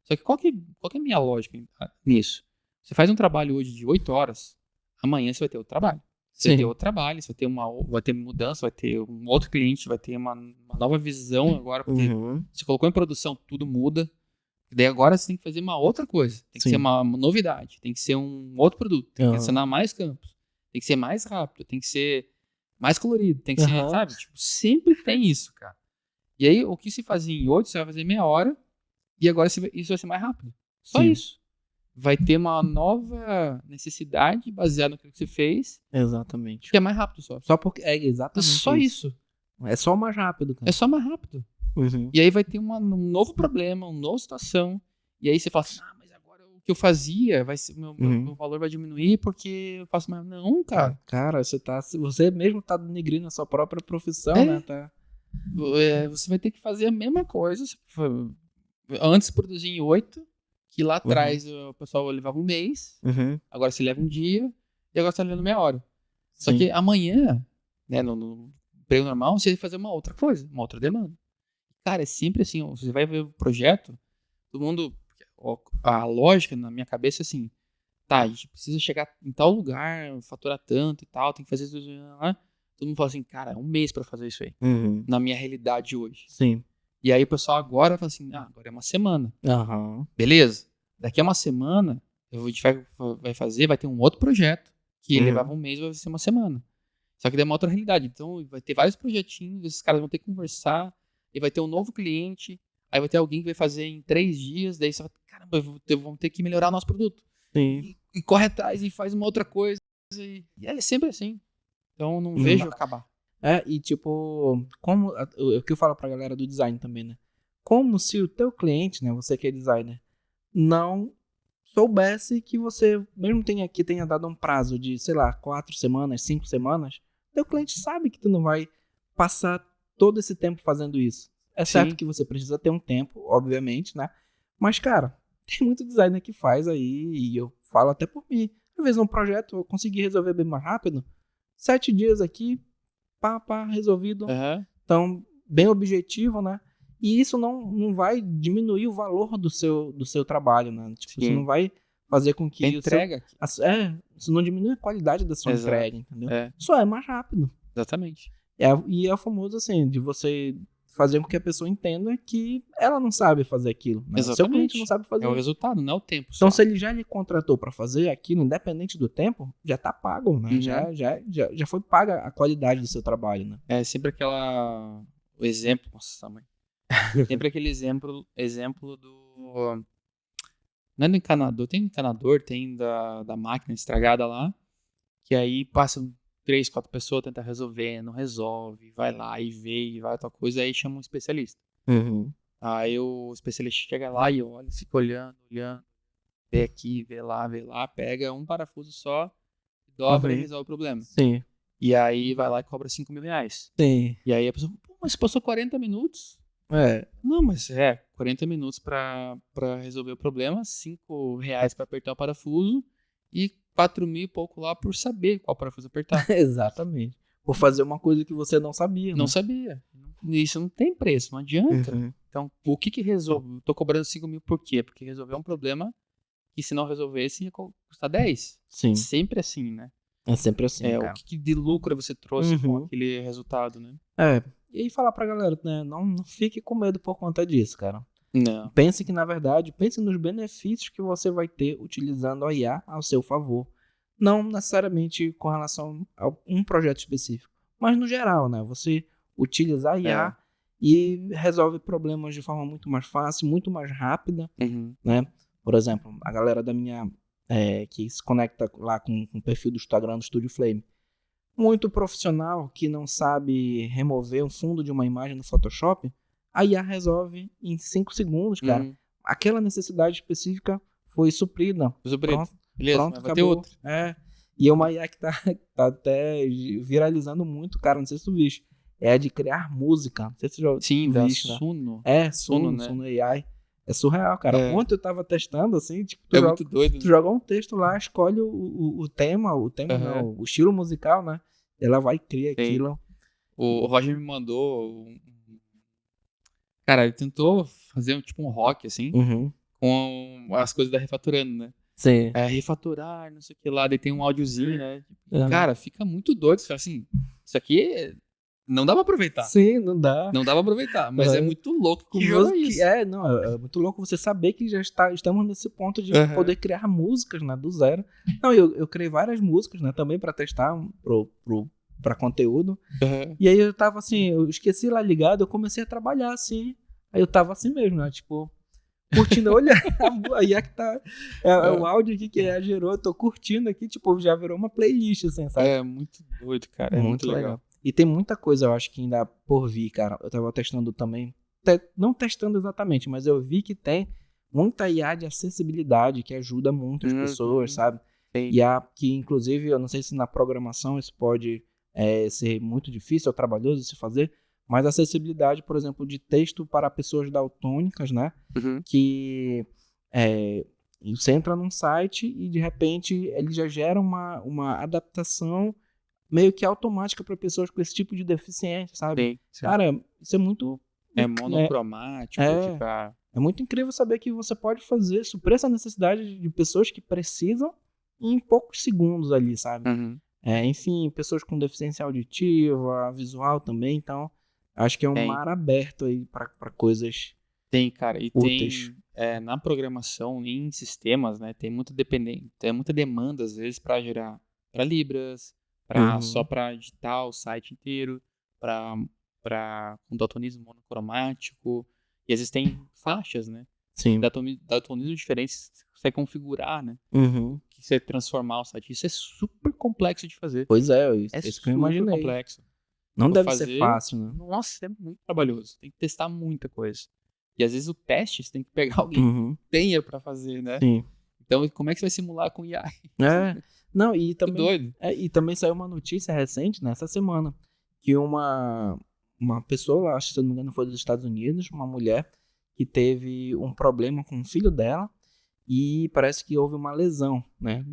Só que qual que é a minha lógica nisso? Você faz um trabalho hoje de 8 horas, amanhã você vai ter outro trabalho. Você vai ter outro trabalho, você vai ter mudança, vai ter um outro cliente, vai ter uma nova visão agora, porque você colocou em produção, tudo muda. E daí agora você tem que fazer uma outra coisa. Tem que ser uma novidade, tem que ser um outro produto, tem que acionar mais campos, tem que ser mais rápido, tem que ser mais colorido, tem que ser, sabe? Tipo, sempre tem isso, cara. E aí, o que se fazia em 8, você vai fazer em meia hora, e agora isso vai ser mais rápido. Só isso. Vai ter uma nova necessidade baseada no que você fez. Exatamente. Que é mais rápido só. Só porque é exatamente só isso. É só mais rápido, cara. É só mais rápido. E aí vai ter um novo problema, uma nova situação. E aí você fala assim, mas agora o que eu fazia, vai ser, meu valor vai diminuir porque eu faço mais. Não, cara. Cara, você mesmo tá denegrindo a sua própria profissão, né? Você vai ter que fazer a mesma coisa. Antes produzir em 8, que lá atrás o pessoal levava um mês, agora você leva um dia, e agora você tá levando meia hora. Só que amanhã, né, no emprego normal, você vai fazer uma outra coisa, uma outra demanda. Cara, é sempre assim, você vai ver o projeto, todo mundo, a lógica na minha cabeça é assim, a gente precisa chegar em tal lugar, faturar tanto e tal, tem que fazer isso lá. Todo mundo fala assim, cara, é um mês pra fazer isso aí, na minha realidade hoje. Sim. E aí o pessoal agora fala assim, agora é uma semana. Beleza. Daqui a uma semana, a gente vai ter um outro projeto, que levava um mês, vai ser uma semana. Só que daí é uma outra realidade. Então vai ter vários projetinhos, esses caras vão ter que conversar, e vai ter um novo cliente, aí vai ter alguém que vai fazer em 3 dias, daí você vai, caramba, vamos ter que melhorar o nosso produto. Sim. E corre atrás e faz uma outra coisa. E é sempre assim. Então não vejo acabar. E tipo, o que eu falo pra galera do design também, né? Como se o teu cliente, né, você que é designer, não soubesse que você, mesmo que tenha dado um prazo de, sei lá, 4 semanas, 5 semanas, teu cliente sabe que tu não vai passar todo esse tempo fazendo isso. É certo Sim. que você precisa ter um tempo, obviamente, né? Mas, cara, tem muito designer que faz aí, e eu falo até por mim. Às vezes um projeto eu consegui resolver bem mais rápido. 7 dias aqui, pá, resolvido. Aham. Então, bem objetivo, né? E isso não vai diminuir o valor do seu trabalho, né? Tipo, isso Sim. não vai fazer com A que o seu... entrega aqui. Isso não diminui a qualidade da sua Exato. entrega, entendeu? É, Só é mais rápido. exatamente. E é o famoso, assim, de você fazer com que a pessoa entenda que ela não sabe fazer aquilo, né? O seu Exatamente. cliente não sabe fazer É o isso. resultado, não é o tempo Então, só. se ele já lhe contratou para fazer aquilo, independente do tempo, já tá pago, né? Uhum. Já foi paga a qualidade do seu trabalho, né? É sempre aquela... O exemplo... Nossa, mãe. Sempre aquele exemplo do... Não é do encanador. Tem encanador, tem da máquina estragada lá. Que aí passam 3, 4 pessoas, tenta resolver, não resolve. Vai lá e vê, e vai outra coisa. Aí chama um especialista. Uhum. Aí o especialista chega lá e olha, fica olhando. Vê aqui, vê lá. Pega um parafuso só, dobra e Uhum. resolve o problema. Sim, E aí vai lá e cobra 5 mil reais. sim. E aí a pessoa, pô, mas passou 40 minutos? É, Não, mas 40 minutos pra resolver o problema, 5 reais pra apertar o parafuso e 4 mil e pouco lá por saber qual parafuso apertar. exatamente. Por fazer uma coisa que você não sabia, Não né? sabia. Isso não tem preço, não adianta. Uhum. Então, o que resolve? Eu tô cobrando 5 mil por quê? Porque resolveu um problema que se não resolvesse ia custar 10. Sim, Sempre assim, né? é sempre assim, O cara. que de lucro você trouxe com Uhum. aquele resultado, né? E aí falar pra galera, né? Não fique com medo por conta disso, cara. Não. Pense nos benefícios que você vai ter utilizando a IA ao seu favor. Não necessariamente com relação a um projeto específico, mas no geral, né? Você utilizar a IA e resolve problemas de forma muito mais fácil, muito mais rápida, Uhum. né? Por exemplo, a galera da minha que se conecta lá com o perfil do Instagram do Studio Flame, muito profissional que não sabe remover um fundo de uma imagem no Photoshop, a IA resolve em 5 segundos, cara. Uhum. Aquela necessidade específica foi suprida. Resolvido. Pronto, Beleza, pronto, mas vai ter acabou. outro. E é uma IA que tá até viralizando muito, cara. Não sei se tu viste. É a de criar música. Não sei se tu já Sim, tu da viste, né? Suno. Suno, né? Suno AI. É surreal, cara. É. Ontem eu tava testando, assim, tipo, É muito doido. tu joga um texto lá, escolhe o tema Aham. não, o estilo musical, né? Ela vai criar Sim. aquilo. O Roger me mandou. Cara, ele tentou fazer tipo um rock, assim, Uhum. com as coisas da Refatorando, né? Sim. Refatorar, não sei o que lá, daí tem um áudiozinho, né? Uhum. Cara, fica muito doido. Você fala assim, isso aqui não dá pra aproveitar. Sim, não dá. Não dá pra aproveitar, mas é muito louco que jogo é isso. É muito louco você saber que já estamos nesse ponto de Uhum. poder criar músicas, né, do zero. Não, eu criei várias músicas, né, também pra testar pra conteúdo. Uhum. E aí eu tava assim, eu esqueci lá ligado, eu comecei a trabalhar assim. Aí eu tava assim mesmo, né, tipo, curtindo, olha, aí é que tá, o áudio aqui que a gerou, eu tô curtindo aqui, tipo, já virou uma playlist, assim, sabe? É muito doido, cara. É muito legal. E tem muita coisa, eu acho, que ainda por vir, cara. Eu tava testando também, não testando exatamente, mas eu vi que tem muita IA de acessibilidade que ajuda muito as pessoas, sabe? Sim. IA que, inclusive, eu não sei se na programação isso pode ser muito difícil ou trabalhoso de se fazer, mas acessibilidade, por exemplo, de texto para pessoas daltônicas, né? Uhum. Que você entra num site e, de repente, ele já gera uma adaptação meio que automática para pessoas com esse tipo de deficiência, sabe? Sim. Cara, isso é muito... É monocromático, fica... É muito incrível saber que você pode suprir essa necessidade de pessoas que precisam em poucos segundos ali, sabe? Uhum. Enfim, pessoas com deficiência auditiva, visual também, então acho que é um mar aberto aí para coisas Tem, cara, e úteis. tem na programação, em sistemas, né, tem muita demanda às vezes para gerar para Libras, só para editar o site inteiro, para com daltonismo monocromático, e às vezes tem faixas, né? Sim. Daltonismo diferentes você configurar, né? Uhum. Que você transformar o site. Isso é super complexo de fazer. Pois isso que eu imaginei. Super complexo. Não deve ser fácil, né? Nossa, é muito trabalhoso. Tem que testar muita coisa. E às vezes o teste você tem que pegar alguém que tenha pra fazer, né? Sim. Então, como é que você vai simular com IA? Não, e também, doido. E também saiu uma notícia recente, nessa semana, que uma uma pessoa, acho que se não me engano foi dos Estados Unidos, uma mulher que teve um problema com o filho dela e parece que houve uma lesão, né,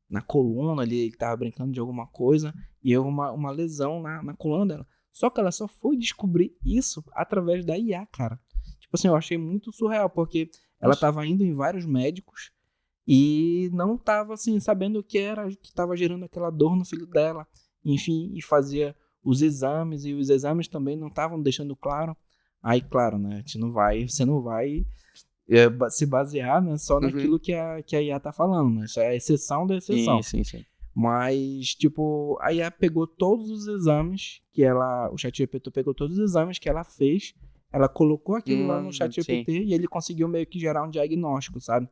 na coluna ali, ele tava brincando de alguma coisa e houve uma lesão na coluna dela. Só que ela só foi descobrir isso através da IA, cara. Tipo assim, eu achei muito surreal, porque ela tava indo em vários médicos e não tava, assim, sabendo o que era que tava gerando aquela dor no filho dela. Enfim, e fazia os exames, e os exames também não estavam deixando claro. Aí, claro, né, você não vai se basear, né, só naquilo que a IA tá falando, né? Isso é a exceção da exceção. Sim. Mas, tipo, a IA pegou todos os exames o ChatGPT pegou todos os exames que ela fez, ela colocou aquilo lá no ChatGPT e ele conseguiu meio que gerar um diagnóstico, sabe?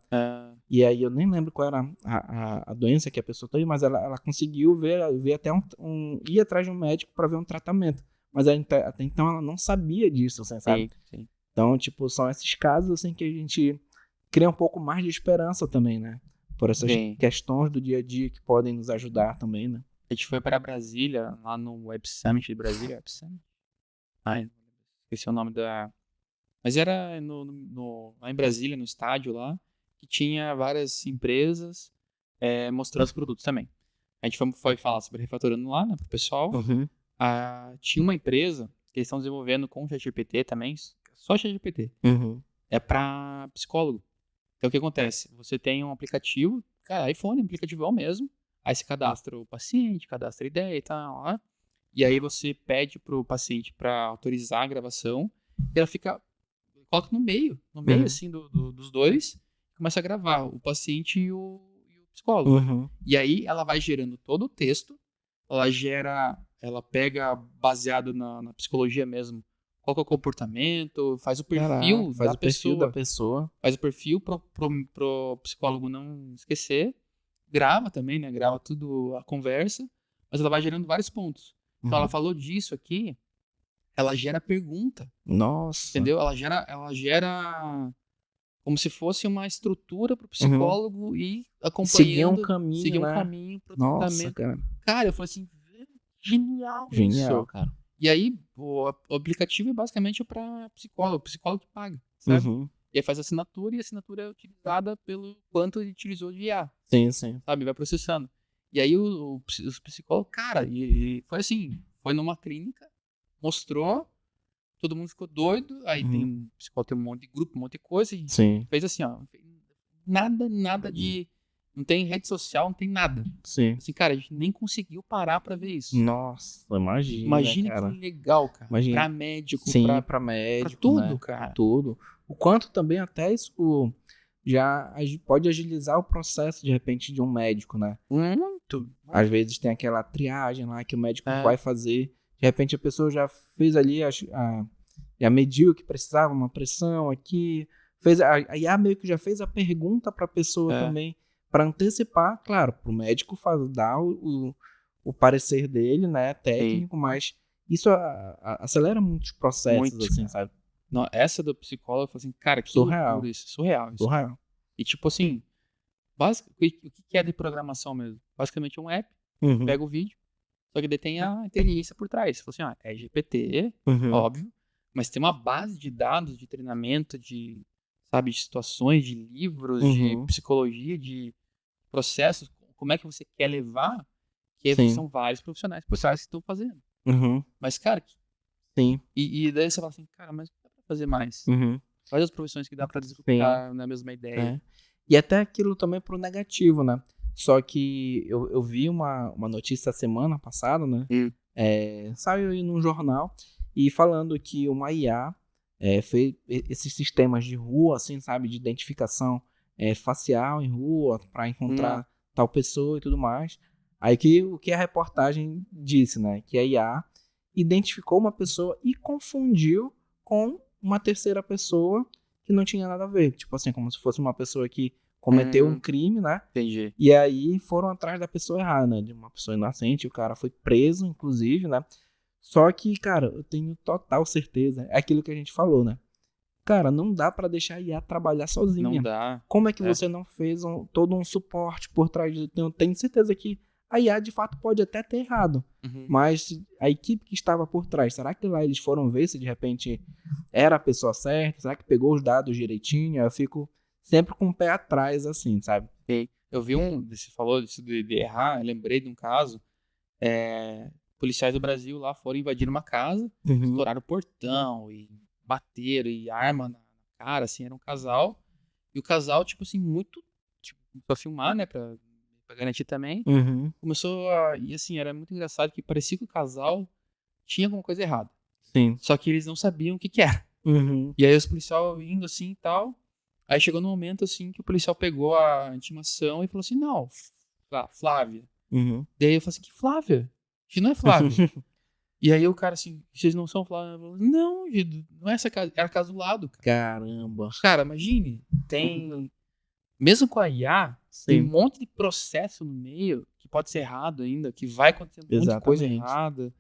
E aí eu nem lembro qual era a doença que a pessoa teve, mas ela conseguiu ver até ir atrás de um médico para ver um tratamento. Mas até então ela não sabia disso, assim, sabe? Sim. Então, tipo, são esses casos assim que a gente cria um pouco mais de esperança também, né? Por essas questões do dia a dia que podem nos ajudar também, né? A gente foi para Brasília, lá no Web Summit de Brasília. Web Summit? Ai, esqueci o nome da... Mas era lá em Brasília, no estádio lá, que tinha várias empresas mostrando os produtos também. A gente foi falar sobre Refatorando lá, né, pro pessoal. Tinha uma empresa que eles estão desenvolvendo com o ChatGPT também, só ChatGPT. É para psicólogo. Então, o que acontece? Você tem um aplicativo, cara, iPhone, aplicativão mesmo. Aí você cadastra o paciente, cadastra a ideia e tal. E aí você pede pro paciente para autorizar a gravação. E ela coloca no meio assim, dos dois. Começa a gravar o paciente e o psicólogo. E aí ela vai gerando todo o texto. Ela pega baseado na psicologia mesmo. Qual que é o comportamento, faz o perfil da pessoa. Faz o perfil pro psicólogo não esquecer. Grava também, né? Grava tudo a conversa. Mas ela vai gerando vários pontos. Então ela falou disso aqui. Ela gera pergunta. Nossa. Entendeu? Ela gera como se fosse uma estrutura pro psicólogo ir acompanhando. Seguir um caminho pro tratamento. Cara, eu falei assim, genial isso. Cara. E aí, o aplicativo é basicamente para psicólogo. O psicólogo que paga, sabe? E aí faz assinatura, e a assinatura é utilizada pelo quanto ele utilizou de IA. Sim. Sabe? Vai processando. E aí os psicólogos, cara, e foi assim, foi numa clínica, mostrou, todo mundo ficou doido, aí tem um psicólogo, tem um monte de grupo, um monte de coisa, e fez assim, ó, nada de... Não tem rede social, não tem nada. Sim. Assim, cara, a gente nem conseguiu parar pra ver isso. Nossa, Imagina cara. Que legal, cara. Imagina. Pra médico, pra médico, pra tudo, né? cara. Tudo. O quanto também até isso já pode agilizar o processo, de repente, de um médico, né? Muito. Às vezes tem aquela triagem lá que o médico vai fazer. De repente a pessoa já fez ali, já mediu o que precisava, uma pressão aqui. A IA meio que já fez a pergunta pra pessoa também. Para antecipar, claro, para o médico dar o parecer dele, né, técnico, mas isso acelera muitos processos, assim, sabe? Não, essa do psicólogo, eu falei assim, cara, que surreal isso. Surreal. E tipo assim, o que é de programação mesmo? Basicamente é um app, pega o vídeo, só que daí tem a inteligência por trás. Você fala assim, é GPT, óbvio, mas tem uma base de dados, de treinamento, de situações, de livros, de psicologia, de processos, como é que você quer levar, que são vários profissionais que estão fazendo. Mas, cara, e daí você fala assim, cara, mas dá pra fazer mais. Quais as profissões que dá pra executar na mesma ideia? E até aquilo também pro negativo, né? Só que eu vi uma notícia semana passada, né? Saiu aí num jornal, e falando que uma IA fez esses sistemas de rua, assim, sabe, de identificação facial em rua para encontrar tal pessoa e tudo mais. Aí o que a reportagem disse, né? Que a IA identificou uma pessoa e confundiu com uma terceira pessoa que não tinha nada a ver. Tipo assim, como se fosse uma pessoa que cometeu um crime, né? Entendi. E aí foram atrás da pessoa errada, né? De uma pessoa inocente. O cara foi preso, inclusive, né? Só que, cara, eu tenho total certeza. É aquilo que a gente falou, né? Cara, não dá pra deixar a IA trabalhar sozinha. Não dá. Como é que você não fez todo um suporte por trás disso? Eu tenho certeza que A IA, de fato, pode até ter errado. Mas a equipe que estava por trás, será que lá eles foram ver se de repente era a pessoa certa? Será que pegou os dados direitinho? Eu fico sempre com o pé atrás, assim, sabe? Eu vi você falou disso de errar, eu lembrei de um caso, policiais do Brasil lá foram invadir uma casa, estouraram o portão e bateram e arma na cara, assim, era um casal, e o casal, tipo assim, muito, tipo, começou a filmar, né, pra garantir também, e assim, era muito engraçado que parecia que o casal tinha alguma coisa errada, Sim. só que eles não sabiam o que era. E aí os policiais indo assim e tal, aí chegou no momento assim que o policial pegou a intimação e falou assim, não, Flávia. Daí eu falei assim, que Flávia? Que não é Flávia. E aí o cara assim, vocês não são Flávia? Falei, não, não é essa casa, era a casa do lado, cara. Caramba. Cara, imagine, mesmo com a IA, tem um monte de processo no meio que pode ser errado ainda, que vai acontecer um monte de coisa errada.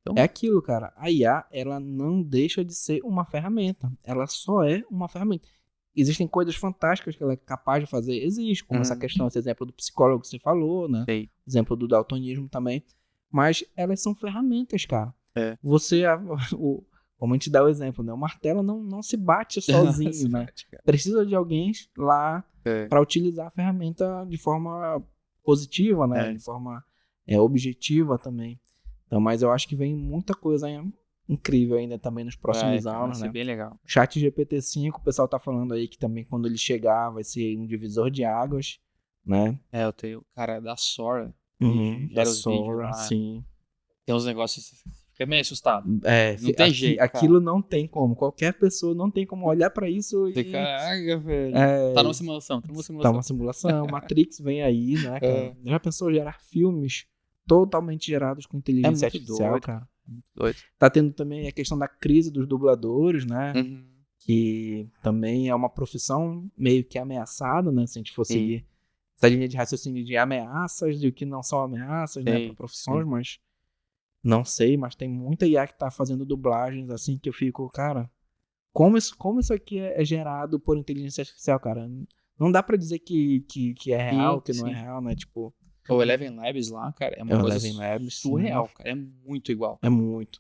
Então, é aquilo, cara. A IA, ela não deixa de ser uma ferramenta. Ela só é uma ferramenta. Existem coisas fantásticas que ela é capaz de fazer. Existe, como essa questão, esse exemplo do psicólogo que você falou, né? Exemplo do daltonismo também. Mas elas são ferramentas, cara. Você, como a gente dá o exemplo, né? O martelo não se bate sozinho, né? Precisa de alguém lá para utilizar a ferramenta de forma positiva, né? De forma objetiva também. Então, mas eu acho que vem muita coisa incrível ainda também nos próximos anos, né? Bem legal. Chat GPT-5, o pessoal tá falando aí que também quando ele chegar vai ser um divisor de águas, né? Eu tenho, cara, da Sora. Da Sora, sim. Tem uns negócios, fica meio assustado. Não tem jeito, aquilo não tem como. Qualquer pessoa não tem como olhar pra isso e... Caraca, velho. Tá numa simulação, Tá uma simulação. Matrix vem aí, né, cara? Já pensou gerar filmes totalmente gerados com inteligência artificial, doido, cara? Muito doido. Tá tendo também a questão da crise dos dubladores, né? Que também é uma profissão meio que ameaçada, né? Se a gente for seguir essa linha de raciocínio de ameaças e o que não são ameaças, né? Para profissões, mas não sei, mas tem muita IA que tá fazendo dublagens assim que eu fico, cara, como isso aqui é gerado por inteligência artificial, cara? Não dá pra dizer que é real, que não é real, né? Tipo... O Eleven Labs lá, cara, é uma coisa surreal, cara. É muito igual. É muito.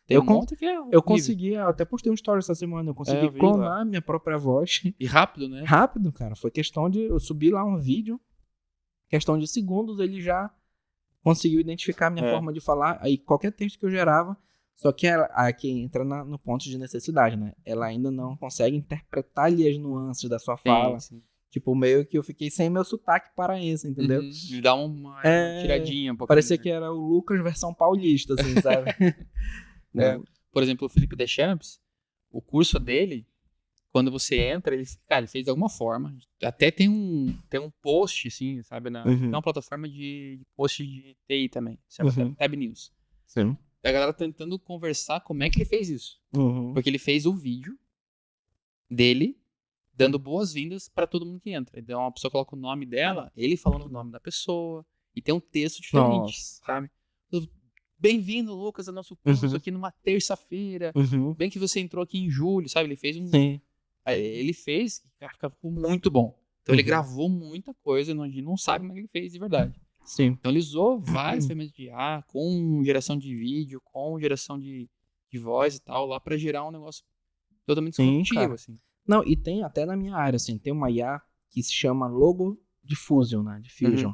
Tem um monte que eu consegui, eu até postei um story essa semana, eu consegui clonar minha própria voz. E rápido, né? Rápido, cara. Foi questão de... Eu subi lá um vídeo, questão de segundos, ele já conseguiu identificar a minha forma de falar. Aí qualquer texto que eu gerava, só que ela, aqui entra no ponto de necessidade, né? Ela ainda não consegue interpretar ali as nuances da sua fala. Tipo, meio que eu fiquei sem meu sotaque paraense, entendeu? Ele dá uma tiradinha um pouquinho. Parecia que era o Lucas versão paulista, assim, sabe? Por exemplo, o Felipe Deschamps, o curso dele, quando você entra, ele fez de alguma forma. Até tem um post, assim, sabe? Tem uma plataforma de post de TI também, sabe? Tab News. Sim. A galera tentando conversar como é que ele fez isso. Porque ele fez o vídeo dele dando boas-vindas para todo mundo que entra. Então, uma pessoa coloca o nome dela, ele falando o nome da pessoa, e tem um texto diferente, sabe? Bem-vindo, Lucas, ao nosso curso aqui numa terça-feira. Bem que você entrou aqui em julho, sabe? Ele fez ele fez, ficou muito bom. Então, ele gravou muita coisa, a gente não sabe como é que ele fez de verdade. Sim. Então, ele usou várias ferramentas de IA, com geração de vídeo, com geração de voz e tal, lá para gerar um negócio totalmente disruptivo, assim. Não, e tem até na minha área, assim, tem uma IA que se chama Logo Diffusion, né? Diffusion.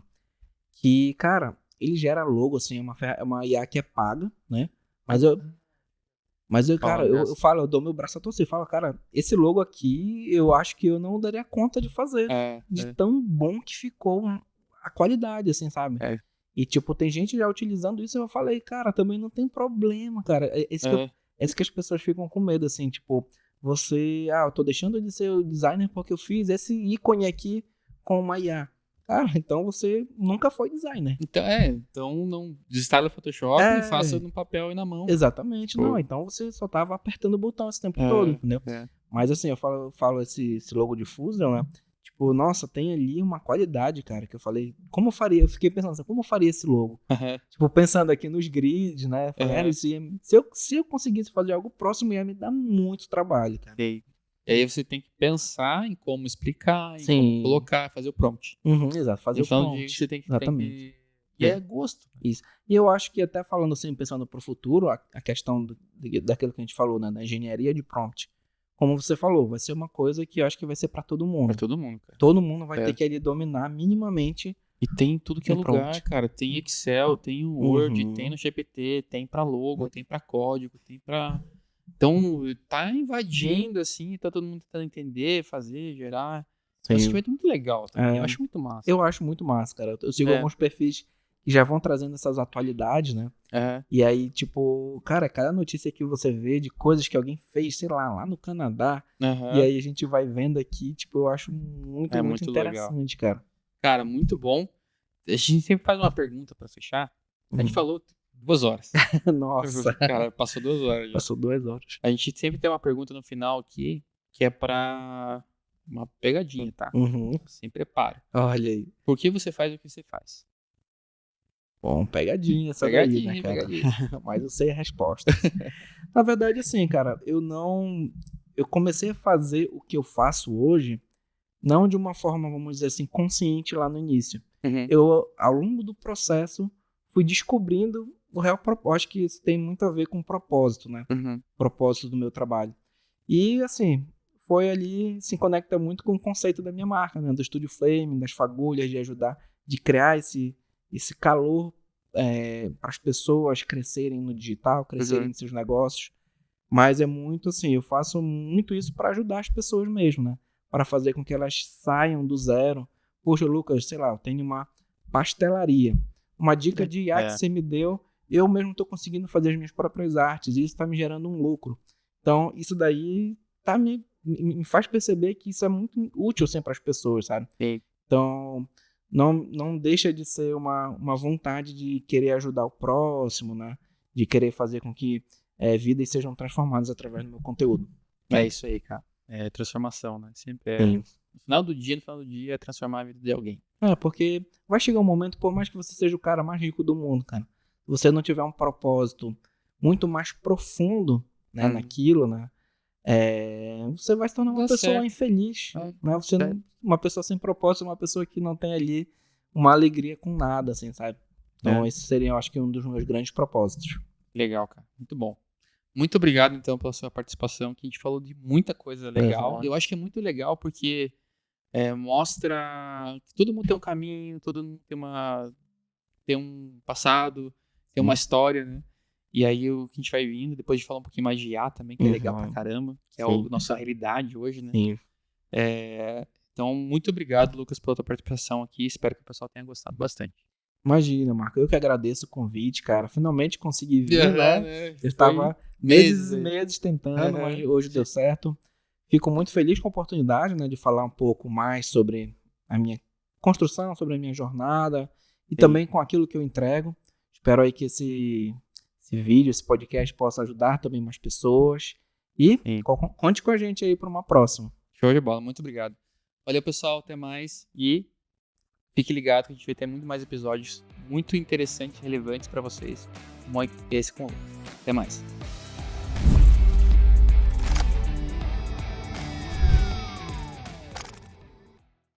Que, cara, ele gera logo, assim, é uma IA que é paga, né? Mas eu, cara, eu falo, eu dou meu braço a torcer, falo, cara, esse logo aqui, eu acho que eu não daria conta de fazer. De tão bom que ficou a qualidade, assim, sabe? E, tipo, tem gente já utilizando isso, eu falei, cara, também não tem problema, cara. Esse que as pessoas ficam com medo, assim, tipo... eu tô deixando de ser o designer porque eu fiz esse ícone aqui com uma IA. Cara, então você nunca foi designer. Então não desinstala o Photoshop e faça no papel e na mão. Exatamente, não. Então você só tava apertando o botão esse tempo todo, entendeu? Mas assim, eu falo esse logo de Fusion, né? Tipo, nossa, tem ali uma qualidade, cara, que eu falei, como eu faria? Eu fiquei pensando assim, como eu faria esse logo? Tipo, pensando aqui nos grids, né? Falei, se eu conseguisse fazer algo próximo, ia me dar muito trabalho, cara. E aí você tem que pensar em como explicar, em como colocar, fazer o prompt. Exato, fazer o prompt. Você tem que E é gosto. Isso. E eu acho que até falando assim, pensando pro futuro, a questão daquilo que a gente falou, né, da engenharia de prompt, como você falou, vai ser uma coisa que eu acho que vai ser para todo mundo. Pra todo mundo, cara. Todo mundo vai ter que ali dominar minimamente. E tem em tudo que é Um lugar, prompt. cara. Tem Excel, tem o Word, Uhum. tem no GPT, tem pra logo, tem pra código, tem pra... Então, tá invadindo, assim, tá todo mundo tentando entender, fazer, gerar. É um sentimento muito legal também. Eu acho muito massa. Eu acho muito massa, cara. Eu sigo alguns perfis que já vão trazendo essas atualidades, né? E aí, tipo, cara, cada notícia que você vê de coisas que alguém fez, sei lá no Canadá, e aí a gente vai vendo aqui, tipo, eu acho muito interessante, legal. Cara. Cara, muito bom. A gente sempre faz uma pergunta pra fechar. A gente falou 2 horas. Nossa. Cara, passou 2 horas já. Passou 2 horas. A gente sempre tem uma pergunta no final aqui, que é pra uma pegadinha, tá? Se prepara. Olha aí. Por que você faz o que você faz? Bom, pegadinha essa daí, né, cara? Mas eu sei a resposta. Na verdade, assim, cara, eu comecei a fazer o que eu faço hoje, não de uma forma, vamos dizer assim, consciente lá no início. Eu, ao longo do processo, fui descobrindo o real propósito. Acho que isso tem muito a ver com o propósito, né? Propósito do meu trabalho. E, assim, foi ali, se conecta muito com o conceito da minha marca, né? Do Estúdio Flame, das fagulhas, de ajudar, de criar esse calor para as pessoas crescerem no digital, crescerem em seus negócios. Mas é muito assim, eu faço muito isso para ajudar as pessoas mesmo, né? Para fazer com que elas saiam do zero. Poxa, Lucas, sei lá, eu tenho uma pastelaria. Uma dica de IA que você me deu, eu mesmo estou conseguindo fazer as minhas próprias artes e isso está me gerando um lucro. Então, isso daí me faz perceber que isso é muito útil sempre para as pessoas, sabe? Então, não deixa de ser uma vontade de querer ajudar o próximo, né? De querer fazer com que vidas sejam transformadas através do meu conteúdo. É isso aí, cara. É transformação, né? Sempre no final do dia, é transformar a vida de alguém. Porque vai chegar um momento, por mais que você seja o cara mais rico do mundo, cara, se você não tiver um propósito muito mais profundo, né, naquilo, né? Você vai se tornar uma pessoa infeliz. Né? Uma pessoa sem propósito, uma pessoa que não tem ali uma alegria com nada, assim, sabe? Então, esse seria, eu acho que, um dos meus grandes propósitos. Legal, cara. Muito bom. Muito obrigado, então, pela sua participação, que a gente falou de muita coisa legal. Eu acho que é muito legal porque mostra que todo mundo tem um caminho, todo mundo tem um passado, tem uma história, né? E aí o que a gente vai vindo, depois de falar um pouquinho mais de IA também, que é legal pra caramba, que é a nossa realidade hoje, né? Então, muito obrigado, Lucas, pela tua participação aqui. Espero que o pessoal tenha gostado bastante. Imagina, Marco. Eu que agradeço o convite, cara. Finalmente consegui vir, né? Eu estava meses e meses tentando, mas hoje deu certo. Fico muito feliz com a oportunidade, né, de falar um pouco mais sobre a minha construção, sobre a minha jornada e também com aquilo que eu entrego. Espero aí que esse vídeo, esse podcast possa ajudar também mais pessoas. E conte com a gente aí para uma próxima. Show de bola, muito obrigado. Valeu, pessoal, até mais e fique ligado que a gente vai ter muito mais episódios muito interessantes e relevantes para vocês, como esse com o Lucas. Até mais.